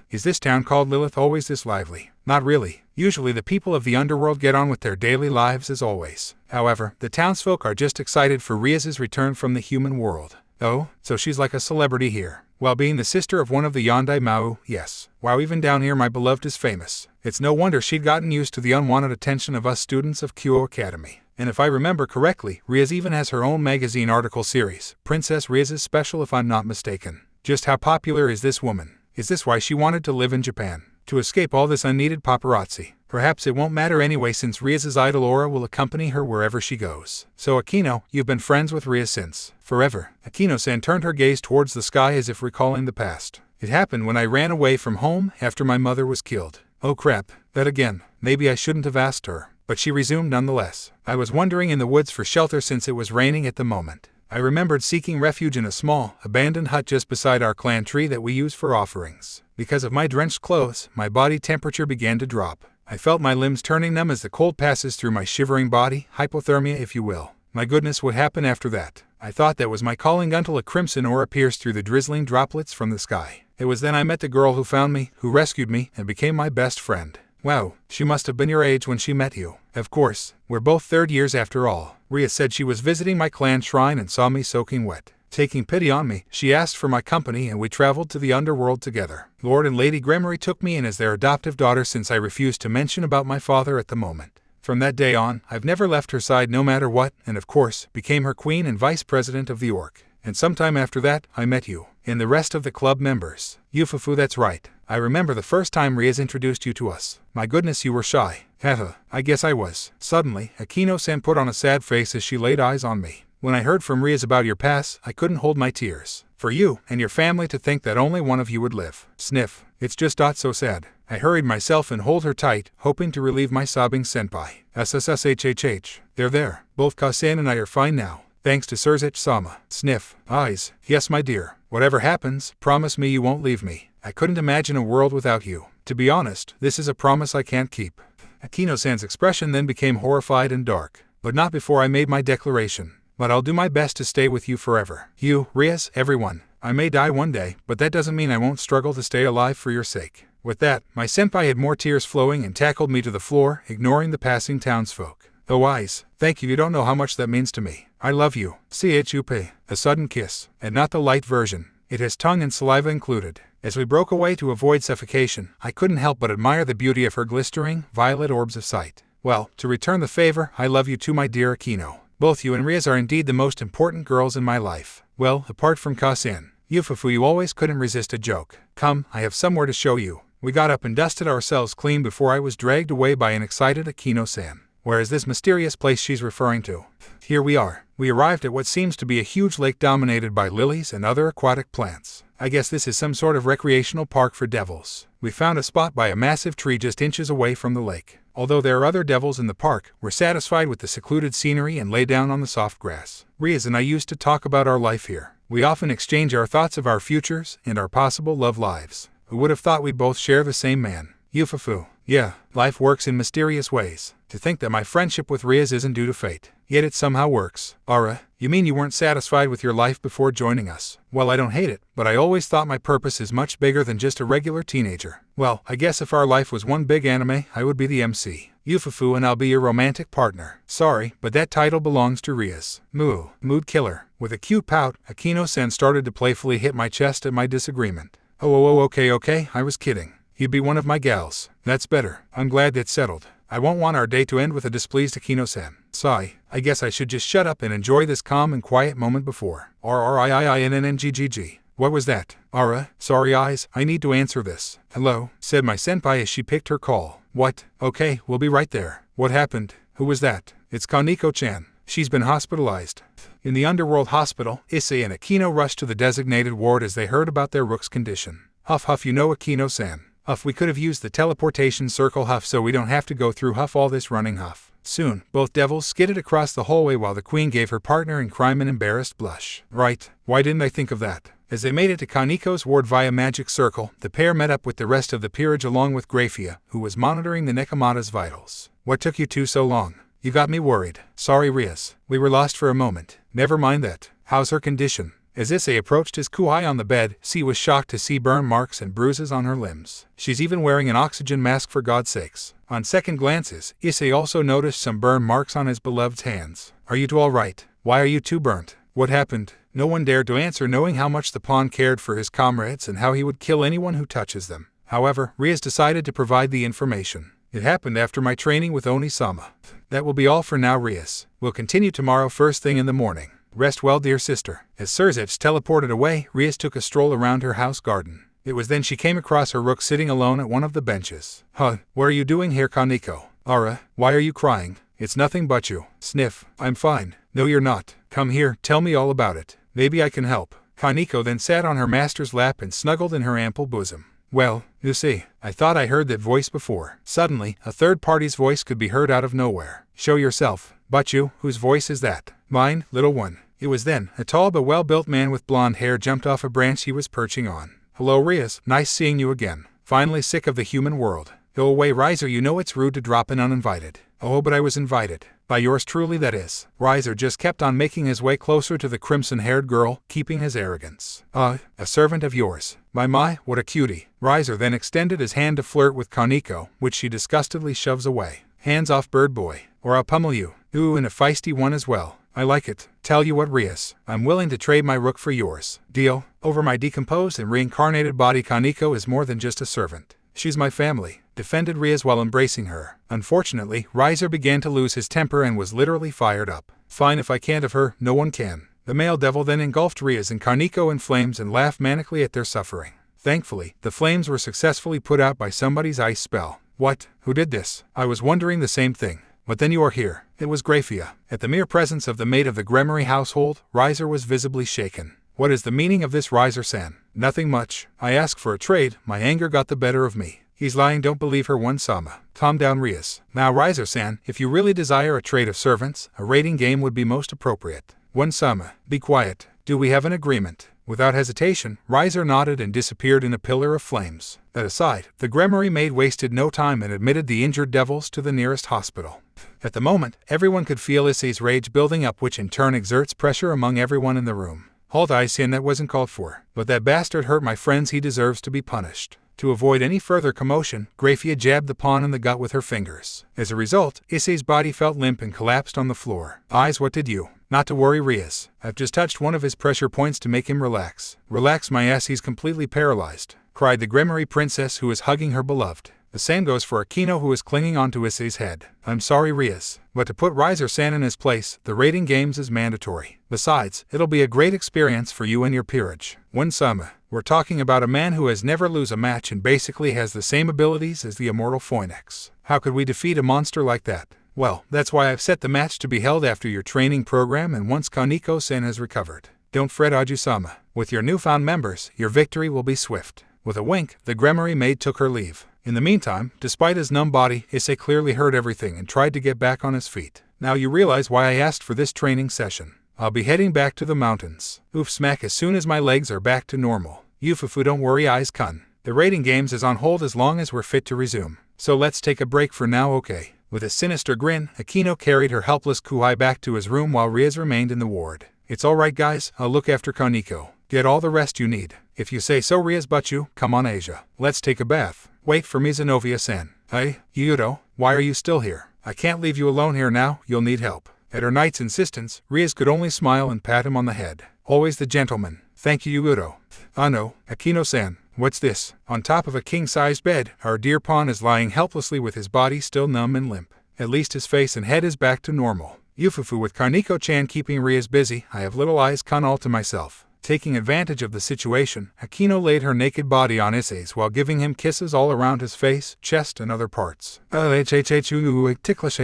Is this town called Lilith always this lively? Not really. Usually the people of the underworld get on with their daily lives as always. However, the townsfolk are just excited for Rias' return from the human world. Oh, so she's like a celebrity here. While being the sister of one of the Yondai Mao, yes. Wow, even down here my beloved is famous. It's no wonder she'd gotten used to the unwanted attention of us students of Kyo Academy. And if I remember correctly, Rias even has her own magazine article series, Princess Rias' Special if I'm not mistaken. Just how popular is this woman? Is this why she wanted to live in Japan? To escape all this unneeded paparazzi? Perhaps it won't matter anyway, since Rias' idol Aura will accompany her wherever she goes. So Akeno, you've been friends with Rias since forever. Akeno-san turned her gaze towards the sky as if recalling the past. It happened when I ran away from home after my mother was killed. Oh crap, that again. Maybe I shouldn't have asked her. But she resumed nonetheless. I was wandering in the woods for shelter since it was raining at the moment. I remembered seeking refuge in a small, abandoned hut just beside our clan tree that we use for offerings. Because of my drenched clothes, my body temperature began to drop. I felt my limbs turning numb as the cold passes through my shivering body, hypothermia if you will. My goodness, what happened after that? I thought that was my calling until a crimson aura pierced through the drizzling droplets from the sky. It was then I met the girl who found me, who rescued me, and became my best friend. Wow, she must have been your age when she met you. Of course, we're both third years after all. Rias said she was visiting my clan shrine and saw me soaking wet. Taking pity on me, she asked for my company and we traveled to the underworld together. Lord and Lady Gremory took me in as their adoptive daughter since I refused to mention about my father at the moment. From that day on, I've never left her side no matter what, and of course, became her queen and vice president of the Orc. And sometime after that, I met you. And the rest of the club members. Yufufu, that's right. I remember the first time Rias introduced you to us. My goodness, you were shy. Haha, I guess I was. Suddenly, Akeno-san put on a sad face as she laid eyes on me. When I heard from Rias about your past, I couldn't hold my tears. For you and your family to think that only one of you would live. Sniff. It's just so sad. I hurried myself and hold her tight, hoping to relieve my sobbing senpai. SSSHHH. They're there. Both Kasen and I are fine now. Thanks to Surzech-sama. Sniff. Eyes. Yes, my dear. Whatever happens, promise me you won't leave me. I couldn't imagine a world without you. To be honest, this is a promise I can't keep. Akeno-san's expression then became horrified and dark. But not before I made my declaration. But I'll do my best to stay with you forever. You, Rias, everyone. I may die one day, but that doesn't mean I won't struggle to stay alive for your sake. With that, my senpai had more tears flowing and tackled me to the floor, ignoring the passing townsfolk. Oh, eyes. Thank you. You don't know how much that means to me. I love you. CHUP. A sudden kiss. And not the light version. It has tongue and saliva included. As we broke away to avoid suffocation, I couldn't help but admire the beauty of her glistering, violet orbs of sight. Well, to return the favor, I love you too, my dear Akeno. Both you and Rias are indeed the most important girls in my life. Well, apart from Kasen. Yufufu, you always couldn't resist a joke. Come, I have somewhere to show you. We got up and dusted ourselves clean before I was dragged away by an excited Akeno-san. Where is this mysterious place she's referring to? Here we are. We arrived at what seems to be a huge lake dominated by lilies and other aquatic plants. I guess this is some sort of recreational park for devils. We found a spot by a massive tree just inches away from the lake. Although there are other devils in the park, we're satisfied with the secluded scenery and lay down on the soft grass. Rias and I used to talk about our life here. We often exchange our thoughts of our futures and our possible love lives. Who would have thought we both share the same man? Yufufu. Yeah, life works in mysterious ways. To think that my friendship with Rias isn't due to fate. Yet it somehow works. Ara, you mean you weren't satisfied with your life before joining us? Well, I don't hate it, but I always thought my purpose is much bigger than just a regular teenager. Well, I guess if our life was one big anime, I would be the MC. Yufufu, and I'll be your romantic partner. Sorry, but that title belongs to Rias. Moo. Mood killer. With a cute pout, Akeno-san started to playfully hit my chest at my disagreement. Oh, okay, I was kidding. You'd be one of my gals. That's better. I'm glad that's settled. I won't want our day to end with a displeased Akeno-san. Sigh. I guess I should just shut up and enjoy this calm and quiet moment before. RRIIINNNGGG. What was that? Ara, sorry eyes, I need to answer this. Hello, said my senpai as she picked her call. What? Okay, we'll be right there. What happened? Who was that? It's Koneko-chan. She's been hospitalized. In the underworld hospital, Issei and Akeno rushed to the designated ward as they heard about their rook's condition. Huff, you know Akeno-san. Huff, we could have used the teleportation circle, Huff, so we don't have to go through Huff all this running, Huff. Soon, both devils skidded across the hallway while the queen gave her partner in crime an embarrassed blush. Right, why didn't I think of that? As they made it to Kaneko's ward via magic circle, the pair met up with the rest of the peerage along with Grafia, who was monitoring the Nekomata's vitals. What took you two so long? You got me worried. Sorry, Rias. We were lost for a moment. Never mind that. How's her condition? As Issei approached his kuai on the bed, she was shocked to see burn marks and bruises on her limbs. She's even wearing an oxygen mask, for God's sakes. On second glances, Issei also noticed some burn marks on his beloved's hands. Are you two all right? Why are you two burnt? What happened? No one dared to answer, knowing how much the pawn cared for his comrades and how he would kill anyone who touches them. However, Rias decided to provide the information. It happened after my training with Oni-sama. That will be all for now, Rias. We'll continue tomorrow first thing in the morning. Rest well, dear sister. As Surzech teleported away, Rias took a stroll around her house garden. It was then she came across her rook sitting alone at one of the benches. Huh, what are you doing here, Koneko? Ara, why are you crying? It's nothing but you. Sniff, I'm fine. No, you're not. Come here, tell me all about it. Maybe I can help. Koneko then sat on her master's lap and snuggled in her ample bosom. Well, you see, I thought I heard that voice before. Suddenly, a third party's voice could be heard out of nowhere. Show yourself. But you, whose voice is that? Mine, little one. It was then, a tall but well-built man with blonde hair jumped off a branch he was perching on. Hello, Rias, nice seeing you again. Finally sick of the human world. Go away, Riser, you know it's rude to drop in uninvited. Oh, but I was invited. By yours truly, that is. Riser just kept on making his way closer to the crimson-haired girl, keeping his arrogance. A servant of yours. My, what a cutie. Riser then extended his hand to flirt with Koneko, which she disgustedly shoves away. Hands off, bird boy, or I'll pummel you. Ooh, and a feisty one as well. I like it. Tell you what, Rias, I'm willing to trade my rook for yours. Deal? Over my decomposed and reincarnated body, Koneko is more than just a servant. She's my family, defended Rias while embracing her. Unfortunately, Riser began to lose his temper and was literally fired up. Fine, if I can't have her, no one can. The male devil then engulfed Rias and Koneko in flames and laughed manically at their suffering. Thankfully, the flames were successfully put out by somebody's ice spell. What? Who did this? I was wondering the same thing. But then you are here. It was Grafia. At the mere presence of the maid of the Gremory household, Riser was visibly shaken. What is the meaning of this, Riser-san? Nothing much. I asked for a trade. My anger got the better of me. He's lying, don't believe her, one-sama. Calm down, Rias. Now, Riser-san, if you really desire a trade of servants, a raiding game would be most appropriate. One-sama, be quiet. Do we have an agreement? Without hesitation, Riser nodded and disappeared in a pillar of flames. That aside, the Gremory maid wasted no time and admitted the injured devils to the nearest hospital. At the moment, everyone could feel Issei's rage building up, which in turn exerts pressure among everyone in the room. Halt, Issei, that wasn't called for. But that bastard hurt my friends, he deserves to be punished. To avoid any further commotion, Grafia jabbed the pawn in the gut with her fingers. As a result, Issei's body felt limp and collapsed on the floor. Eyes, what did you? Not to worry, Rias. I've just touched one of his pressure points to make him relax. Relax my ass, he's completely paralyzed, cried the Gremory princess who was hugging her beloved. The same goes for Akeno, who is clinging onto Issei's head. I'm sorry, Rias, but to put Riser-san in his place, the raiding games is mandatory. Besides, it'll be a great experience for you and your peerage. One-sama, we're talking about a man who has never lose a match and basically has the same abilities as the immortal Phoenix. How could we defeat a monster like that? Well, that's why I've set the match to be held after your training program and once Koneko-san has recovered. Don't fret, Aju-sama. With your newfound members, your victory will be swift. With a wink, the Gremory maid took her leave. In the meantime, despite his numb body, Issei clearly heard everything and tried to get back on his feet. Now you realize why I asked for this training session. I'll be heading back to the mountains. Oof smack as soon as my legs are back to normal. Yufufu, don't worry, Eyes-kun. The raiding games is on hold as long as we're fit to resume. So let's take a break for now, okay? With a sinister grin, Akeno carried her helpless Kuhai back to his room while Rias remained in the ward. It's alright guys, I'll look after Koneko. Get all the rest you need. If you say so, Rias, but you, come on Asia. Let's take a bath. Wait for me, Zenobia-san. Hey, Yudo, why are you still here? I can't leave you alone here now, you'll need help. At her knight's insistence, Rias could only smile and pat him on the head. Always the gentleman. Thank you, Yudo. No, Akeno-san, what's this? On top of a king-sized bed, our dear pawn is lying helplessly with his body still numb and limp. At least his face and head is back to normal. Yufufu, with Koneko-chan keeping Rias busy, I have little Eyes-kun all to myself. Taking advantage of the situation, Akeno laid her naked body on Issei's while giving him kisses all around his face, chest, and other parts. Ticklish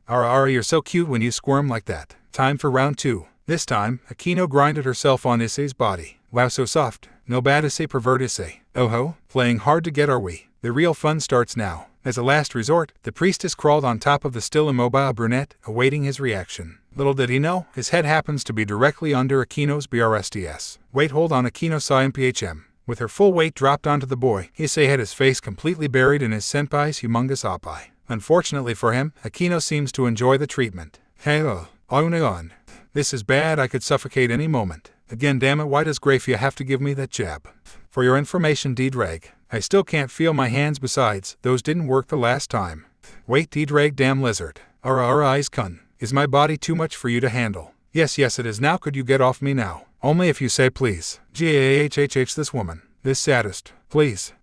Ara, you're so cute when you squirm like that. Time for round 2. This time, Akeno grinded herself on Issei's body. Wow, so soft. No bad Issei, pervert Issei. Oh ho, playing hard to get, are we? The real fun starts now. As a last resort, the priestess crawled on top of the still immobile brunette, awaiting his reaction. Little did he know, his head happens to be directly under Akeno's BRSTS. Wait, hold on, Akeno-san PHM. With her full weight dropped onto the boy, Issei had his face completely buried in his senpai's humongous oppai. Unfortunately for him, Akeno seems to enjoy the treatment. Hello, on. This is bad, I could suffocate any moment. Again, damn it, why does Grafia have to give me that jab? For your information, D-Drag, I still can't feel my hands, besides, those didn't work the last time. Wait, D-Drag, damn lizard. Ara Eyes-kun. Is my body too much for you to handle? Yes, it is. Now could you get off me now? Only if you say please. G-A-H-H-H, this woman. This sadist. Please.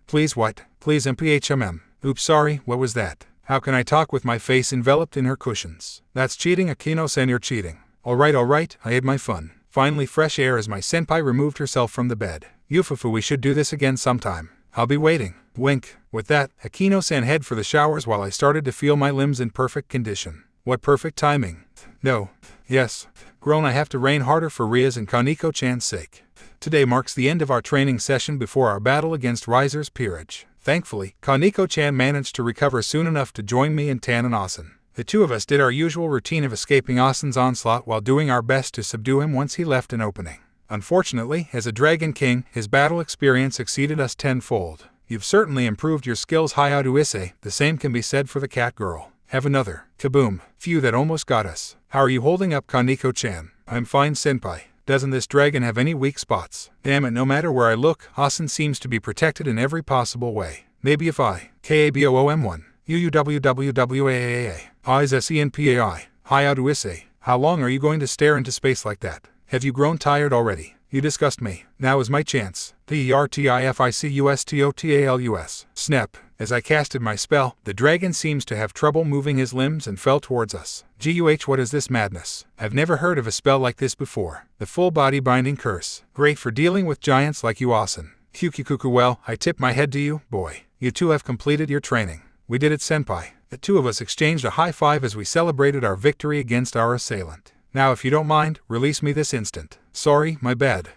Please what? Please MPHMM. Oops, sorry, what was that? How can I talk with my face enveloped in her cushions? That's cheating, Akeno-san, you're cheating. Alright, I had my fun. Finally fresh air as my senpai removed herself from the bed. Yufufu, we should do this again sometime. I'll be waiting. Wink. With that, Akeno-san head for the showers while I started to feel my limbs in perfect condition. What perfect timing. No. Yes. Grown, I have to rain harder for Rias and Koneko-chan's sake. Today marks the end of our training session before our battle against Riser's peerage. Thankfully, Koneko-chan managed to recover soon enough to join me and Tan and Asen. The two of us did our usual routine of escaping Asen's onslaught while doing our best to subdue him once he left an opening. Unfortunately, as a Dragon King, his battle experience exceeded us tenfold. You've certainly improved your skills, Hayao Issei. The same can be said for the cat girl. Have another. Kaboom. Phew, that almost got us. How are you holding up, Koneko-chan? I'm fine, senpai. Doesn't this dragon have any weak spots? Damn it, no matter where I look, Asen seems to be protected in every possible way. Maybe if I. KABOOM1. UUWWWAAA. Eyes SENPAI. Hayao Issei. How long are you going to stare into space like that? Have you grown tired already? You disgust me. Now is my chance. TERTIFICUSTOTALUS. Snap. As I casted my spell, the dragon seems to have trouble moving his limbs and fell towards us. Guh, what is this madness? I've never heard of a spell like this before. The full body binding curse. Great for dealing with giants like you, Asen. Kyukikuku, well, I tip my head to you, boy. You two have completed your training. We did it, senpai. The two of us exchanged a high five as we celebrated our victory against our assailant. Now if you don't mind, release me this instant. Sorry, my bad.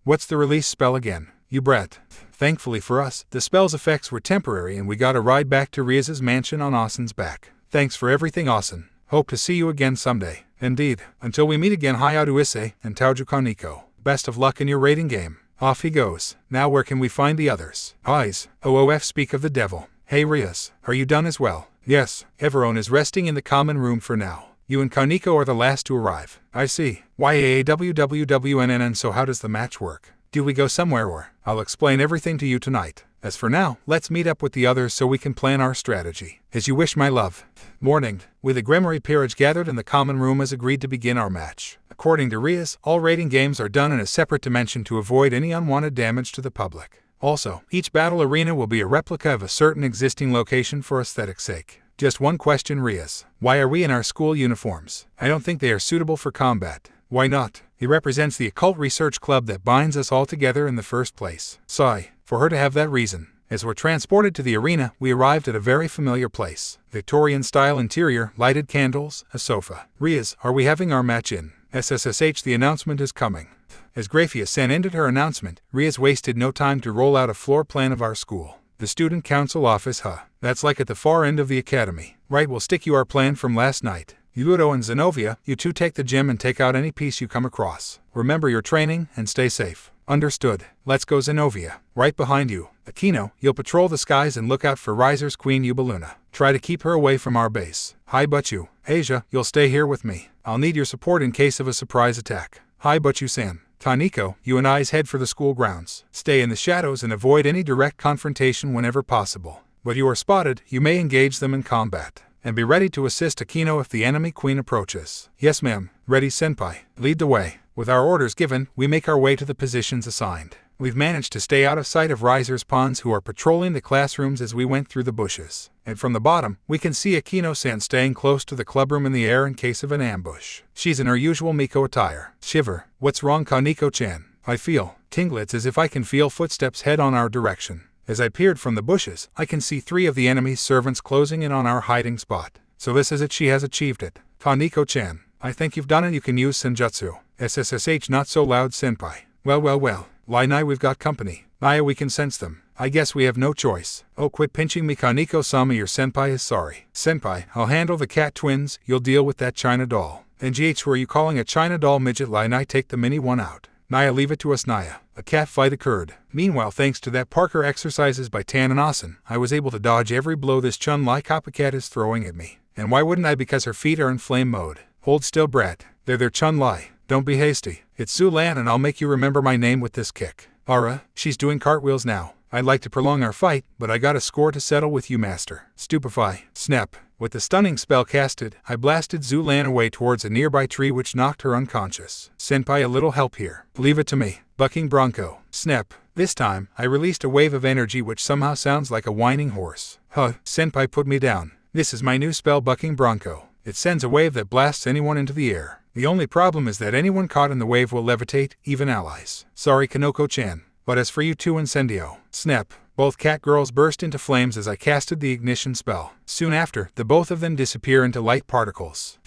What's the release spell again? You brat. Thankfully for us, the spell's effects were temporary and we got a ride back to Rias's mansion on Asen's back. Thanks for everything, Asen. Hope to see you again someday. Indeed. Until we meet again, Hayatu Issei and Tauju Koneko. Best of luck in your raiding game. Off he goes. Now where can we find the others? Eyes. OOF, speak of the devil. Hey Rias, are you done as well? Yes. Everyone is resting in the common room for now. You and Koneko are the last to arrive. I see. YAAWWWNNN, so how does the match work? Do we go somewhere or? I'll explain everything to you tonight. As for now, let's meet up with the others so we can plan our strategy. As you wish, my love. Morning. We the Grimoire peerage gathered in the common room as agreed to begin our match. According to Rias, all raiding games are done in a separate dimension to avoid any unwanted damage to the public. Also, each battle arena will be a replica of a certain existing location for aesthetic's sake. Just one question, Rias. Why are we in our school uniforms? I don't think they are suitable for combat. Why not? He represents the occult research club that binds us all together in the first place. Sigh. For her to have that reason. As we're transported to the arena, we arrived at a very familiar place. Victorian-style interior, lighted candles, a sofa. Rias, are we having our match in? SSSH, the announcement is coming. As Grafia-san ended her announcement, Rias wasted no time to roll out a floor plan of our school. The student council office, That's like at the far end of the academy. Right, we'll stick you our plan from last night. Yudo and Zenovia, you two take the gym and take out any piece you come across. Remember your training and stay safe. Understood. Let's go, Zenovia. Right behind you. Akeno, you'll patrol the skies and look out for Riser's queen Ubaluna. Try to keep her away from our base. Hi Butchu. Asia, you'll stay here with me. I'll need your support in case of a surprise attack. Hi Butchu-san. Taniko, you and I's head for the school grounds. Stay in the shadows and avoid any direct confrontation whenever possible. When you are spotted, you may engage them in combat. And be ready to assist Akeno if the enemy queen approaches. Yes ma'am. Ready, senpai. Lead the way. With our orders given, we make our way to the positions assigned. We've managed to stay out of sight of Riser's pawns who are patrolling the classrooms as we went through the bushes. And from the bottom, we can see Akeno-san staying close to the clubroom in the air in case of an ambush. She's in her usual Miko attire. Shiver. What's wrong, Koneko-chan? I feel tinglets as if I can feel footsteps head on our direction. As I peered from the bushes, I can see 3 of the enemy's servants closing in on our hiding spot. So this is it, she has achieved it. Koneko-chan, I think you've done it, you can use Senjutsu. SSSH, not so loud, senpai. Well. Lai-nai, we've got company. Naya, we can sense them. I guess we have no choice. Oh, quit pinching me, Kaneko-sama, your senpai is sorry. Senpai, I'll handle the cat twins, you'll deal with that China doll. And GH, who are you calling a China doll midget? Lai-nai, take the mini one out. Naya, leave it to us, Naya. A cat fight occurred. Meanwhile, thanks to that Parker exercises by Tan and Asen, I was able to dodge every blow this Chun-Lai copycat is throwing at me. And why wouldn't I? Because her feet are in flame mode. Hold still, brat. They're Chun-Lai. Don't be hasty. It's Zulan and I'll make you remember my name with this kick. Ara, she's doing cartwheels now. I'd like to prolong our fight, but I got a score to settle with you, master. Stupefy. Snap. With the stunning spell casted, I blasted Zulan away towards a nearby tree which knocked her unconscious. Senpai, a little help here. Leave it to me. Bucking Bronco. Snap. This time, I released a wave of energy which somehow sounds like a whining horse. Senpai, put me down. This is my new spell, Bucking Bronco. It sends a wave that blasts anyone into the air. The only problem is that anyone caught in the wave will levitate, even allies. Sorry, Konoko-chan. But as for you two, Incendio. Snap. Both cat girls burst into flames as I casted the ignition spell. Soon after, the both of them disappear into light particles.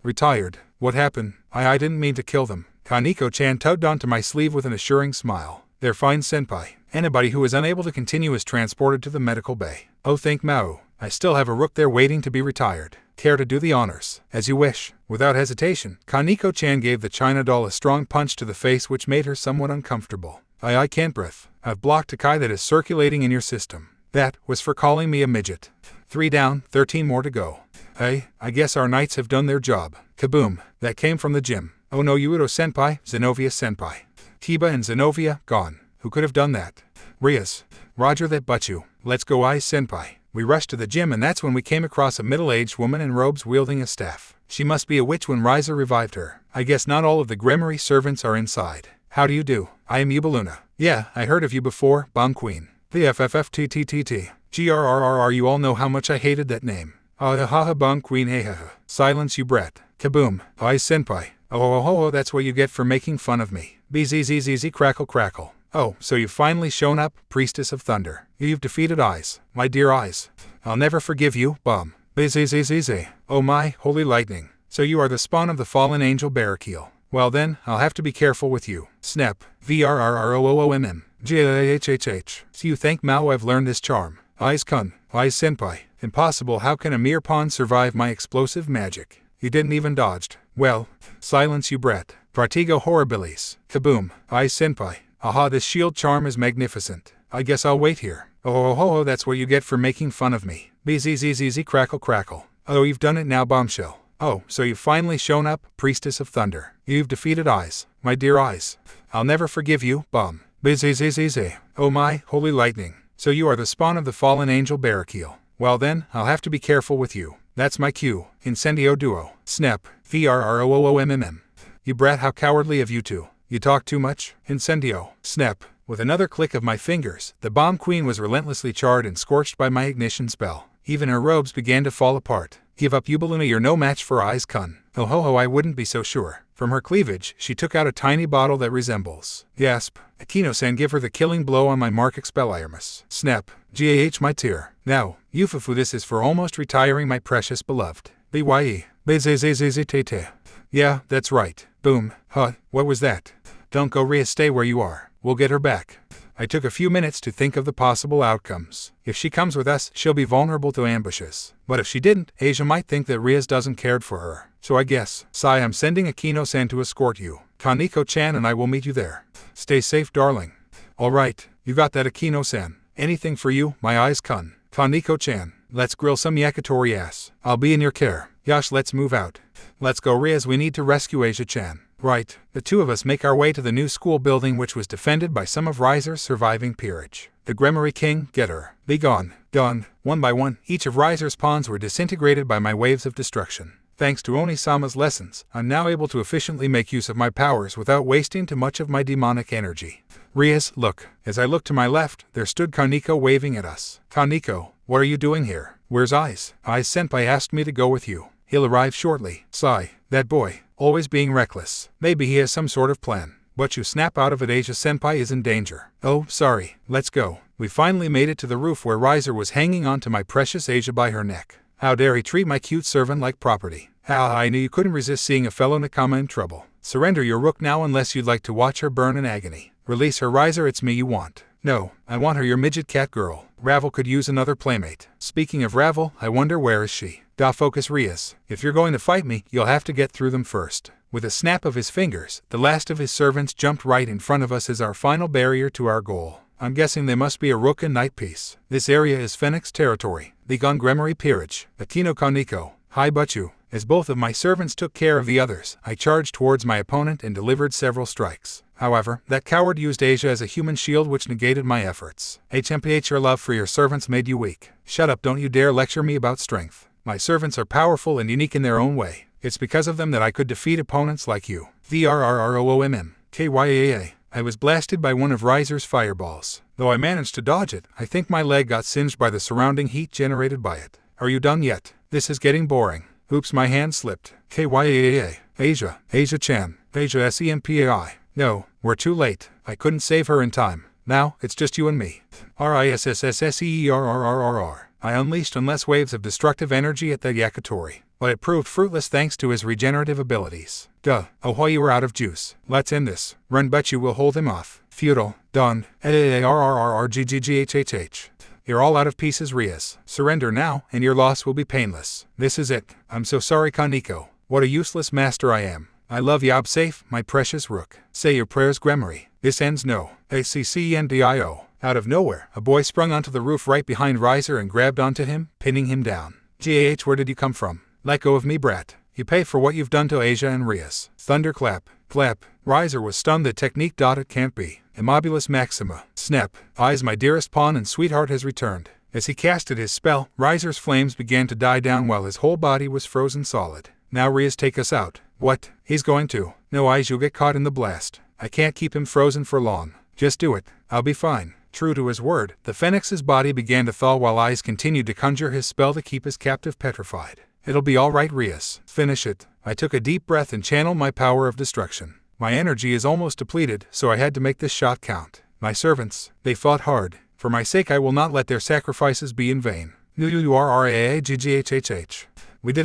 Retired. What happened? I didn't mean to kill them. Kaneko-chan tugged onto my sleeve with an assuring smile. They're fine, senpai. Anybody who is unable to continue is transported to the medical bay. Oh, thank Mao. I still have a rook there waiting to be retired. Care to do the honors? As you wish. Without hesitation, Kaneko-chan gave the China doll a strong punch to the face which made her somewhat uncomfortable. I can't breathe. I've blocked a Kai that is circulating in your system. That was for calling me a midget. 3 down, 13 more to go. Hey, I guess our knights have done their job. Kaboom. That came from the gym. Oh no, Yuito-senpai, Zenovia-senpai. Kiba and Zenovia, gone. Who could have done that? Rias. Roger that, Butchu. Let's go, senpai. We rushed to the gym and that's when we came across a middle-aged woman in robes wielding a staff. She must be a witch when Riser revived her. I guess not all of the Grimoire servants are inside. How do you do? I am Ubaluna. Yeah, I heard of you before, Bomb Queen. The FFFTTTT. Grrrr, you all know how much I hated that name. Haha bum queen hahaha. Silence you brat. Kaboom. Hi senpai. Oh, that's what you get for making fun of me. Bzzz crackle crackle. Oh, so you've finally shown up, priestess of thunder. You've defeated Eyes, my dear Eyes. I'll never forgive you, bum. Bzzz. Oh my, holy lightning. So you are the spawn of the fallen angel Barrakiel. Well then, I'll have to be careful with you. Snap. VRRROOOMM. GHHH. So you thank Mao I've learned this charm. Eyes-kun. Eyes senpai. Impossible, how can a mere pawn survive my explosive magic? He didn't even dodged. Well, silence you brat. Partigo horribilis. Kaboom. Eyes senpai. Aha, this shield charm is magnificent. I guess I'll wait here. Oh, that's what you get for making fun of me. Bzzz crackle crackle. Oh, you've done it now, bombshell. Oh, so you've finally shown up, priestess of thunder. You've defeated Eyes, my dear Eyes. I'll never forgive you, bum. Bzzz. Oh my, holy lightning. So you are the spawn of the fallen angel Barrakiel. Well then, I'll have to be careful with you. That's my cue. Incendio duo. Snap. VRROOOMM. You brat, how cowardly of you two. You talk too much. Incendio. Snap. With another click of my fingers, the bomb queen was relentlessly charred and scorched by my ignition spell. Even her robes began to fall apart. Give up, Yubaluna, you're no match for Eyes-kun. Oh ho, I wouldn't be so sure. From her cleavage, she took out a tiny bottle that resembles. Gasp. Akeno-san, give her the killing blow on my mark Expelliarmus. Snap. GAH, my tear. Now, Yufufu, this is for almost retiring my precious beloved. BYE. Bzzzzzt. Yeah, that's right. Boom. Huh, what was that? Don't go, Rias, stay where you are. We'll get her back. I took a few minutes to think of the possible outcomes. If she comes with us, she'll be vulnerable to ambushes. But if she didn't, Asia might think that Rias doesn't care for her. So I guess, Sai, I'm sending Akeno-san to escort you. Koneko-chan and I will meet you there. Stay safe, darling. Alright, you got that, Akeno-san. Anything for you, my Eyes-kun. Koneko-chan, let's grill some yakitori ass. I'll be in your care. Yosh, let's move out. Let's go, Rias, we need to rescue Asia-chan. Right, the two of us make our way to the new school building, which was defended by some of Riser's surviving peerage. The Gremory King, get her. Be gone. Gone. One by one, each of Riser's pawns were disintegrated by my waves of destruction. Thanks to Oni-sama's lessons, I'm now able to efficiently make use of my powers without wasting too much of my demonic energy. Rias, look. As I looked to my left, there stood Koneko waving at us. Koneko, what are you doing here? Where's Eyes? Eyes senpai asked me to go with you. He'll arrive shortly. Sigh. That boy. Always being reckless. Maybe he has some sort of plan. But you snap out of it, Asia senpai is in danger. Oh, sorry. Let's go. We finally made it to the roof where Riser was hanging on to my precious Asia by her neck. How dare he treat my cute servant like property. I knew you couldn't resist seeing a fellow Nakama in trouble. Surrender your rook now unless you'd like to watch her burn in agony. Release her, Riser, it's me you want. No, I want her, your midget cat girl. Ravel could use another playmate. Speaking of Ravel, I wonder where is she? Da focus, Rias. If you're going to fight me, you'll have to get through them first. With a snap of his fingers, the last of his servants jumped right in front of us as our final barrier to our goal. I'm guessing they must be a rook and knight piece. This area is Phoenix territory. The Gun Gremory Peerage. Akeno Koneko. Hi Butchu. As both of my servants took care of the others, I charged towards my opponent and delivered several strikes. However, that coward used Asia as a human shield which negated my efforts. HMPH, your love for your servants made you weak. Shut up, don't you dare lecture me about strength. My servants are powerful and unique in their own way. It's because of them that I could defeat opponents like you. VRRROOMM. KYAA. I was blasted by one of Riser's fireballs. Though I managed to dodge it, I think my leg got singed by the surrounding heat generated by it. Are you done yet? This is getting boring. Oops, my hand slipped. KYAA. Asia. Asia-chan. Asia SEMPAI. No, we're too late. I couldn't save her in time. Now, it's just you and me. RISSSSEERRRRR. I unleashed endless waves of destructive energy at the Yakitori, but it proved fruitless thanks to his regenerative abilities. Duh. Oh, you were out of juice. Let's end this. Run, bet you will hold him off. Feudal. Done. AARRRRGGGHHH. You're all out of pieces, Rias. Surrender now, and your loss will be painless. This is it. I'm so sorry, Koneko. What a useless master I am. I love Yob safe, my precious rook. Say your prayers, Gremory. This ends no. ACCNDIO. Out of nowhere, a boy sprung onto the roof right behind Riser and grabbed onto him, pinning him down. GAH, where did you come from? Let go of me, brat. You pay for what you've done to Asia and Rias. Thunderclap. Clap. Riser was stunned. The technique. It can't be. Immobilis Maxima. Snap. Eyes, my dearest pawn and sweetheart has returned. As he casted his spell, Riser's flames began to die down while his whole body was frozen solid. Now Rias, take us out. What? He's going to. No, Eyes, you'll get caught in the blast. I can't keep him frozen for long. Just do it. I'll be fine. True to his word, the phoenix's body began to thaw while Issei continued to conjure his spell to keep his captive petrified. It'll be all right, Rias. Finish it. I took a deep breath and channeled my power of destruction. My energy is almost depleted, so I had to make this shot count. My servants, they fought hard. For my sake I will not let their sacrifices be in vain. We did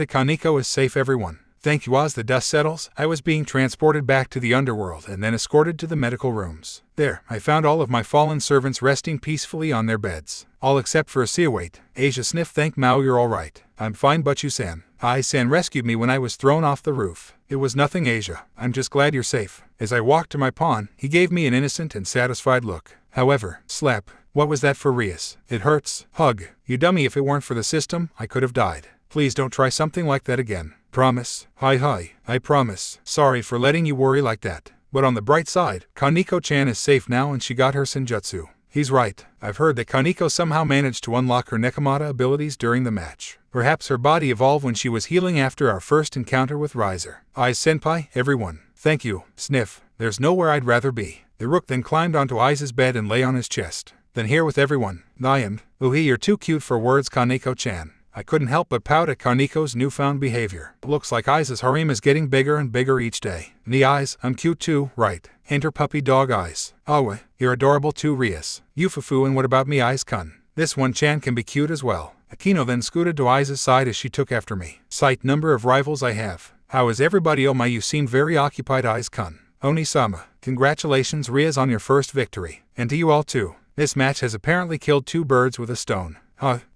it. Koneko is safe, everyone. Thank you. As the dust settles, I was being transported back to the underworld and then escorted to the medical rooms. There, I found all of my fallen servants resting peacefully on their beds. All except for Issei. Wait. Asia sniffed. Thank Mao, you're all right. I'm fine, but you-san. Issei-san rescued me when I was thrown off the roof. It was nothing, Asia. I'm just glad you're safe. As I walked to my pawn, he gave me an innocent and satisfied look. However, slap. What was that for, Rias? It hurts. Hug. You dummy, if it weren't for the system, I could have died. Please don't try something like that again. Promise. Hi. I promise. Sorry for letting you worry like that. But on the bright side, Koneko-chan is safe now and she got her senjutsu. He's right. I've heard that Koneko somehow managed to unlock her Nekomata abilities during the match. Perhaps her body evolved when she was healing after our first encounter with Riser. Issei-senpai, everyone. Thank you. Sniff. There's nowhere I'd rather be. The rook then climbed onto Issei's bed and lay on his chest. Then here with everyone. Ooh, you're too cute for words, Koneko-chan. I couldn't help but pout at Kaneko's newfound behavior. Looks like Issei's harem is getting bigger and bigger each day. Eyes, I'm cute too, right? Enter puppy dog Issei. Oh, you're adorable too, Rias. Yufufu, and what about me, Issei-kun? This one Chan can be cute as well. Akeno then scooted to Issei's side as she took after me. Sight number of rivals I have. How is everybody? Oh my, you seem very occupied, Issei-kun. Oni-sama, congratulations, Rias, on your first victory. And to you all too. This match has apparently killed two birds with a stone.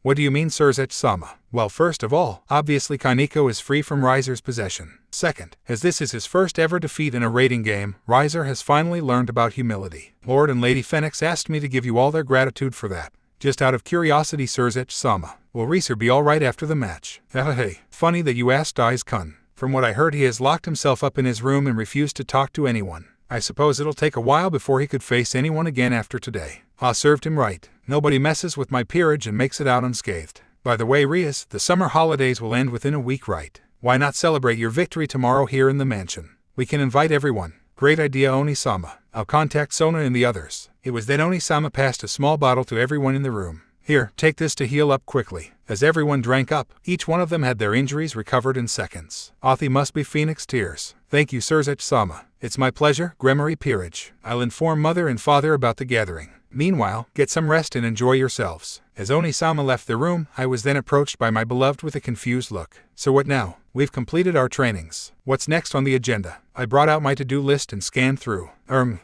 What do you mean, Surzech-sama? Well, first of all, obviously Koneko is free from Riser's possession. Second, as this is his first ever defeat in a rating game, Riser has finally learned about humility. Lord and Lady Phoenix asked me to give you all their gratitude for that. Just out of curiosity, Surzech-sama, will Riser be alright after the match? Hey, funny that you asked, Issei-kun. From what I heard, he has locked himself up in his room and refused to talk to anyone. I suppose it'll take a while before he could face anyone again after today. Served him right. Nobody messes with my peerage and makes it out unscathed. By the way, Rias, the summer holidays will end within a week, right? Why not celebrate your victory tomorrow here in the mansion? We can invite everyone. Great idea, Oni-sama. I'll contact Sona and the others. It was then Oni-sama passed a small bottle to everyone in the room. Here, take this to heal up quickly. As everyone drank up, each one of them had their injuries recovered in seconds. Athi must be Phoenix tears. Thank you, Surzech-sama. It's my pleasure, Gremory Peerage. I'll inform Mother and Father about the gathering. Meanwhile, get some rest and enjoy yourselves. As Oni-sama left the room, I was then approached by my beloved with a confused look. So what now? We've completed our trainings. What's next on the agenda? I brought out my to-do list and scanned through.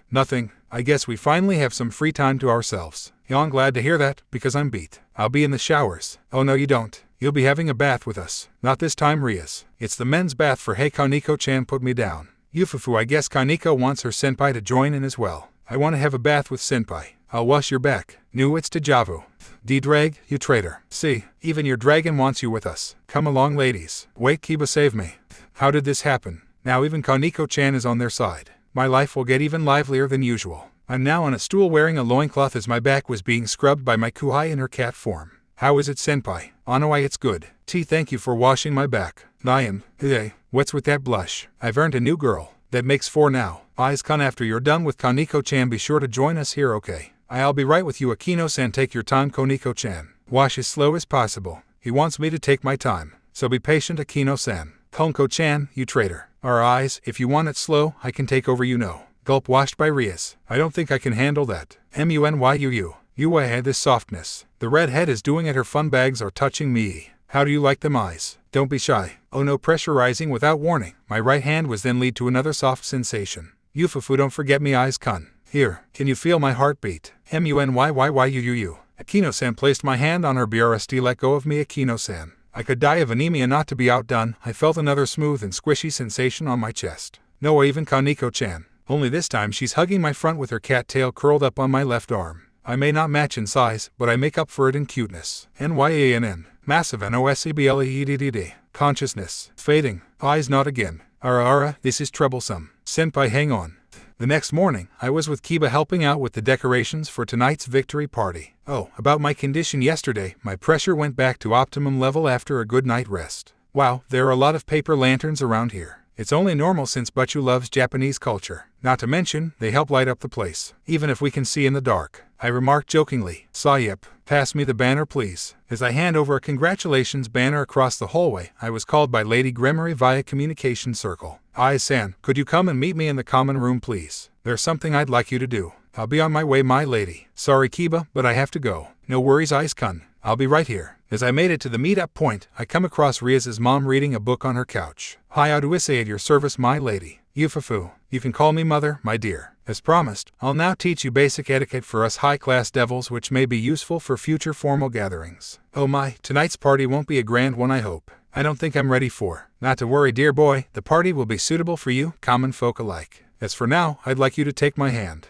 Nothing. I guess we finally have some free time to ourselves. I'm glad to hear that, because I'm beat. I'll be in the showers. Oh no, you don't. You'll be having a bath with us. Not this time, Rias. It's the men's bath for Hey Koneko-chan, put me down. Yufufu, I guess Koneko wants her senpai to join in as well. I want to have a bath with senpai. I'll wash your back. New it's to Javu. D-Drag, you traitor. See, even your dragon wants you with us. Come along, ladies. Wait, Kiba, save me. How did this happen? Now even Koneko-chan is on their side. My life will get even livelier than usual. I'm now on a stool wearing a loincloth as my back was being scrubbed by my kuhai in her cat form. How is it, senpai? Onoi, it's good. Thank you for washing my back. Hey, what's with that blush? I've earned a new girl. That makes 4 now. Issei-kun, after you're done with Koneko-chan, be sure to join us here, okay? I'll be right with you, Akeno-san. Take your time, Koneko-chan. Wash as slow as possible. He wants me to take my time. So be patient, Akeno-san. Konko-chan, you traitor. Our eyes, if you want it slow, I can take over, you know. Gulp, washed by Rias. I don't think I can handle that. Munyuu. You had this softness. The redhead is doing it. Her fun bags are touching me. How do you like them, eyes? Don't be shy. Oh no, pressurizing without warning. My right hand was then lead to another soft sensation. Yufufu, don't forget me, Issei-kun. Here, can you feel my heartbeat? Munyuu. Akeno-san placed my hand on her BRSD. Let go of me, Akeno-san. I could die of anemia not to be outdone. I felt another smooth and squishy sensation on my chest. No, even Koneko-chan. Only this time she's hugging my front with her cat tail curled up on my left arm. I may not match in size, but I make up for it in cuteness. NYANN. Massive NOSCBLEEDDD. Consciousness. Fading. Eyes not again. Ara, this is troublesome. Senpai, hang on. The next morning, I was with Kiba helping out with the decorations for tonight's victory party. Oh, about my condition yesterday, my pressure went back to optimum level after a good night rest. Wow, there are a lot of paper lanterns around here. It's only normal since Butchu loves Japanese culture. Not to mention, they help light up the place, even if we can see in the dark. I remarked jokingly. Sayep, pass me the banner please. As I hand over a congratulations banner across the hallway, I was called by Lady Gremory via communication circle. Ai-san, could you come and meet me in the common room please? There's something I'd like you to do. I'll be on my way, my lady. Sorry Kiba, but I have to go. No worries Ice-kun. I'll be right here. As I made it to the meet-up point, I come across Rias' mom reading a book on her couch. Harem Issei at your service, my lady. Yufufu. You can call me mother, my dear. As promised, I'll now teach you basic etiquette for us high-class devils which may be useful for future formal gatherings. Oh my, tonight's party won't be a grand one I hope. I don't think I'm ready for. Not to worry dear boy, the party will be suitable for you, common folk alike. As for now, I'd like you to take my hand.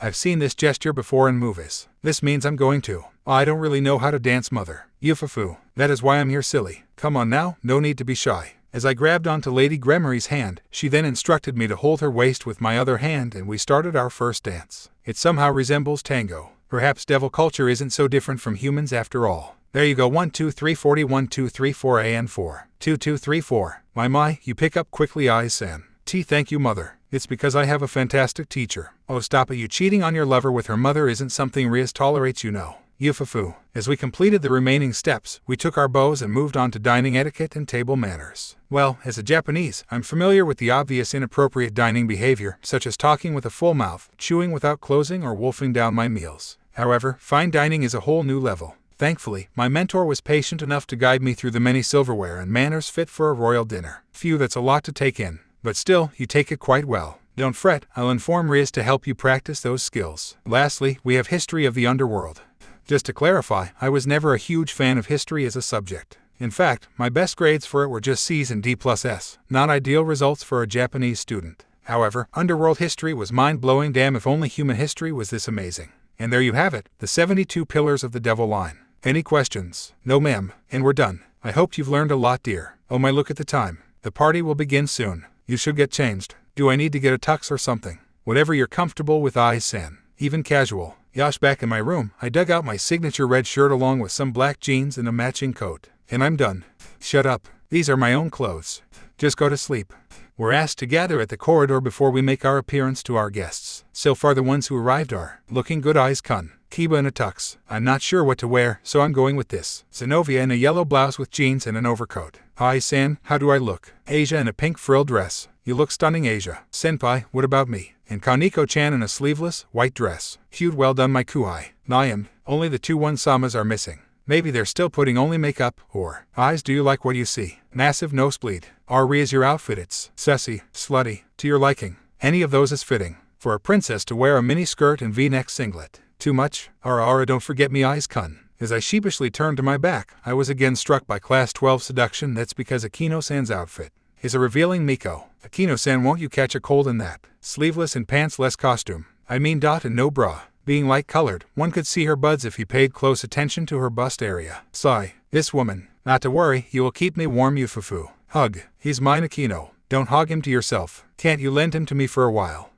I've seen this gesture before in movies. This means I'm going to. I don't really know how to dance mother. Yufufu. That is why I'm here silly. Come on now, no need to be shy. As I grabbed onto Lady Gremory's hand, she then instructed me to hold her waist with my other hand and we started our first dance. It somehow resembles tango. Perhaps devil culture isn't so different from humans after all. There you go 1 2 3 40 1 2 3 4 and 4. 2 2 3 4. My, you pick up quickly Ai-san. Thank you mother. It's because I have a fantastic teacher. Oh stop it, you cheating on your lover with her mother isn't something Rias tolerates you know. Yufufu. As we completed the remaining steps, we took our bows and moved on to dining etiquette and table manners. Well, as a Japanese, I'm familiar with the obvious inappropriate dining behavior, such as talking with a full mouth, chewing without closing, or wolfing down my meals. However, fine dining is a whole new level. Thankfully, my mentor was patient enough to guide me through the many silverware and manners fit for a royal dinner. Phew, that's a lot to take in. But still, you take it quite well. Don't fret, I'll inform Rias to help you practice those skills. Lastly, we have history of the underworld. Just to clarify, I was never a huge fan of history as a subject. In fact, my best grades for it were just C's and D+S, not ideal results for a Japanese student. However, underworld history was mind-blowing. Damn, if only human history was this amazing. And there you have it, the 72 pillars of the devil line. Any questions? No ma'am, and we're done. I hope you've learned a lot dear. Oh my, look at the time. The party will begin soon. You should get changed. Do I need to get a tux or something? Whatever you're comfortable with Ai-san. Even casual. Yash, back in my room, I dug out my signature red shirt along with some black jeans and a matching coat. And I'm done. Shut up. These are my own clothes. Just go to sleep. We're asked to gather at the corridor before we make our appearance to our guests. So far the ones who arrived are looking good Ice-kun. Kiba in a tux. I'm not sure what to wear, so I'm going with this. Zenobia in a yellow blouse with jeans and an overcoat. Ai-san, how do I look? Asia in a pink frill dress. You look stunning Asia. Senpai, what about me? And Koneko-chan in a sleeveless, white dress. Huge, well done my kuai. Nayan, only the 2 1-samas are missing. Maybe they're still putting only makeup, or eyes. Do you like what you see? Massive nosebleed. Rias, your outfit, it's sassy, slutty, to your liking. Any of those is fitting. For a princess to wear a mini skirt and V-neck singlet. Too much? Ara, don't forget me Ice-kun. As I sheepishly turned to my back, I was again struck by Class 12 seduction. That's because Akeno-san's outfit is a revealing Miko. Akeno-san, won't you catch a cold in that? Sleeveless and pantsless costume. I mean dot and no bra. Being light-colored, one could see her buds if you paid close attention to her bust area. Sigh. This woman. Not to worry, you will keep me warm Yufufu. Hug. He's mine Akeno. Don't hog him to yourself. Can't you lend him to me for a while?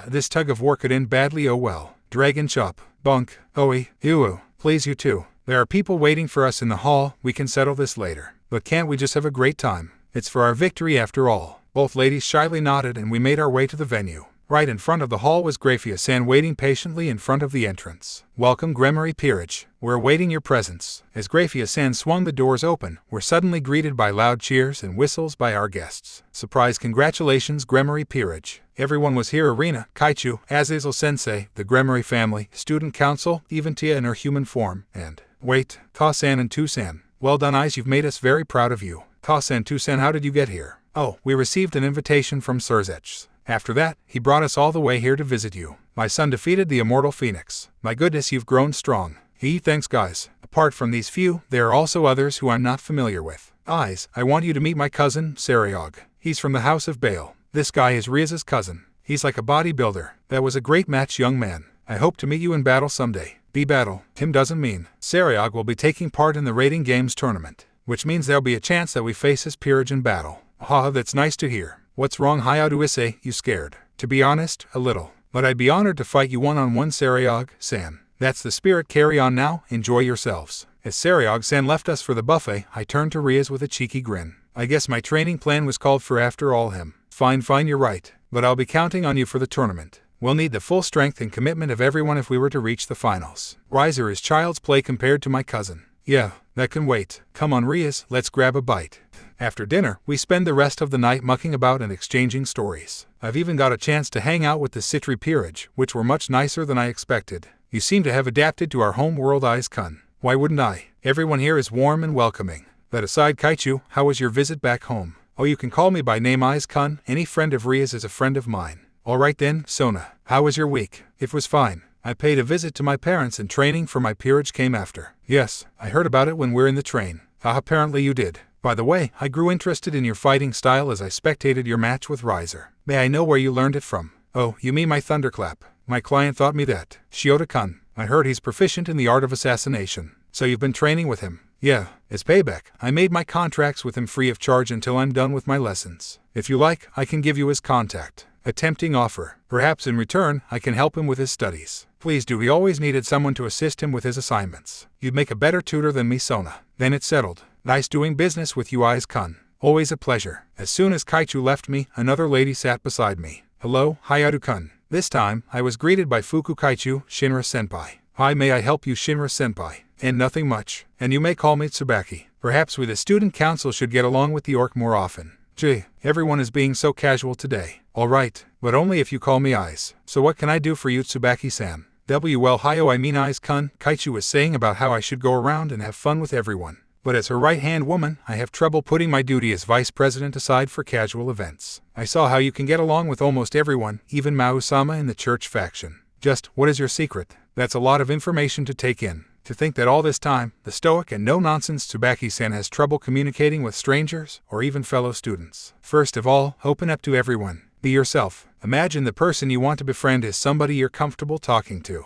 This tug of war could end badly. Oh well. Dragon chop. Bunk. Oi. Ew. Please you too. There are people waiting for us in the hall. We can settle this later. But can't we just have a great time? It's for our victory after all. Both ladies shyly nodded and we made our way to the venue. Right in front of the hall was Grafia-san waiting patiently in front of the entrance. Welcome Gremory Peerage. We're awaiting your presence. As Grafia-san swung the doors open, we're suddenly greeted by loud cheers and whistles by our guests. Surprise congratulations Gremory Peerage. Everyone was here. Arena, Kaichu, Azazel-sensei, the Gremory family, student council, even Tia in her human form, and wait, Ka-san and Tu-san. Well done Eyes, you've made us very proud of you. Ka-san, Tu-san, how did you get here? Oh, we received an invitation from Surzech. After that, he brought us all the way here to visit you. My son defeated the immortal Phoenix. My goodness, you've grown strong. Thanks guys. Apart from these few, there are also others who I'm not familiar with. Eyes, I want you to meet my cousin, Sariog. He's from the House of Baal. This guy is Rias' cousin. He's like a bodybuilder. That was a great match, young man. I hope to meet you in battle someday. Battle. Him doesn't mean. Sariog will be taking part in the rating games tournament, which means there'll be a chance that we face his peerage in battle. That's nice to hear. What's wrong Harem Issei, you scared? To be honest, a little. But I'd be honored to fight you one-on-one Sariog-san. That's the spirit, carry on now, enjoy yourselves. As Sariog-san left us for the buffet, I turned to Rias with a cheeky grin. I guess my training plan was called for after all him. Fine, you're right. But I'll be counting on you for the tournament. We'll need the full strength and commitment of everyone if we were to reach the finals. Riser is child's play compared to my cousin. Yeah, that can wait. Come on Rias, let's grab a bite. After dinner, we spend the rest of the night mucking about and exchanging stories. I've even got a chance to hang out with the Citri peerage, which were much nicer than I expected. You seem to have adapted to our home world, Issei-kun. Why wouldn't I? Everyone here is warm and welcoming. That aside, Kaichu, how was your visit back home? Oh, you can call me by name, Issei-kun. Any friend of Rias is a friend of mine. Alright then, Sona. How was your week? It was fine. I paid a visit to my parents and training for my peerage came after. Yes, I heard about it when we're in the train. Apparently you did. By the way, I grew interested in your fighting style as I spectated your match with Riser. May I know where you learned it from? Oh, you mean my thunderclap. My client taught me that. Shiota-kun. I heard he's proficient in the art of assassination. So you've been training with him? Yeah. As payback, I made my contracts with him free of charge until I'm done with my lessons. If you like, I can give you his contact. A tempting offer. Perhaps in return, I can help him with his studies. Please do. He always needed someone to assist him with his assignments. You'd make a better tutor than me, Sona. Then it's settled. Nice doing business with you, Issei-kun. Always a pleasure. As soon as Kaichu left me, another lady sat beside me. Hello, Hayato-kun. This time, I was greeted by Fuku Kaichu, Shinra-senpai. Hi, may I help you, Shinra-senpai? And nothing much. And you may call me Tsubaki. Perhaps we the student council should get along with the orc more often. Gee, everyone is being so casual today. Alright, but only if you call me Eyes. So what can I do for you, Tsubaki-san? Well, Hayo, I mean Issei-kun, Kaichu was saying about how I should go around and have fun with everyone. But as her right-hand woman, I have trouble putting my duty as vice president aside for casual events. I saw how you can get along with almost everyone, even Mao-sama in the church faction. Just, what is your secret? That's a lot of information to take in. To think that all this time, the stoic and no-nonsense Tsubaki-san has trouble communicating with strangers, or even fellow students. First of all, open up to everyone. Be yourself. Imagine the person you want to befriend is somebody you're comfortable talking to.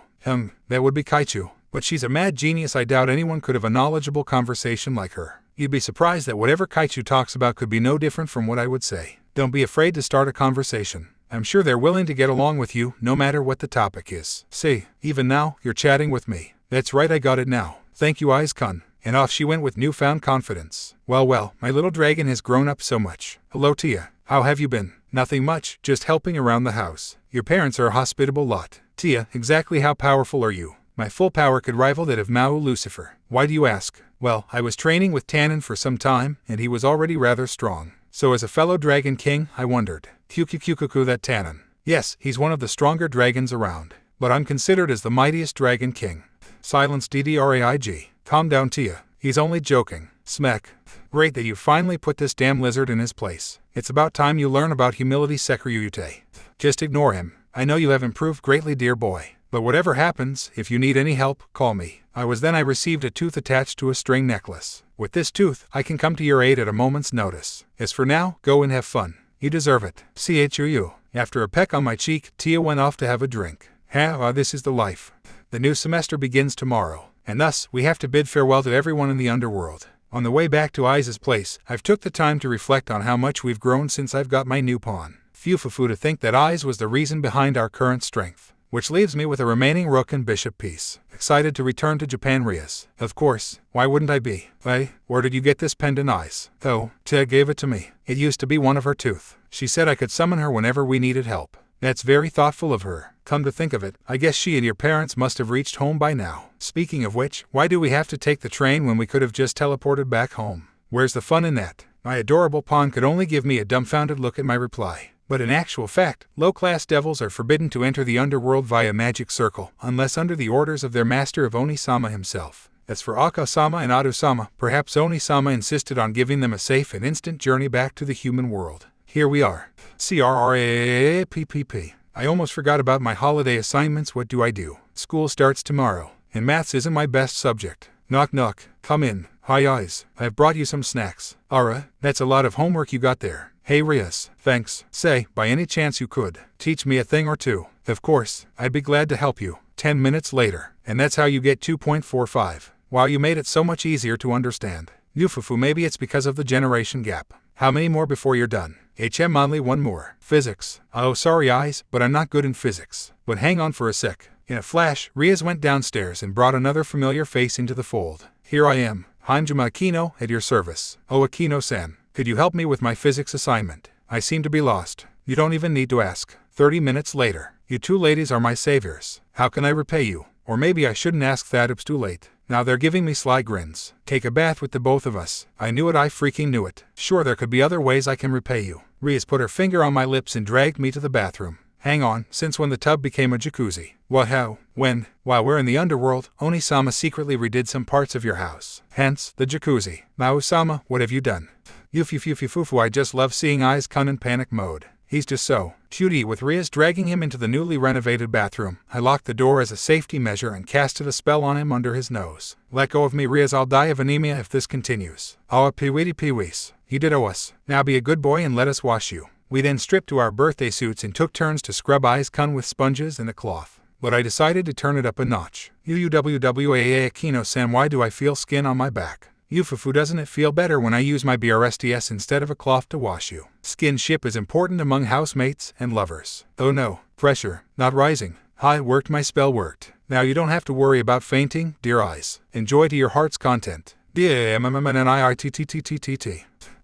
That would be Kaichu. But she's a mad genius. I doubt anyone could have a knowledgeable conversation like her. You'd be surprised that whatever Kaichu talks about could be no different from what I would say. Don't be afraid to start a conversation. I'm sure they're willing to get along with you, no matter what the topic is. See, even now, you're chatting with me. That's right, I got it now. Thank you, Issei-kun. And off she went with newfound confidence. Well, my little dragon has grown up so much. Hello, Tia. How have you been? Nothing much, just helping around the house. Your parents are a hospitable lot. Tia, exactly how powerful are you? My full power could rival that of Mao Lucifer. Why do you ask? Well, I was training with Tannen for some time, and he was already rather strong. So as a fellow dragon king, I wondered. Kyukukuku, that Tannen. Yes, he's one of the stronger dragons around. But I'm considered as the mightiest dragon king. Silence, DDRAIG. Calm down, Tia. He's only joking. Smack. Great that you finally put this damn lizard in his place. It's about time you learn about humility, Sekuruyute. Just ignore him. I know you have improved greatly, dear boy. But whatever happens, if you need any help, call me. I received a tooth attached to a string necklace. With this tooth, I can come to your aid at a moment's notice. As for now, go and have fun. You deserve it. CHU. After a peck on my cheek, Tia went off to have a drink. This is the life. The new semester begins tomorrow, and thus, we have to bid farewell to everyone in the underworld. On the way back to Aiza's place, I've took the time to reflect on how much we've grown since I've got my new pawn. Fufufu to think that Aiz was the reason behind our current strength. Which leaves me with a remaining rook and bishop piece. Excited to return to Japan, Rias. Of course, why wouldn't I be? Hey, where did you get this pendant, Eyes? Oh, Tia gave it to me. It used to be one of her tooth. She said I could summon her whenever we needed help. That's very thoughtful of her. Come to think of it, I guess she and your parents must have reached home by now. Speaking of which, why do we have to take the train when we could have just teleported back home? Where's the fun in that? My adorable pawn could only give me a dumbfounded look at my reply. But in actual fact, low-class devils are forbidden to enter the underworld via magic circle, unless under the orders of their master of Oni-sama himself. As for Aka-sama and Adu-sama, perhaps Oni-sama insisted on giving them a safe and instant journey back to the human world. Here we are. CRRAAPPP. I almost forgot about my holiday assignments. What do I do? School starts tomorrow, and maths isn't my best subject. Knock knock. Come in. Hi Eyes. I've brought you some snacks. Ara, that's a lot of homework you got there. Hey Rias, thanks. Say, by any chance you could teach me a thing or two? Of course, I'd be glad to help you. 10 minutes later, and that's how you get 2.45. Wow, you made it so much easier to understand. Yufufu, maybe it's because of the generation gap. How many more before you're done? only one more. Physics. Oh, sorry Eyes, but I'm not good in physics. But hang on for a sec. In a flash, Rias went downstairs and brought another familiar face into the fold. Here I am, Hanjima Akeno, at your service. Oh Akeno-san, could you help me with my physics assignment? I seem to be lost. You don't even need to ask. 30 minutes later. You two ladies are my saviors. How can I repay you? Or maybe I shouldn't ask that, it's too late. Now they're giving me sly grins. Take a bath with the both of us. I knew it, I freaking knew it. Sure, there could be other ways I can repay you. Rias put her finger on my lips and dragged me to the bathroom. Hang on, since when the tub became a jacuzzi? What, how, when? While we're in the underworld, Oni-sama secretly redid some parts of your house. Hence, the jacuzzi. Mao-sama, what have you done? Yufufufufufu, I just love seeing Issei-kun in panic mode. He's just so cutie. With Rias dragging him into the newly renovated bathroom, I locked the door as a safety measure and casted a spell on him under his nose. Let go of me, Rias, I'll die of anemia if this continues. Awa peewity peewees. You did owe us. Now be a good boy and let us wash you. We then stripped to our birthday suits and took turns to scrub Issei-kun with sponges and a cloth. But I decided to turn it up a notch. UUWWAA Akeno-san, why do I feel skin on my back? Yufufu, doesn't it feel better when I use my BRSTS instead of a cloth to wash you? Skinship is important among housemates and lovers. Oh no, pressure, not rising. Hi, worked, my spell worked. Now you don't have to worry about fainting, dear eyes. Enjoy to your heart's content.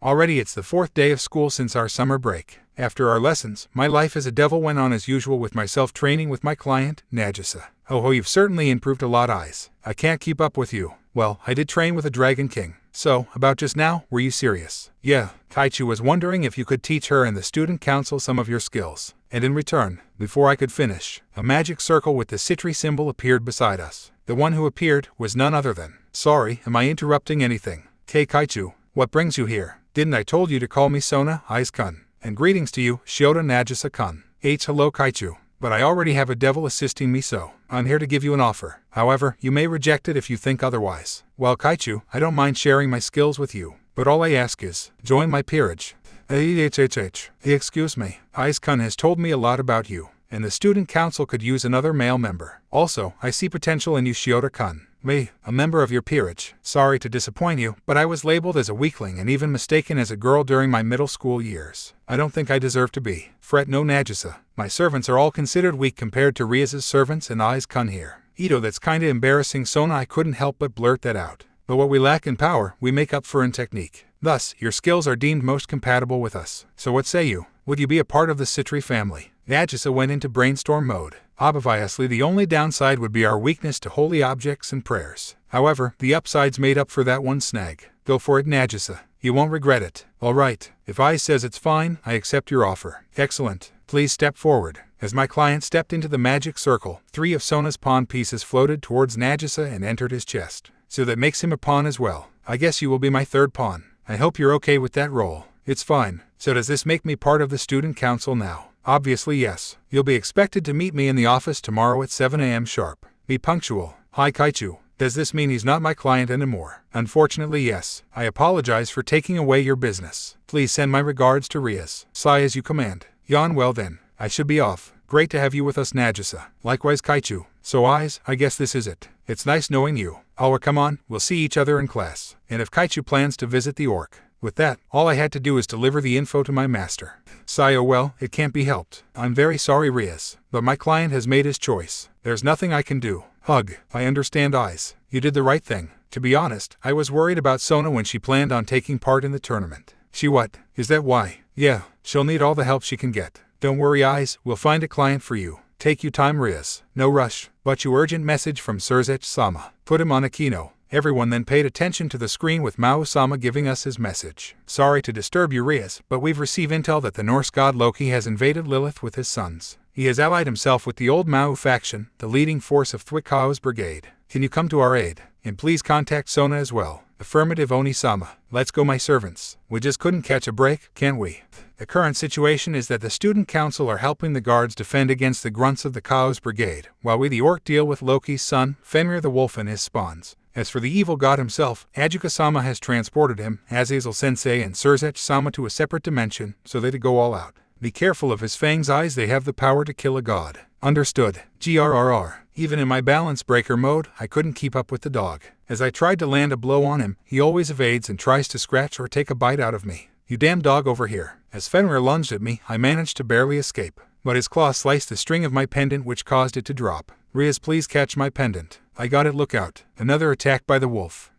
Already it's the 4th day of school since our summer break. After our lessons, my life as a devil went on as usual with my self-training with my client, Nagisa. Oh, you've certainly improved a lot, Eyes. I can't keep up with you. Well, I did train with a Dragon King. So, about just now, were you serious? Yeah, Kaichu was wondering if you could teach her and the student council some of your skills. And in return, before I could finish, a magic circle with the Citri symbol appeared beside us. The one who appeared was none other than... Sorry, am I interrupting anything? Kaichu, what brings you here? Didn't I told you to call me Sona, Issei-kun? And greetings to you, Shota Nagisa-kun. Hello Kaichu. But I already have a devil assisting me, so I'm here to give you an offer. However, you may reject it if you think otherwise. Well, Kaichu, I don't mind sharing my skills with you, but all I ask is, join my peerage. Excuse me, Issei-kun has told me a lot about you, and the student council could use another male member. Also, I see potential in you, Shota-kun. Me, a member of your peerage. Sorry to disappoint you, but I was labeled as a weakling and even mistaken as a girl during my middle school years. I don't think I deserve to be. Fret no, Nagisa. My servants are all considered weak compared to Rias' servants and Issei-kun here. Ito, that's kinda embarrassing, Sona. I couldn't help but blurt that out. But what we lack in power, we make up for in technique. Thus, your skills are deemed most compatible with us. So what say you? Would you be a part of the Citri family? Nagisa went into brainstorm mode. Obviously, the only downside would be our weakness to holy objects and prayers. However, the upsides made up for that one snag. Go for it, Nagisa. You won't regret it. Alright, if I says it's fine, I accept your offer. Excellent. Please step forward. As my client stepped into the magic circle, 3 of Sona's pawn pieces floated towards Nagisa and entered his chest. So that makes him a pawn as well. I guess you will be my 3rd pawn. I hope you're okay with that role. It's fine. So does this make me part of the student council now? Obviously yes. You'll be expected to meet me in the office tomorrow at 7 a.m. sharp. Be punctual. Hi Kaichu. Does this mean he's not my client anymore? Unfortunately yes. I apologize for taking away your business. Please send my regards to Rias. Sigh as you command. Yawn, well then. I should be off. Great to have you with us, Nagisa. Likewise Kaichu. So Eyes, I guess this is it. It's nice knowing you. Oh, come on, we'll see each other in class. And if Kaichu plans to visit the orc. With that, all I had to do is deliver the info to my master. Sigh, oh well, it can't be helped. I'm very sorry, Rias, but my client has made his choice. There's nothing I can do. Hug. I understand, Eyes. You did the right thing. To be honest, I was worried about Sona when she planned on taking part in the tournament. She what? Is that why? Yeah, she'll need all the help she can get. Don't worry, Eyes, we'll find a client for you. Take you time, Rias. No rush. But you urgent message from Surzech-sama. Put him on Akeno. Everyone then paid attention to the screen with Mao-sama giving us his message. Sorry to disturb you, Rias, but we've received intel that the Norse god Loki has invaded Lilith with his sons. He has allied himself with the old Mao faction, the leading force of Thwikao's brigade. Can you come to our aid? And please contact Sona as well. Affirmative, Oni-sama. Let's go, my servants. We just couldn't catch a break, can we? The current situation is that the student council are helping the guards defend against the grunts of the Chaos brigade, while we the orc deal with Loki's son, Fenrir the wolf, and his spawns. As for the evil god himself, Ajuka-sama has transported him, Azazel-sensei and Surzech-sama to a separate dimension, so they to go all out. Be careful of his fangs, Eyes, they have the power to kill a god. Understood. GRRR. Even in my balance breaker mode, I couldn't keep up with the dog. As I tried to land a blow on him, he always evades and tries to scratch or take a bite out of me. You damn dog, over here. As Fenrir lunged at me, I managed to barely escape. But his claw sliced the string of my pendant, which caused it to drop. Rias, please catch my pendant. I got it, look out. Another attack by the wolf.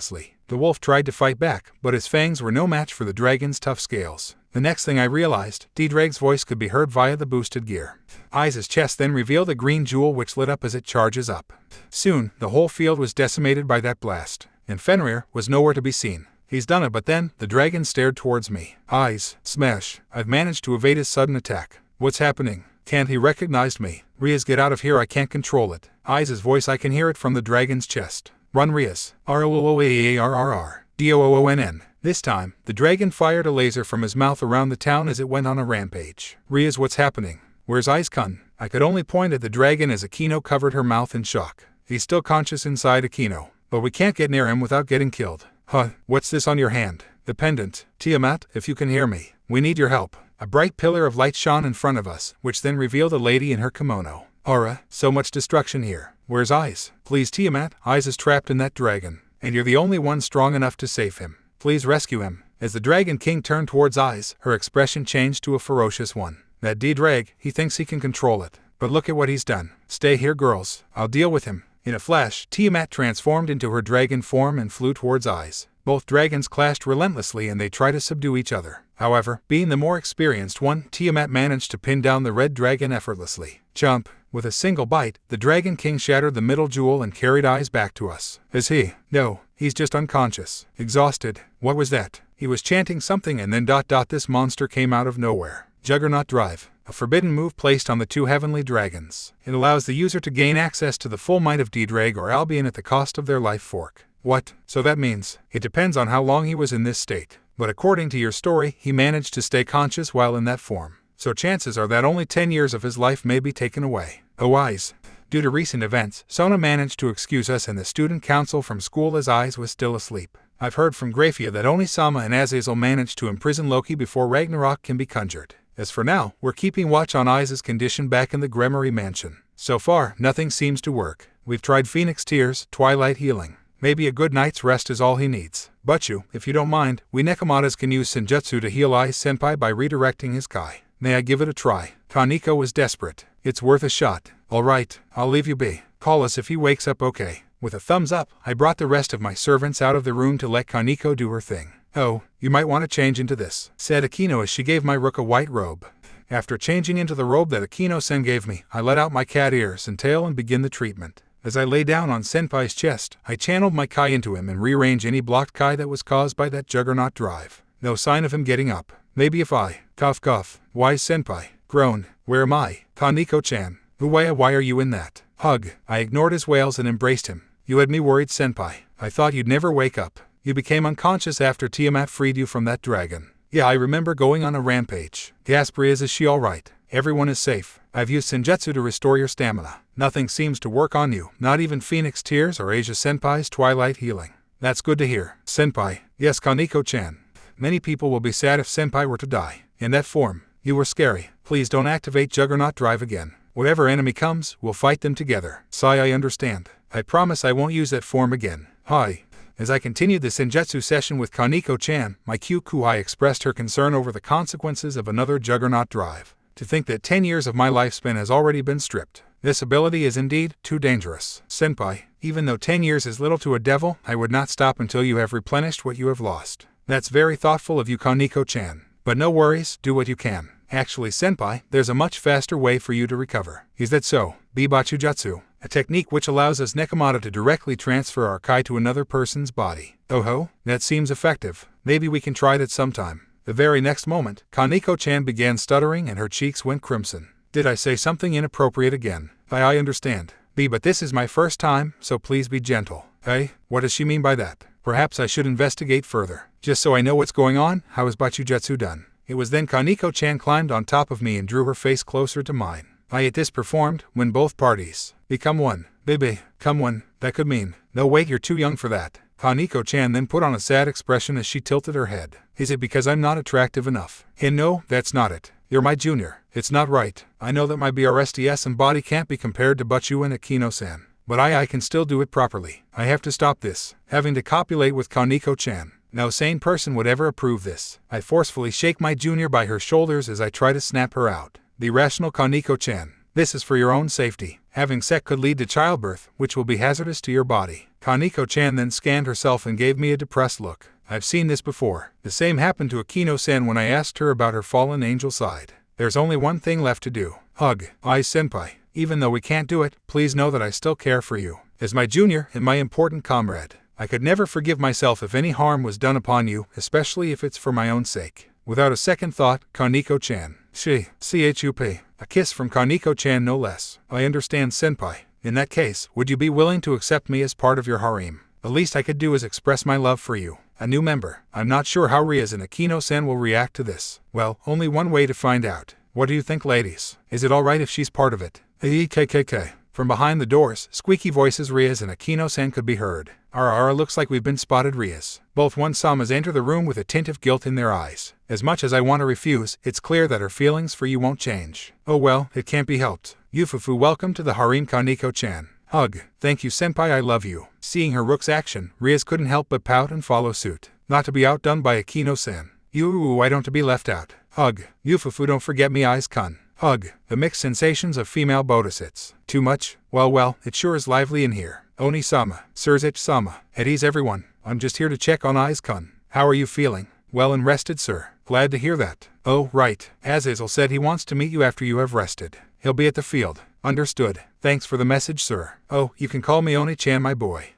mercilessly. The wolf tried to fight back, but his fangs were no match for the dragon's tough scales. The next thing I realized, D-Drag's voice could be heard via the boosted gear. Issei's chest then revealed a green jewel which lit up as it charges up. Soon, the whole field was decimated by that blast, and Fenrir was nowhere to be seen. He's done it, but then, the dragon stared towards me. Eyes, smash. I've managed to evade his sudden attack. What's happening? Can't he recognize me? Rias, get out of here, I can't control it. Issei's voice, I can hear it from the dragon's chest. Run, Rias. R-O-O-A-A-R-R-R. D-O-O-O-N-N. This time, the dragon fired a laser from his mouth around the town as it went on a rampage. Rias, what's happening? Where's Issei-kun? I could only point at the dragon as Akeno covered her mouth in shock. He's still conscious inside Akeno, but we can't get near him without getting killed. Huh, what's this on your hand? The pendant. Tiamat, if you can hear me, we need your help. A bright pillar of light shone in front of us, which then revealed a lady in her kimono. Aura, so much destruction here. Where's Issei? Please, Tiamat, Issei is trapped in that dragon, and you're the only one strong enough to save him. Please rescue him. As the Dragon King turned towards Issei, her expression changed to a ferocious one. That D-Drag, he thinks he can control it. But look at what he's done. Stay here, girls. I'll deal with him. In a flash, Tiamat transformed into her dragon form and flew towards Issei. Both dragons clashed relentlessly and they tried to subdue each other. However, being the more experienced one, Tiamat managed to pin down the red dragon effortlessly. Jump! With a single bite, the Dragon King shattered the middle jewel and carried Issei back to us. Is he? No, he's just unconscious. Exhausted. What was that? He was chanting something and then ... This monster came out of nowhere. Juggernaut Drive. A forbidden move placed on the two heavenly dragons. It allows the user to gain access to the full might of D-Drag or Albion at the cost of their life fork. What? So that means, it depends on how long he was in this state. But according to your story, he managed to stay conscious while in that form. So chances are that only 10 years of his life may be taken away. Oh, Issei. Due to recent events, Sona managed to excuse us and the student council from school as Issei was still asleep. I've heard from Grafia that only Sama and Azazel managed to imprison Loki before Ragnarok can be conjured. As for now, we're keeping watch on Issei's condition back in the Gremory mansion. So far, nothing seems to work. We've tried Phoenix Tears, Twilight Healing. Maybe a good night's rest is all he needs. Butchu, if you don't mind, we Nekomatas can use Senjutsu to heal Issei-senpai by redirecting his Kai. May I give it a try? Koneko was desperate. It's worth a shot. Alright, I'll leave you be. Call us if he wakes up, okay? With a thumbs up, I brought the rest of my servants out of the room to let Koneko do her thing. Oh, you might want to change into this, said Akeno as she gave my rook a white robe. After changing into the robe that Akeno-sen gave me, I let out my cat ears and tail and begin the treatment. As I lay down on Senpai's chest, I channeled my Kai into him and rearranged any blocked Kai that was caused by that Juggernaut Drive. No sign of him getting up. Maybe if I, cough, wise Senpai, groan, where am I? Koneko-chan, why are you in that? Hug. I ignored his wails and embraced him. You had me worried, Senpai. I thought you'd never wake up. You became unconscious after Tiamat freed you from that dragon. Yeah, I remember going on a rampage. Gaspria, is she alright? Everyone is safe. I've used Senjutsu to restore your stamina. Nothing seems to work on you, not even Phoenix Tears or Asia-senpai's Twilight Healing. That's good to hear. Senpai. Yes, Koneko-chan. Many people will be sad if Senpai were to die. In that form, you were scary. Please don't activate Juggernaut Drive again. Whatever enemy comes, we'll fight them together. Sai, I understand. I promise I won't use that form again. Hi. As I continued the Senjutsu session with Koneko-chan, my Kyukuhai expressed her concern over the consequences of another Juggernaut Drive. To think that 10 years of my lifespan has already been stripped. This ability is indeed too dangerous. Senpai, even though 10 years is little to a devil, I would not stop until you have replenished what you have lost. That's very thoughtful of you, Koneko-chan. But no worries, do what you can. Actually, Senpai, there's a much faster way for you to recover. Is that so? Bibachujutsu, a technique which allows us Nekomata to directly transfer our Kai to another person's body. Oh ho, that seems effective. Maybe we can try that sometime. The very next moment, Koneko-chan began stuttering and her cheeks went crimson. Did I say something inappropriate again? I understand. But this is my first time, so please be gentle. Hey, what does she mean by that? Perhaps I should investigate further. Just so I know what's going on, how is Bachujutsu done? It was then Koneko-chan climbed on top of me and drew her face closer to mine. At this performed, when both parties become one. Baby, come one, that could mean, no wait, you're too young for that. Koneko-chan then put on a sad expression as she tilted her head. Is it because I'm not attractive enough? And no, that's not it. You're my junior. It's not right. I know that my BRSTS and body can't be compared to Butchu and Akeno-san. But I can still do it properly. I have to stop this. Having to copulate with Koneko-chan. No sane person would ever approve this. I forcefully shake my junior by her shoulders as I try to snap her out. The irrational Koneko-chan. This is for your own safety. Having sex could lead to childbirth, which will be hazardous to your body. Koneko-chan then scanned herself and gave me a depressed look. I've seen this before. The same happened to Akeno-san when I asked her about her fallen angel side. There's only one thing left to do. Hug. Senpai. Even though we can't do it, please know that I still care for you. As my junior and my important comrade. I could never forgive myself if any harm was done upon you, especially if it's for my own sake. Without a second thought, Koneko-chan. CHUP. A kiss from Koneko-chan no less. I understand, senpai. In that case, would you be willing to accept me as part of your harem? The least I could do is express my love for you. A new member. I'm not sure how Rias and Akeno-san will react to this. Well, only one way to find out. What do you think, ladies? Is it alright if she's part of it? KKK. From behind the doors, squeaky voices Rias and Akeno-san could be heard. Looks like we've been spotted, Rias. Both one-samas enter the room with a tint of guilt in their eyes. As much as I want to refuse, it's clear that her feelings for you won't change. Oh well, it can't be helped. Yufufu, welcome to the harem, Koneko-chan. Hug. Thank you, senpai, I love you. Seeing her rook's action, Rias couldn't help but pout and follow suit. Not to be outdone by Akeno-san. Why don't to be left out? Hug. Yufufu, don't forget me, Eyes-kun. Hug. The mixed sensations of female bodhisats. Too much? Well, it sure is lively in here. Oni-sama, Surzech-sama, at ease everyone. I'm just here to check on Eyes-kun. How are you feeling? Well and rested, sir. Glad to hear that. Oh, right. Azazel said he wants to meet you after you have rested. He'll be at the field. Understood. Thanks for the message, sir. Oh, you can call me Oni-chan, my boy.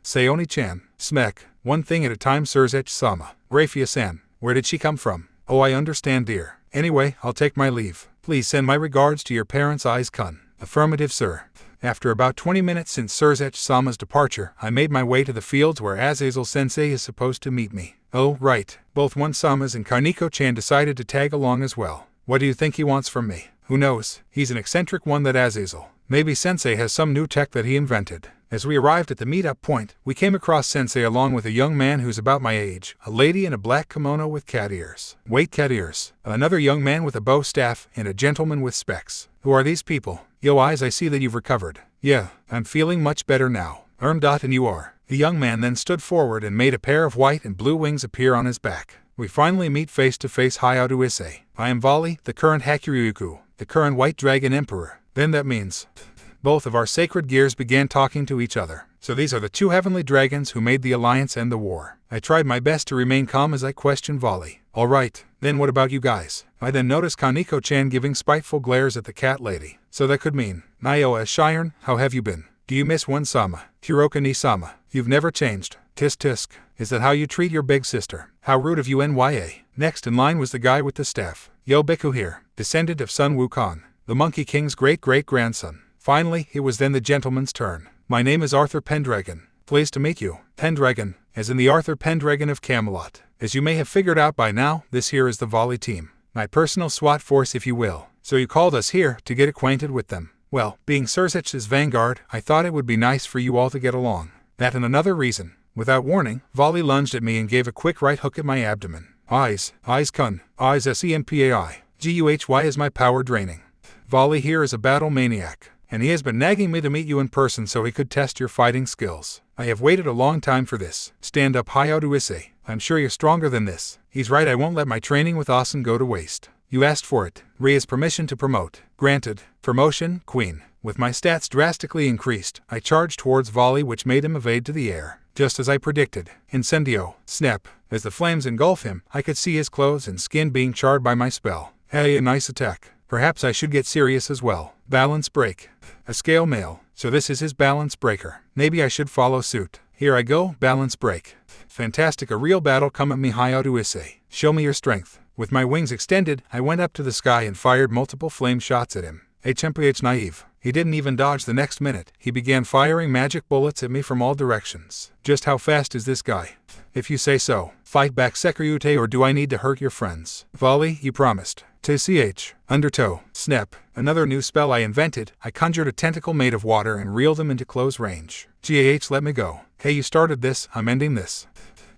Say Oni-chan. Smek. One thing at a time, Surzech-sama. Rafia-san. Where did she come from? Oh, I understand, dear. Anyway, I'll take my leave. Please send my regards to your parents, Eyes-kun. Affirmative, sir. After about 20 minutes since Surzech-sama's departure, I made my way to the fields where Azazel-sensei is supposed to meet me. Oh, right. Both one-samas and Koneko-chan decided to tag along as well. What do you think he wants from me? Who knows? He's an eccentric one, that Azazel. Maybe Sensei has some new tech that he invented. As we arrived at the meetup point, we came across Sensei along with a young man who's about my age, a lady in a black kimono with cat ears. Wait, cat ears. Another young man with a bow staff, and a gentleman with specs. Who are these people? Yo, Eyes, I see that you've recovered. Yeah, I'm feeling much better now. And you are. The young man then stood forward and made a pair of white and blue wings appear on his back. We finally meet face to face. Harem Issei. I am Vali, the current Hakuryuku, the current White Dragon Emperor. Then that means... Both of our sacred gears began talking to each other. So these are the two heavenly dragons who made the alliance end the war. I tried my best to remain calm as I questioned Vali. Alright, then what about you guys? I then noticed Koneko-chan giving spiteful glares at the cat lady. So that could mean, Nio as Shiren, how have you been? Do you miss one-sama? Hiroka-ni-sama, you've never changed. Tisk. Is that how you treat your big sister? How rude of you, Nya. Next in line was the guy with the staff. Yo, Biku here, descendant of Sun Wukong, the Monkey King's great-great-grandson. Finally, it was then the gentleman's turn. My name is Arthur Pendragon. Pleased to meet you. Pendragon, as in the Arthur Pendragon of Camelot. As you may have figured out by now, this here is the Vali team. My personal SWAT force, if you will. So you called us here to get acquainted with them. Well, being Surzech's vanguard, I thought it would be nice for you all to get along. That and another reason. Without warning, Vali lunged at me and gave a quick right hook at my abdomen. Eyes-kun. Eyes SENPAI. GUHY is my power draining. Vali here is a battle maniac. And he has been nagging me to meet you in person so he could test your fighting skills. I have waited a long time for this. Stand up, Harem Issei. I'm sure you're stronger than this. He's right, I won't let my training with Asen go to waste. You asked for it. Ria's permission to promote. Granted. Promotion, Queen. With my stats drastically increased, I charged towards Vali, which made him evade to the air. Just as I predicted. Incendio. Snap. As the flames engulf him, I could see his clothes and skin being charred by my spell. Hey, a nice attack. Perhaps I should get serious as well. Balance break. A scale mail. So this is his balance breaker. Maybe I should follow suit. Here I go, balance break. Fantastic, a real battle come at me, Harem Issei. Show me your strength. With my wings extended, I went up to the sky and fired multiple flame shots at him. HMPH naive. He didn't even dodge the next minute. He began firing magic bullets at me from all directions. Just how fast is this guy? If you say so. Fight back, Sekirute, or do I need to hurt your friends? Volley, you promised. TCH. Undertow. Snap. Another new spell I invented. I conjured a tentacle made of water and reeled him into close range. GAH, let me go. Hey, you started this, I'm ending this.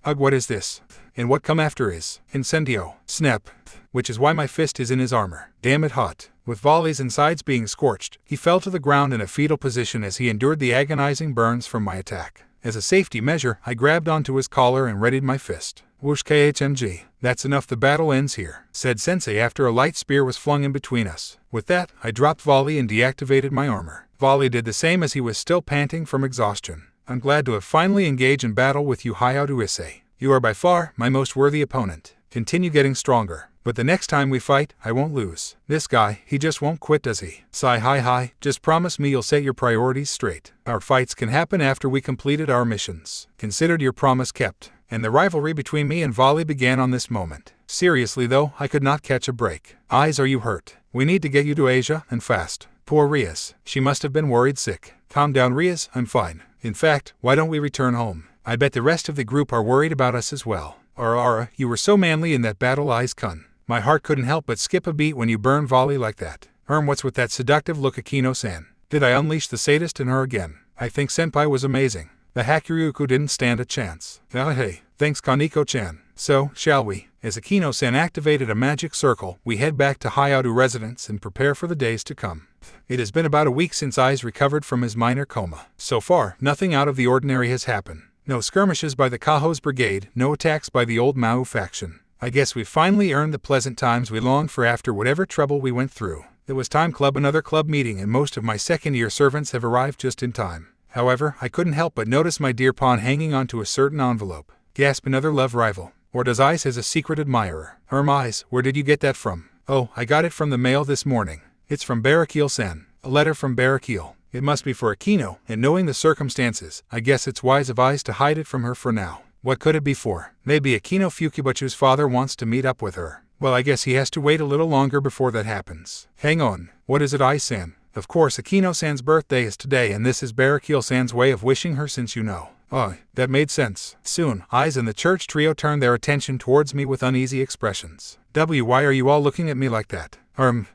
Ugh, what is this? And what come after is Incendio. Snap. Which is why my fist is in his armor. Damn it hot. With volleys and sides being scorched, he fell to the ground in a fetal position as he endured the agonizing burns from my attack. As a safety measure, I grabbed onto his collar and readied my fist. Whoosh KHMG. That's enough, the battle ends here, said Sensei after a light spear was flung in between us. With that, I dropped Volley and deactivated my armor. Volley did the same as he was still panting from exhaustion. I'm glad to have finally engaged in battle with you, Harem Issei. You are by far my most worthy opponent. Continue getting stronger. But the next time we fight, I won't lose. This guy, he just won't quit, does he? Sigh, hi, just promise me you'll set your priorities straight. Our fights can happen after we completed our missions. Considered your promise kept. And the rivalry between me and Volley began on this moment. Seriously though, I could not catch a break. Eyes, are you hurt? We need to get you to Asia, and fast. Poor Rias. She must have been worried sick. Calm down, Rias, I'm fine. In fact, why don't we return home? I bet the rest of the group are worried about us as well. Ara, you were so manly in that battle, Eyes-kun. My heart couldn't help but skip a beat when you burned Volley like that. What's with that seductive look, Akeno-san? Did I unleash the sadist in her again? I think Senpai was amazing. The Hakuryuku didn't stand a chance. Hey, thanks Kaneko-chan. So, shall we? As Akeno-san activated a magic circle, we head back to Hayadu residence and prepare for the days to come. It has been about a week since Eyes recovered from his minor coma. So far, nothing out of the ordinary has happened. No skirmishes by the Kaho's brigade, no attacks by the old Mao faction. I guess we finally earned the pleasant times we longed for after whatever trouble we went through. It was time club, another club meeting, and most of my second-year servants have arrived just in time. However, I couldn't help but notice my dear pawn hanging onto a certain envelope. Gasp, another love rival. Or does Eyes has a secret admirer? Eyes, where did you get that from? Oh, I got it from the mail this morning. It's from Barakeel-san. A letter from Barakeel. It must be for Akeno, and knowing the circumstances, I guess it's wise of Eyes to hide it from her for now. What could it be for? Maybe Akeno Fukibachu's father wants to meet up with her. Well, I guess he has to wait a little longer before that happens. Hang on. What is it, Eyes-san? Of course, Akeno-san's birthday is today, and this is Barakeel-san's way of wishing her, since you know. Oh, that made sense. Soon, Eyes and the church trio turned their attention towards me with uneasy expressions. Why are you all looking at me like that?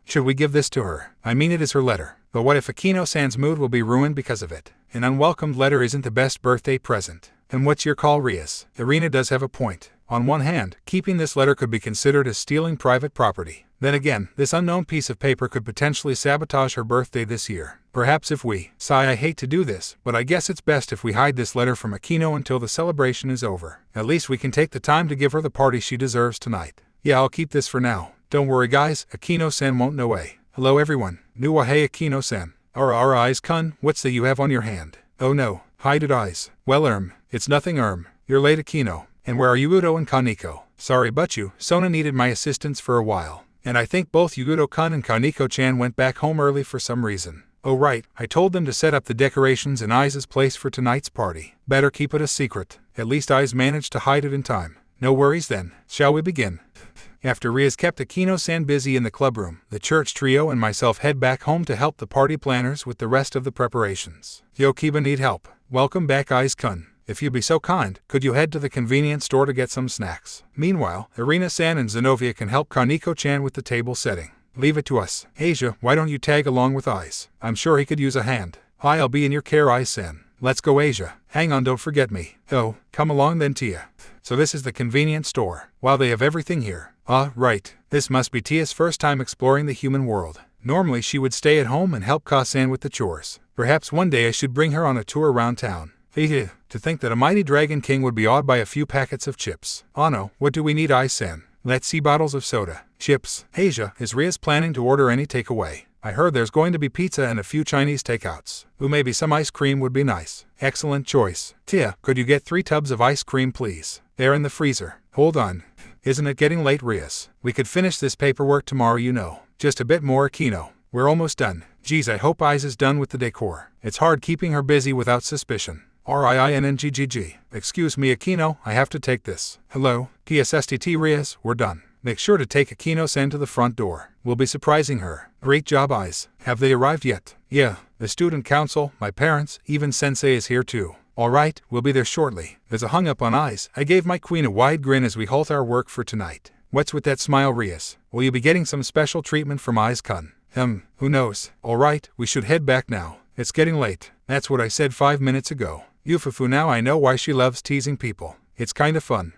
Should we give this to her? I mean, it is her letter. But what if Akeno-san's mood will be ruined because of it? An unwelcomed letter isn't the best birthday present. And what's your call, Rias? Irina does have a point. On one hand, keeping this letter could be considered as stealing private property. Then again, this unknown piece of paper could potentially sabotage her birthday this year. Perhaps if we... I hate to do this, but I guess it's best if we hide this letter from Akeno until the celebration is over. At least we can take the time to give her the party she deserves tonight. Yeah, I'll keep this for now. Don't worry guys, Akeno-san won't know. Hello everyone. Hey Akeno-san. Ara Eyes-kun, what's that you have on your hand? Oh no. Hide Eyes. Well, it's nothing, You're late, Akeno. And where are Yugudo and Kaneko? Sorry, but Sona needed my assistance for a while. And I think both Yugudo-kun and Kaneko-chan went back home early for some reason. Oh right, I told them to set up the decorations in Eyes' place for tonight's party. Better keep it a secret. At least Eyes managed to hide it in time. No worries then. Shall we begin? After Rias kept Akeno-san busy in the clubroom, the church trio and myself head back home to help the party planners with the rest of the preparations. Yo, Kiba need help. Welcome back, Eyes-kun. If you'd be so kind, could you head to the convenience store to get some snacks? Meanwhile, Irina-san and Zenobia can help Kaneko-chan with the table setting. Leave it to us. Asia, why don't you tag along with Eyes? I'm sure he could use a hand. Hi, I'll be in your care, Eyes-san. Let's go, Asia. Hang on, don't forget me. Oh, come along then, Tia. So this is the convenience store. Wow, they have everything here. Right. This must be Tia's first time exploring the human world. Normally she would stay at home and help Ka-san with the chores. Perhaps one day I should bring her on a tour around town. To think that a mighty Dragon King would be awed by a few packets of chips. Oh no, what do we need, Eyes-san? Let's see, bottles of soda. Chips. Asia, is Rias planning to order any takeaway? I heard there's going to be pizza and a few Chinese takeouts. Maybe some ice cream would be nice. Excellent choice. Tia, could you get 3 tubs of ice cream, please? They're in the freezer. Hold on. Isn't it getting late, Rias? We could finish this paperwork tomorrow, Just a bit more, Akeno. We're almost done. Geez, I hope Eyes is done with the decor. It's hard keeping her busy without suspicion. RIINNGGG. Excuse me Akeno, I have to take this. Hello, PSSTT Rias, we're done. Make sure to take Akeno-san to the front door. We'll be surprising her. Great job, Eyes. Have they arrived yet? Yeah, the student council, my parents, even Sensei is here too. Alright, we'll be there shortly. There's a hung up on Eyes. I gave my queen a wide grin as we halt our work for tonight. What's with that smile, Rias? Will you be getting some special treatment from Eyes-kun? Who knows? Alright, we should head back now. It's getting late. That's what I said 5 minutes ago. Yufufu, now I know why she loves teasing people. It's kinda fun.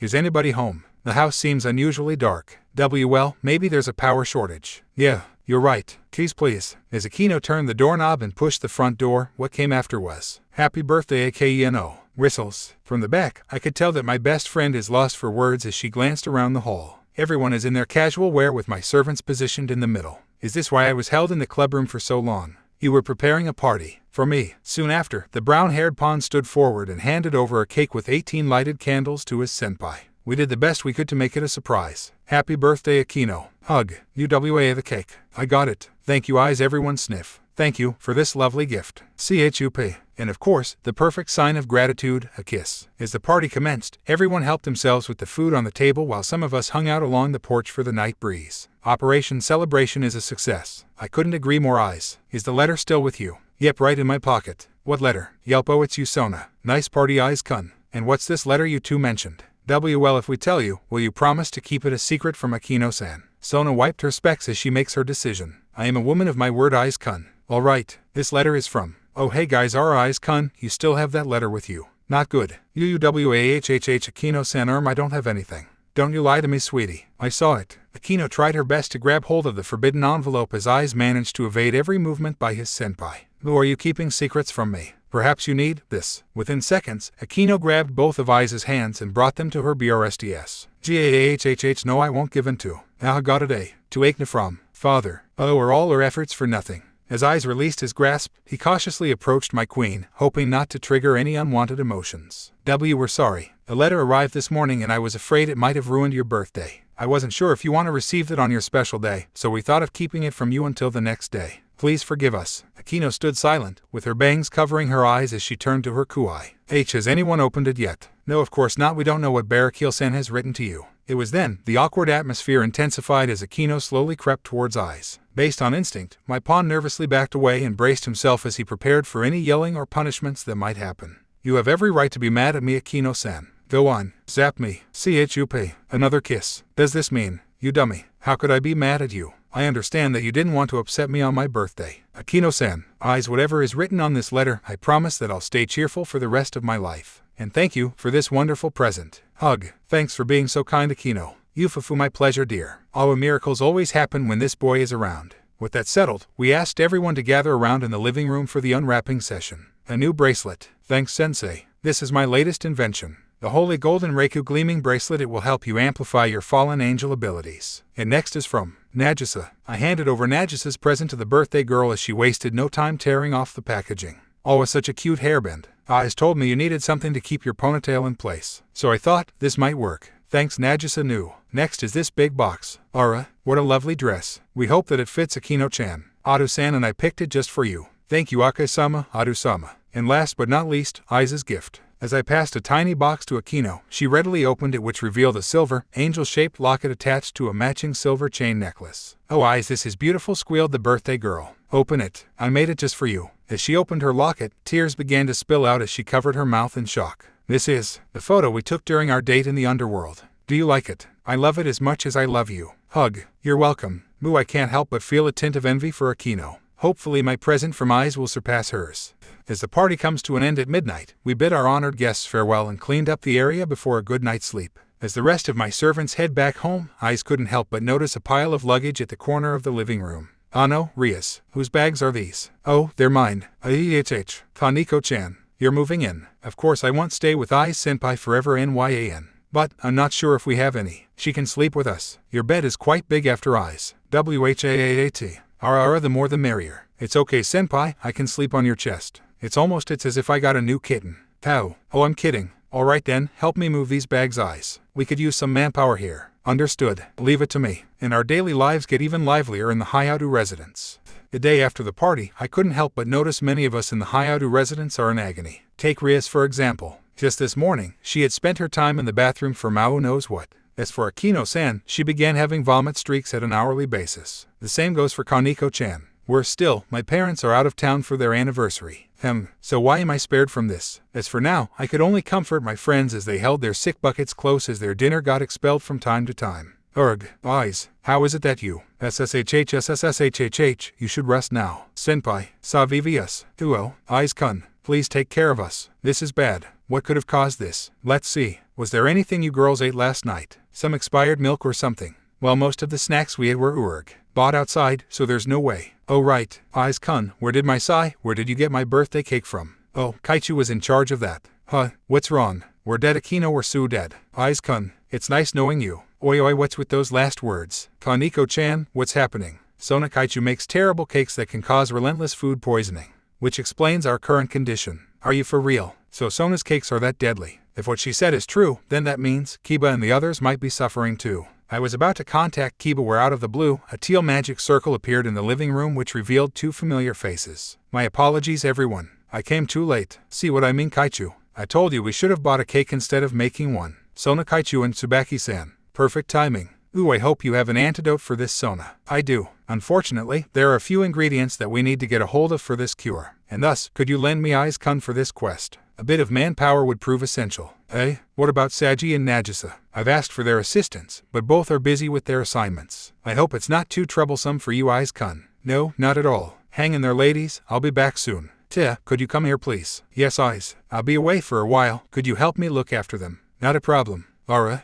Is anybody home? The house seems unusually dark. Well, maybe there's a power shortage. Yeah, you're right. Keys please. As Akeno turned the doorknob and pushed the front door, what came after was, "Happy birthday Akeno." Whistles. From the back, I could tell that my best friend is lost for words as she glanced around the hall. Everyone is in their casual wear with my servants positioned in the middle. Is this why I was held in the clubroom for so long? You were preparing a party. For me. Soon after, the brown-haired pawn stood forward and handed over a cake with 18 lighted candles to his senpai. We did the best we could to make it a surprise. Happy birthday Akeno. Hug. UWA the cake. I got it. Thank you Eyes, everyone sniff. Thank you for this lovely gift. CHUP. And of course, the perfect sign of gratitude, a kiss. As the party commenced, everyone helped themselves with the food on the table while some of us hung out along the porch for the night breeze. Operation Celebration is a success. I couldn't agree more. Eyes. Is the letter still with you? Yep, right in my pocket. What letter? Yelpo, it's you Sona. Nice party Eyes-kun. And what's this letter you two mentioned? Well, if we tell you, will you promise to keep it a secret from Akeno-san? Sona wiped her specs as she makes her decision. I am a woman of my word Eyes-kun. Alright, this letter is from. Oh hey guys, our Eyes-kun, you still have that letter with you. Not good. UUWAHHH Akeno-san I don't have anything. Don't you lie to me sweetie. I saw it. Akeno tried her best to grab hold of the forbidden envelope as Eyes managed to evade every movement by his senpai. Who are you keeping secrets from me? Perhaps you need this. Within seconds, Akeno grabbed both of Eyes' hands and brought them to her BRSDS. GAAHHH no I won't give in to. I got it A. To Akena from. Father. Are all her efforts for nothing? As Eyes released his grasp, he cautiously approached my queen, hoping not to trigger any unwanted emotions. We're sorry. The letter arrived this morning and I was afraid it might have ruined your birthday. I wasn't sure if you want to receive it on your special day, so we thought of keeping it from you until the next day. Please forgive us. Akeno stood silent, with her bangs covering her eyes as she turned to her kuai. Has anyone opened it yet? No, of course not. We don't know what Barakil-san has written to you. It was then, the awkward atmosphere intensified as Akeno slowly crept towards Eyes. Based on instinct, my pawn nervously backed away and braced himself as he prepared for any yelling or punishments that might happen. You have every right to be mad at me Akeno-san. Go on, zap me. CHUP. Another kiss. Does this mean, you dummy, how could I be mad at you? I understand that you didn't want to upset me on my birthday. Akeno-san, Eyes, whatever is written on this letter, I promise that I'll stay cheerful for the rest of my life. And thank you for this wonderful present. Hug. Thanks for being so kind Akeno. Yufufu, my pleasure dear. Our miracles always happen when this boy is around. With that settled, we asked everyone to gather around in the living room for the unwrapping session. A new bracelet. Thanks Sensei. This is my latest invention. The Holy Golden Reiku Gleaming Bracelet. It will help you amplify your fallen angel abilities. And next is from Nagisa. I handed over Nagisa's present to the birthday girl as she wasted no time tearing off the packaging. Oh, such a cute hairband. Eyes told me you needed something to keep your ponytail in place. So I thought, this might work. Thanks Nagisa knew. Next is this big box. Ara, what a lovely dress. We hope that it fits Akeno-chan. Adu-san and I picked it just for you. Thank you Ake-sama, Adu-sama. And last but not least, Eyes' gift. As I passed a tiny box to Akeno, she readily opened it, which revealed a silver, angel-shaped locket attached to a matching silver chain necklace. Oh Eyes, this is beautiful, squealed the birthday girl. Open it. I made it just for you. As she opened her locket, tears began to spill out as she covered her mouth in shock. This is the photo we took during our date in the underworld. Do you like it? I love it as much as I love you. Hug. You're welcome. Moo, I can't help but feel a tint of envy for Akeno. Hopefully my present from Eyes will surpass hers. As the party comes to an end at midnight, we bid our honored guests farewell and cleaned up the area before a good night's sleep. As the rest of my servants head back home, Eyes couldn't help but notice a pile of luggage at the corner of the living room. Ah no, Rias, whose bags are these? Oh, they're mine. AHH. Koneko-chan, you're moving in. Of course I won't stay with Eyes senpai forever NYAN. But, I'm not sure if we have any. She can sleep with us. Your bed is quite big after Eyes. WHAAAT. Ara the more the merrier. It's okay senpai, I can sleep on your chest. It's as if I got a new kitten. How? Oh, I'm kidding. Alright then, help me move these bags Eyes. We could use some manpower here. Understood. Leave it to me. And our daily lives get even livelier in the Hayadu residence. The day after the party, I couldn't help but notice many of us in the Hayato residence are in agony. Take Rias for example. Just this morning, she had spent her time in the bathroom for Mao knows what. As for Akeno-san, she began having vomit streaks at an hourly basis. The same goes for Koneko-chan. Worse still, my parents are out of town for their anniversary. So why am I spared from this? As for now, I could only comfort my friends as they held their sick buckets close as their dinner got expelled from time to time. Eyes, how is it that you, SSHH, you should rest now. Senpai, Savivs, Duo, Eyes-kun, please take care of us. This is bad. What could have caused this? Let's see. Was there anything you girls ate last night? Some expired milk or something? Well, most of the snacks we ate were bought outside, so there's no way. Oh right, Eyes-kun, where did you get my birthday cake from? Oh, Kaichu was in charge of that. What's wrong? We're dead. Akeno or Sue dead. Eyes-kun, it's nice knowing you. Oi, what's with those last words? Koneko-chan, what's happening? Sona Kaichu makes terrible cakes that can cause relentless food poisoning, which explains our current condition. Are you for real? So Sona's cakes are that deadly? If what she said is true, then that means Kiba and the others might be suffering too. I was about to contact Kiba where out of the blue, a teal magic circle appeared in the living room which revealed two familiar faces. My apologies everyone. I came too late. See what I mean, Kaichu? I told you we should have bought a cake instead of making one. Sona Kaichu and Tsubaki-san. Perfect timing. Ooh, I hope you have an antidote for this, Sona. I do. Unfortunately, there are a few ingredients that we need to get a hold of for this cure, and thus, could you lend me Eyes-kun for this quest? A bit of manpower would prove essential. What about Saji and Nagisa? I've asked for their assistance, but both are busy with their assignments. I hope it's not too troublesome for you, Eyes-kun. No, not at all. Hang in there, ladies. I'll be back soon. Could you come here, please? Yes, Eyes. I'll be away for a while. Could you help me look after them? Not a problem.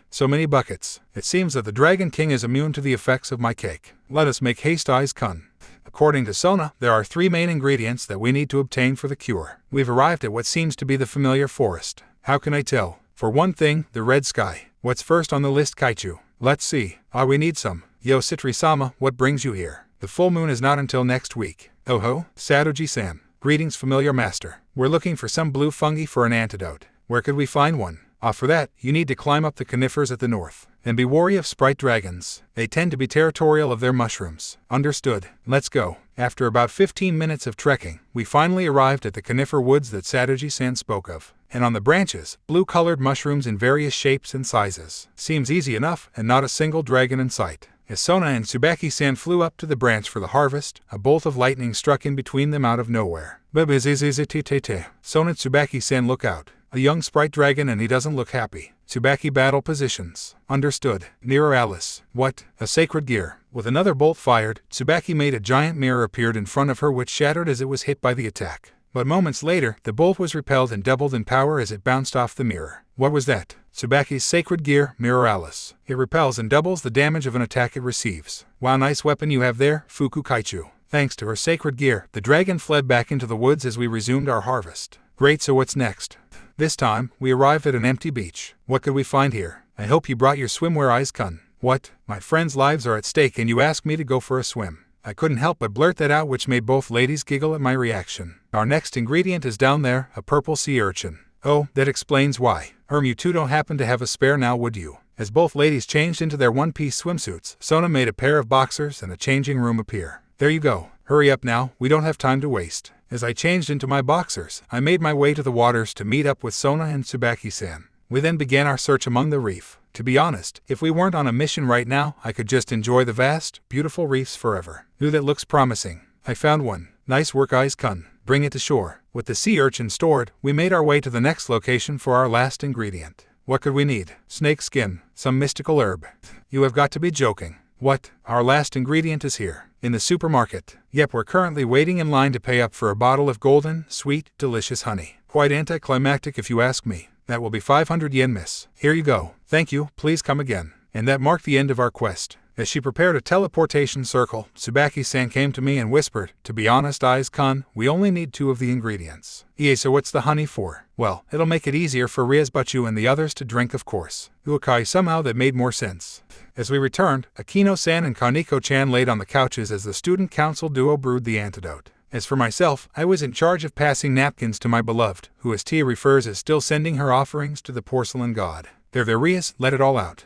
So many buckets. It seems that the Dragon King is immune to the effects of my cake. Let us make haste, Eyes-kun. According to Sona, there are three main ingredients that we need to obtain for the cure. We've arrived at what seems to be the familiar forest. How can I tell? For one thing, the red sky. What's first on the list, Kaichu? Let's see. We need some. Yo, Citri-sama, what brings you here? The full moon is not until next week. Oh-ho, Sadoji-san. Greetings, familiar master. We're looking for some blue fungi for an antidote. Where could we find one? For that, you need to climb up the conifers at the north. And be wary of sprite dragons. They tend to be territorial of their mushrooms. Understood. Let's go. After about 15 minutes of trekking, we finally arrived at the conifer woods that Sadoji-san spoke of. And on the branches, blue-colored mushrooms in various shapes and sizes. Seems easy enough, and not a single dragon in sight. As Sona and Tsubaki-san flew up to the branch for the harvest, a bolt of lightning struck in between them out of nowhere. Sona and Tsubaki-san look out. A young sprite dragon and he doesn't look happy. Tsubaki battle positions. Understood. Mirror Alice. What? A sacred gear. With another bolt fired, Tsubaki made a giant mirror appeared in front of her which shattered as it was hit by the attack. But moments later, the bolt was repelled and doubled in power as it bounced off the mirror. What was that? Tsubaki's sacred gear, Mirror Alice. It repels and doubles the damage of an attack it receives. Wow, nice weapon you have there, Fuku Kaichu. Thanks to her sacred gear, the dragon fled back into the woods as we resumed our harvest. Great, so what's next? This time, we arrived at an empty beach. What could we find here? I hope you brought your swimwear, Eyes-kun. What? My friends' lives are at stake and you ask me to go for a swim. I couldn't help but blurt that out, which made both ladies giggle at my reaction. Our next ingredient is down there, a purple sea urchin. Oh, that explains why. You two don't happen to have a spare now, would you? As both ladies changed into their one-piece swimsuits, Sona made a pair of boxers and a changing room appear. There you go. Hurry up now, we don't have time to waste. As I changed into my boxers, I made my way to the waters to meet up with Sona and Tsubaki-san. We then began our search among the reef. To be honest, if we weren't on a mission right now, I could just enjoy the vast, beautiful reefs forever. Ooh, that looks promising. I found one. Nice work, Eyes-kun. Bring it to shore. With the sea urchin stored, we made our way to the next location for our last ingredient. What could we need? Snake skin. Some mystical herb. You have got to be joking. What? Our last ingredient is here. In the supermarket. Yep, we're currently waiting in line to pay up for a bottle of golden, sweet, delicious honey. Quite anticlimactic if you ask me. That will be 500 yen, miss. Here you go. Thank you, please come again. And that marked the end of our quest. As she prepared a teleportation circle, Tsubaki-san came to me and whispered, to be honest, Eyes-kun, we only need 2 of the ingredients. So what's the honey for? Well, it'll make it easier for Rias Butchu and the others to drink, of course. Ukai, somehow that made more sense. As we returned, Akeno-san and Koneko-chan laid on the couches as the student council duo brewed the antidote. As for myself, I was in charge of passing napkins to my beloved, who as Tia refers as still sending her offerings to the porcelain god. There, Rias, let it all out.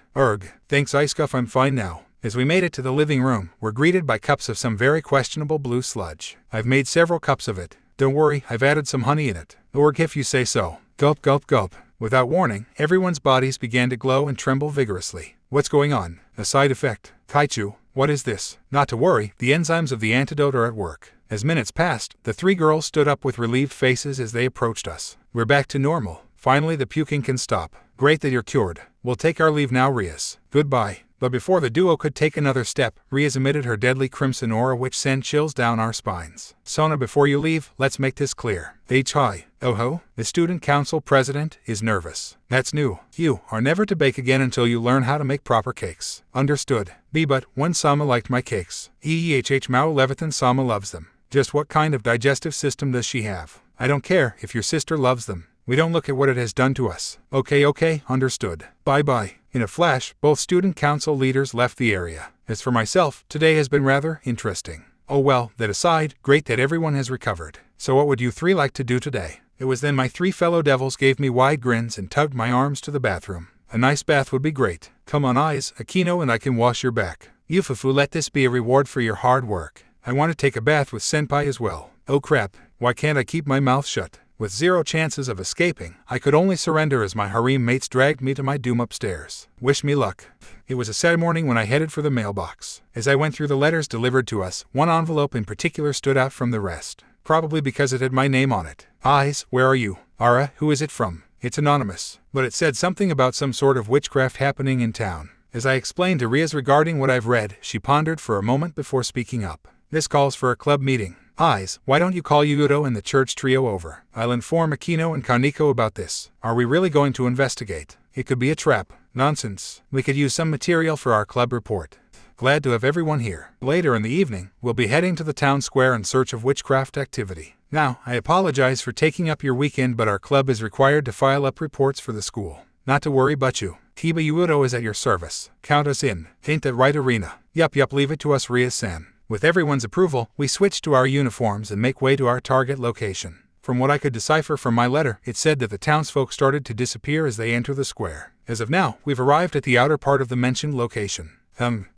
Thanks, Icecuff, I'm fine now. As we made it to the living room, we're greeted by cups of some very questionable blue sludge. I've made several cups of it. Don't worry, I've added some honey in it. Or if you say so. Gulp, gulp, gulp. Without warning, everyone's bodies began to glow and tremble vigorously. What's going on? A side effect. Kaichu, what is this? Not to worry, the enzymes of the antidote are at work. As minutes passed, the three girls stood up with relieved faces as they approached us. We're back to normal. Finally, the puking can stop. Great that you're cured. We'll take our leave now, Rias. Goodbye. But before the duo could take another step, Rias emitted her deadly crimson aura which sent chills down our spines. Sona, before you leave, let's make this clear. Hi. Oh-ho, the student council president is nervous. That's new. You are never to bake again until you learn how to make proper cakes. Understood. But one Sama liked my cakes. Mao Levithan Sama loves them. Just what kind of digestive system does she have? I don't care if your sister loves them. We don't look at what it has done to us. Okay, understood. Bye-bye. In a flash, both student council leaders left the area. As for myself, today has been rather interesting. Oh well, that aside, great that everyone has recovered. So what would you three like to do today? It was then my three fellow devils gave me wide grins and tugged my arms to the bathroom. A nice bath would be great. Come on eyes, Akeno, and I can wash your back. Yufufu, let this be a reward for your hard work. I want to take a bath with Senpai as well. Oh crap, why can't I keep my mouth shut? With zero chances of escaping, I could only surrender as my harem mates dragged me to my doom upstairs. Wish me luck. It was a sad morning when I headed for the mailbox. As I went through the letters delivered to us, one envelope in particular stood out from the rest. Probably because it had my name on it. Eyes, where are you? Ara, who is it from? It's anonymous. But it said something about some sort of witchcraft happening in town. As I explained to Rias regarding what I've read, she pondered for a moment before speaking up. This calls for a club meeting. Eyes, why don't you call Yudo and the church trio over? I'll inform Akeno and Koneko about this. Are we really going to investigate? It could be a trap. Nonsense. We could use some material for our club report. Glad to have everyone here. Later in the evening, we'll be heading to the town square in search of witchcraft activity. Now, I apologize for taking up your weekend, but our club is required to file up reports for the school. Not to worry, Butchu. Kiba Yudo is at your service. Count us in. Ain't that right, Arena? Yup, leave it to us, Rias-san. With everyone's approval, we switched to our uniforms and make way to our target location. From what I could decipher from my letter, it said that the townsfolk started to disappear as they enter the square. As of now, we've arrived at the outer part of the mentioned location.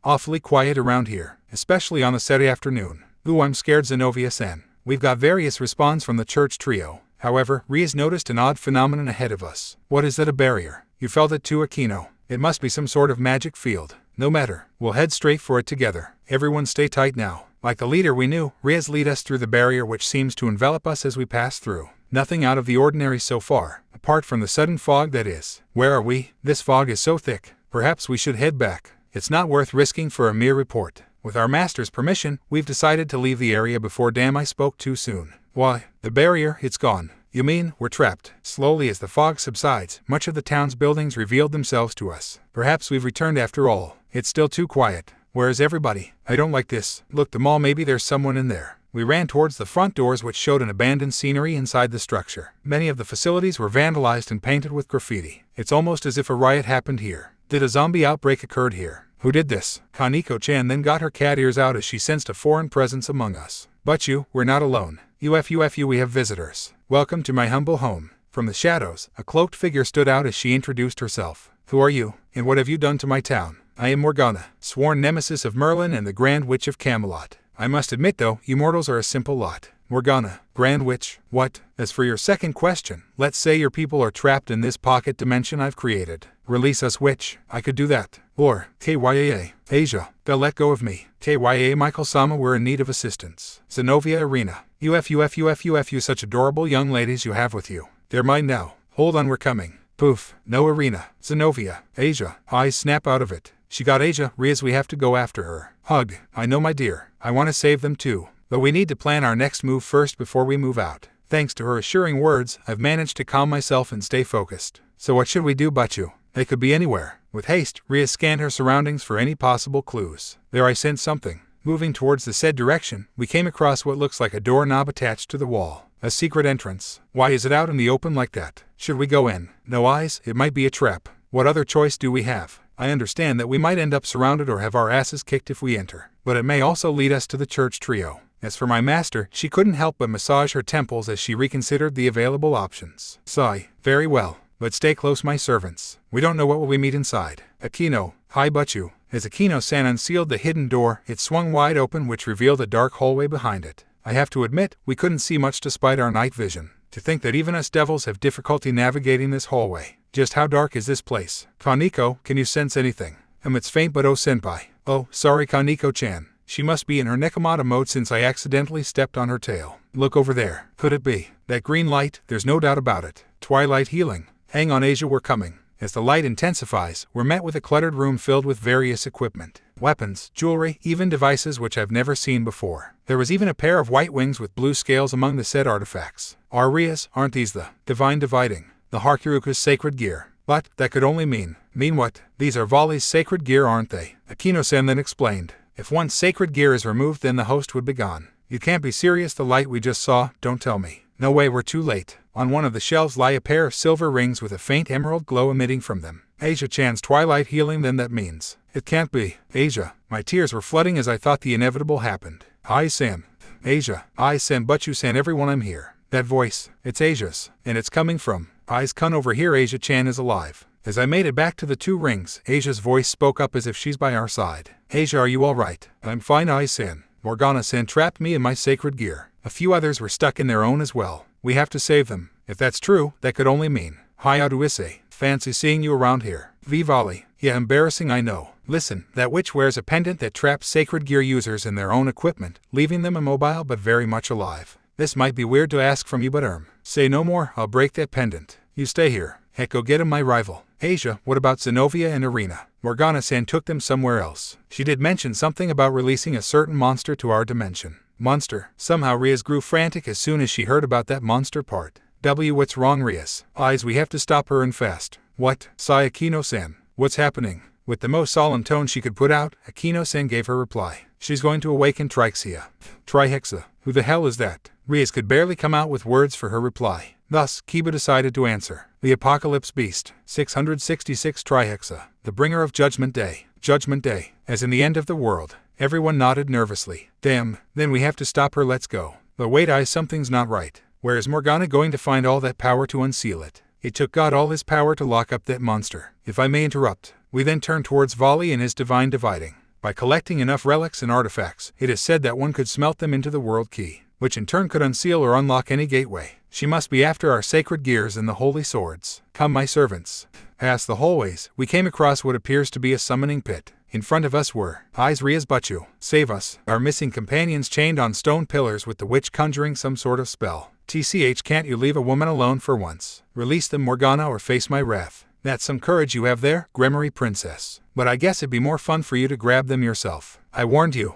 Awfully quiet around here, especially on the Saturday afternoon. Ooh, I'm scared, Zenobia-san. We've got various response from the church trio. However, Rias noticed an odd phenomenon ahead of us. What is that, a barrier? You felt it too, Akeno. It must be some sort of magic field. No matter, we'll head straight for it together. Everyone stay tight now. Like the leader we knew, Rias lead us through the barrier which seems to envelop us as we pass through. Nothing out of the ordinary so far, apart from the sudden fog that is. Where are we? This fog is so thick. Perhaps we should head back. It's not worth risking for a mere report. With our master's permission, we've decided to leave the area before I spoke too soon. Why, the barrier, it's gone. You mean, we're trapped? Slowly as the fog subsides, much of the town's buildings revealed themselves to us. Perhaps we've returned after all. It's still too quiet. Where is everybody? I don't like this. Look, the mall, maybe there's someone in there. We ran towards the front doors which showed an abandoned scenery inside the structure. Many of the facilities were vandalized and painted with graffiti. It's almost as if a riot happened here. Did a zombie outbreak occurred here? Who did this? Koneko-chan then got her cat ears out as she sensed a foreign presence among us. But we're not alone. UFU, we have visitors. Welcome to my humble home. From the shadows, a cloaked figure stood out as she introduced herself. Who are you, and what have you done to my town? I am Morgana, sworn nemesis of Merlin and the Grand Witch of Camelot. I must admit though, you mortals are a simple lot. Morgana, Grand Witch, what? As for your second question, let's say your people are trapped in this pocket dimension I've created. Release us, witch. I could do that. Or, KYAA, Asia, they'll let go of me. KYAA, Michael-sama, we're in need of assistance. Zenobia, Arena. UFU, such adorable young ladies you have with you. They're mine now. Hold on, we're coming. Poof, no, Arena. Zenobia, Asia, eyes snap out of it. She got Asia, Rias, we have to go after her. Hug, I know, my dear. I want to save them too. But we need to plan our next move first before we move out. Thanks to her assuring words, I've managed to calm myself and stay focused. So what should we do, Butchu? They could be anywhere. With haste, Rias scanned her surroundings for any possible clues. There I sensed something. Moving towards the said direction, we came across what looks like a doorknob attached to the wall. A secret entrance. Why is it out in the open like that? Should we go in? No, eyes, it might be a trap. What other choice do we have? I understand that we might end up surrounded or have our asses kicked if we enter. But it may also lead us to the church trio. As for my master, she couldn't help but massage her temples as she reconsidered the available options. Sigh. Very well. But stay close, my servants. We don't know what will we meet inside. Akeno, Hi Butchu. As Akeno-san unsealed the hidden door, it swung wide open, which revealed a dark hallway behind it. I have to admit, we couldn't see much despite our night vision. To think that even us devils have difficulty navigating this hallway. Just how dark is this place? Koneko, can you sense anything? It's faint, but oh senpai. Oh, sorry Koneko-chan. She must be in her Nekomata mode since I accidentally stepped on her tail. Look over there. Could it be? That green light, there's no doubt about it. Twilight healing. Hang on Asia, we're coming. As the light intensifies, we're met with a cluttered room filled with various equipment. Weapons, jewelry, even devices which I've never seen before. There was even a pair of white wings with blue scales among the said artifacts. Our Rias, aren't these the divine dividing? The Hakuryuka's sacred gear. But, that could only mean what? These are Volley's sacred gear, aren't they? Akeno-san then explained. If one's sacred gear is removed, then the host would be gone. You can't be serious, the light we just saw, don't tell me. No way, we're too late. On one of the shelves lie a pair of silver rings with a faint emerald glow emitting from them. Asia-chan's twilight healing, then that means. It can't be. Asia. My tears were flooding as I thought the inevitable happened. Ai-san. Asia. Ai-san, Butchu-san, everyone, I'm here. That voice, it's Asia's, and it's coming from. Come over here, Asia-chan is alive. As I made it back to the two rings, Asia's voice spoke up as if she's by our side. Asia, are you all right? I'm fine, Ai-san. Morgana-san trapped me in my sacred gear. A few others were stuck in their own as well. We have to save them. If that's true, that could only mean. Hiya to Issei. Fancy seeing you around here. Vivali. Yeah, embarrassing, I know. Listen, that witch wears a pendant that traps sacred gear users in their own equipment, leaving them immobile but very much alive. This might be weird to ask from you, but say no more, I'll break that pendant. You stay here. Heck, go get him, my rival. Asia, what about Zenobia and Irina? Morgana-san took them somewhere else. She did mention something about releasing a certain monster to our dimension. Monster. Somehow Rias grew frantic as soon as she heard about that monster part. What's wrong, Rias? We have to stop her and fast. What? Sigh Akeno-san. What's happening? With the most solemn tone she could put out, Akeno-san gave her reply. She's going to awaken Trixia. Trihexa. Who the hell is that? Rias could barely come out with words for her reply. Thus, Kiba decided to answer. The Apocalypse Beast. 666 Trihexa. The bringer of Judgment Day. Judgment Day. As in the end of the world. Everyone nodded nervously. Damn, then we have to stop her, let's go. But wait, something's not right. Where is Morgana going to find all that power to unseal it? It took God all his power to lock up that monster. If I may interrupt. We then turned towards Volley and his divine dividing. By collecting enough relics and artifacts, it is said that one could smelt them into the world key, which in turn could unseal or unlock any gateway. She must be after our sacred gears and the holy swords. Come, my servants. Past the hallways, we came across what appears to be a summoning pit. In front of us were Rias Butchu. Save us. Our missing companions chained on stone pillars with the witch conjuring some sort of spell. TCH, can't you leave a woman alone for once? Release them, Morgana, or face my wrath. That's some courage you have there, Gremory Princess. But I guess it'd be more fun for you to grab them yourself. I warned you.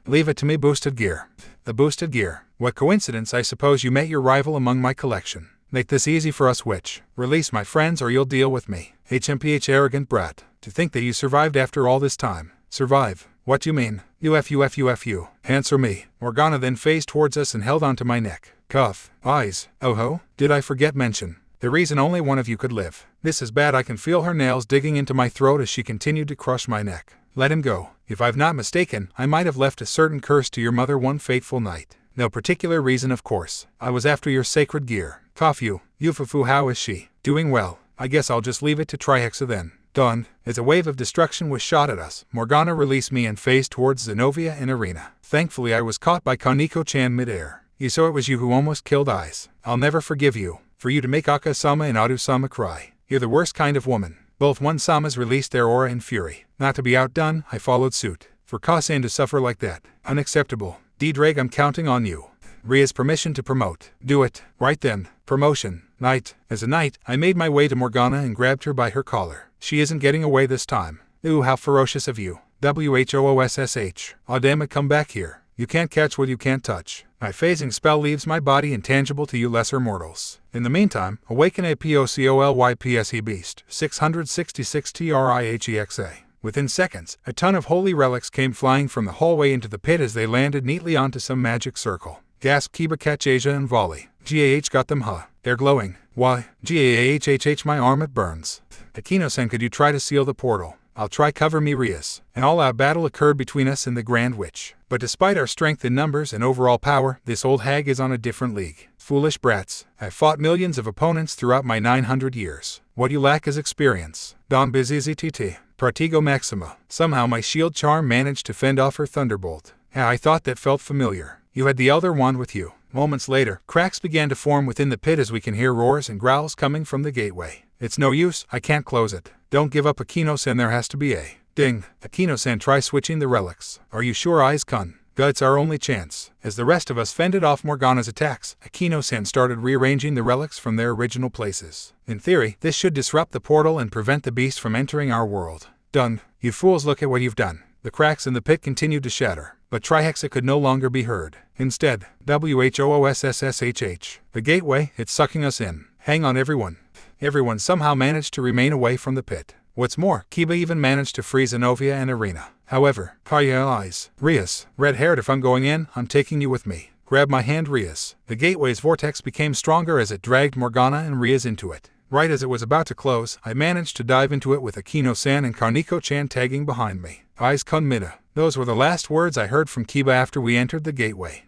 Leave it to me, boosted gear. The boosted gear. What coincidence, I suppose you met your rival among my collection. Make this easy for us, witch. Release my friends or you'll deal with me. HMPH, arrogant brat. To think that you survived after all this time. Survive? What do you mean? UFU. Answer me. Morgana then phased towards us and held onto my neck. Cuff. Oh ho? Did I forget mention? The reason only one of you could live. This is bad. I can feel her nails digging into my throat as she continued to crush my neck. Let him go. If I've not mistaken, I might have left a certain curse to your mother one fateful night. No particular reason, of course. I was after your sacred gear. Cough you. Yufufu, how is she? Doing well. I guess I'll just leave it to Trihexa then. Done. As a wave of destruction was shot at us, Morgana released me and phased towards Zenobia and Irina. Thankfully I was caught by Koneko-chan midair. So it was you who almost killed Ice. I'll never forgive you. For you to make Aka-sama and Adu-sama cry. You're the worst kind of woman. Both one-samas released their aura in fury. Not to be outdone, I followed suit. For Kasan to suffer like that. Unacceptable. D-Drag, I'm counting on you. Ria's permission to promote. Do it. Right then. Promotion. Knight. As a knight, I made my way to Morgana and grabbed her by her collar. She isn't getting away this time. Ooh, how ferocious of you. WHOOSSH. Aw damn it, come back here. You can't catch what you can't touch. My phasing spell leaves my body intangible to you lesser mortals. In the meantime, awaken a POCOLYPSE beast. 666 TRIHEXA. Within seconds, a ton of holy relics came flying from the hallway into the pit as they landed neatly onto some magic circle. Gasp Kiba, catch Asia and Volley. GAH got them, huh? They're glowing. Why? GAHHH, my arm, it burns. Akeno-san, could you try to seal the portal? I'll try, cover me, Rias. An all-out battle occurred between us and the Grand Witch. But despite our strength in numbers and overall power, this old hag is on a different league. Foolish brats. I've fought millions of opponents throughout my 900 years. What you lack is experience. Don BZZTT. Pratigo Maxima. Somehow my shield charm managed to fend off her thunderbolt. I thought that felt familiar. You had the Elder Wand with you. Moments later, cracks began to form within the pit as we can hear roars and growls coming from the gateway. It's no use, I can't close it. Don't give up, Akeno-san, there has to be a... Ding. Akeno-san, try switching the relics. Are you sure, Aiz-kun? It's our only chance. As the rest of us fended off Morgana's attacks, Akeno-san started rearranging the relics from their original places. In theory, this should disrupt the portal and prevent the beast from entering our world. Done. You fools, look at what you've done. The cracks in the pit continued to shatter, but Trihexa could no longer be heard. Instead, WHOOSSSHH. The gateway, it's sucking us in. Hang on, everyone. Everyone somehow managed to remain away from the pit. What's more, Kiba even managed to freeze Anovia and Irina. However, eyes. Rias, red-haired, if I'm going in, I'm taking you with me. Grab my hand, Rias. The gateway's vortex became stronger as it dragged Morgana and Rias into it. Right as it was about to close, I managed to dive into it with Akeno-san and Koneko-chan tagging behind me. Aiz-kun Mida. Those were the last words I heard from Kiba after we entered the gateway.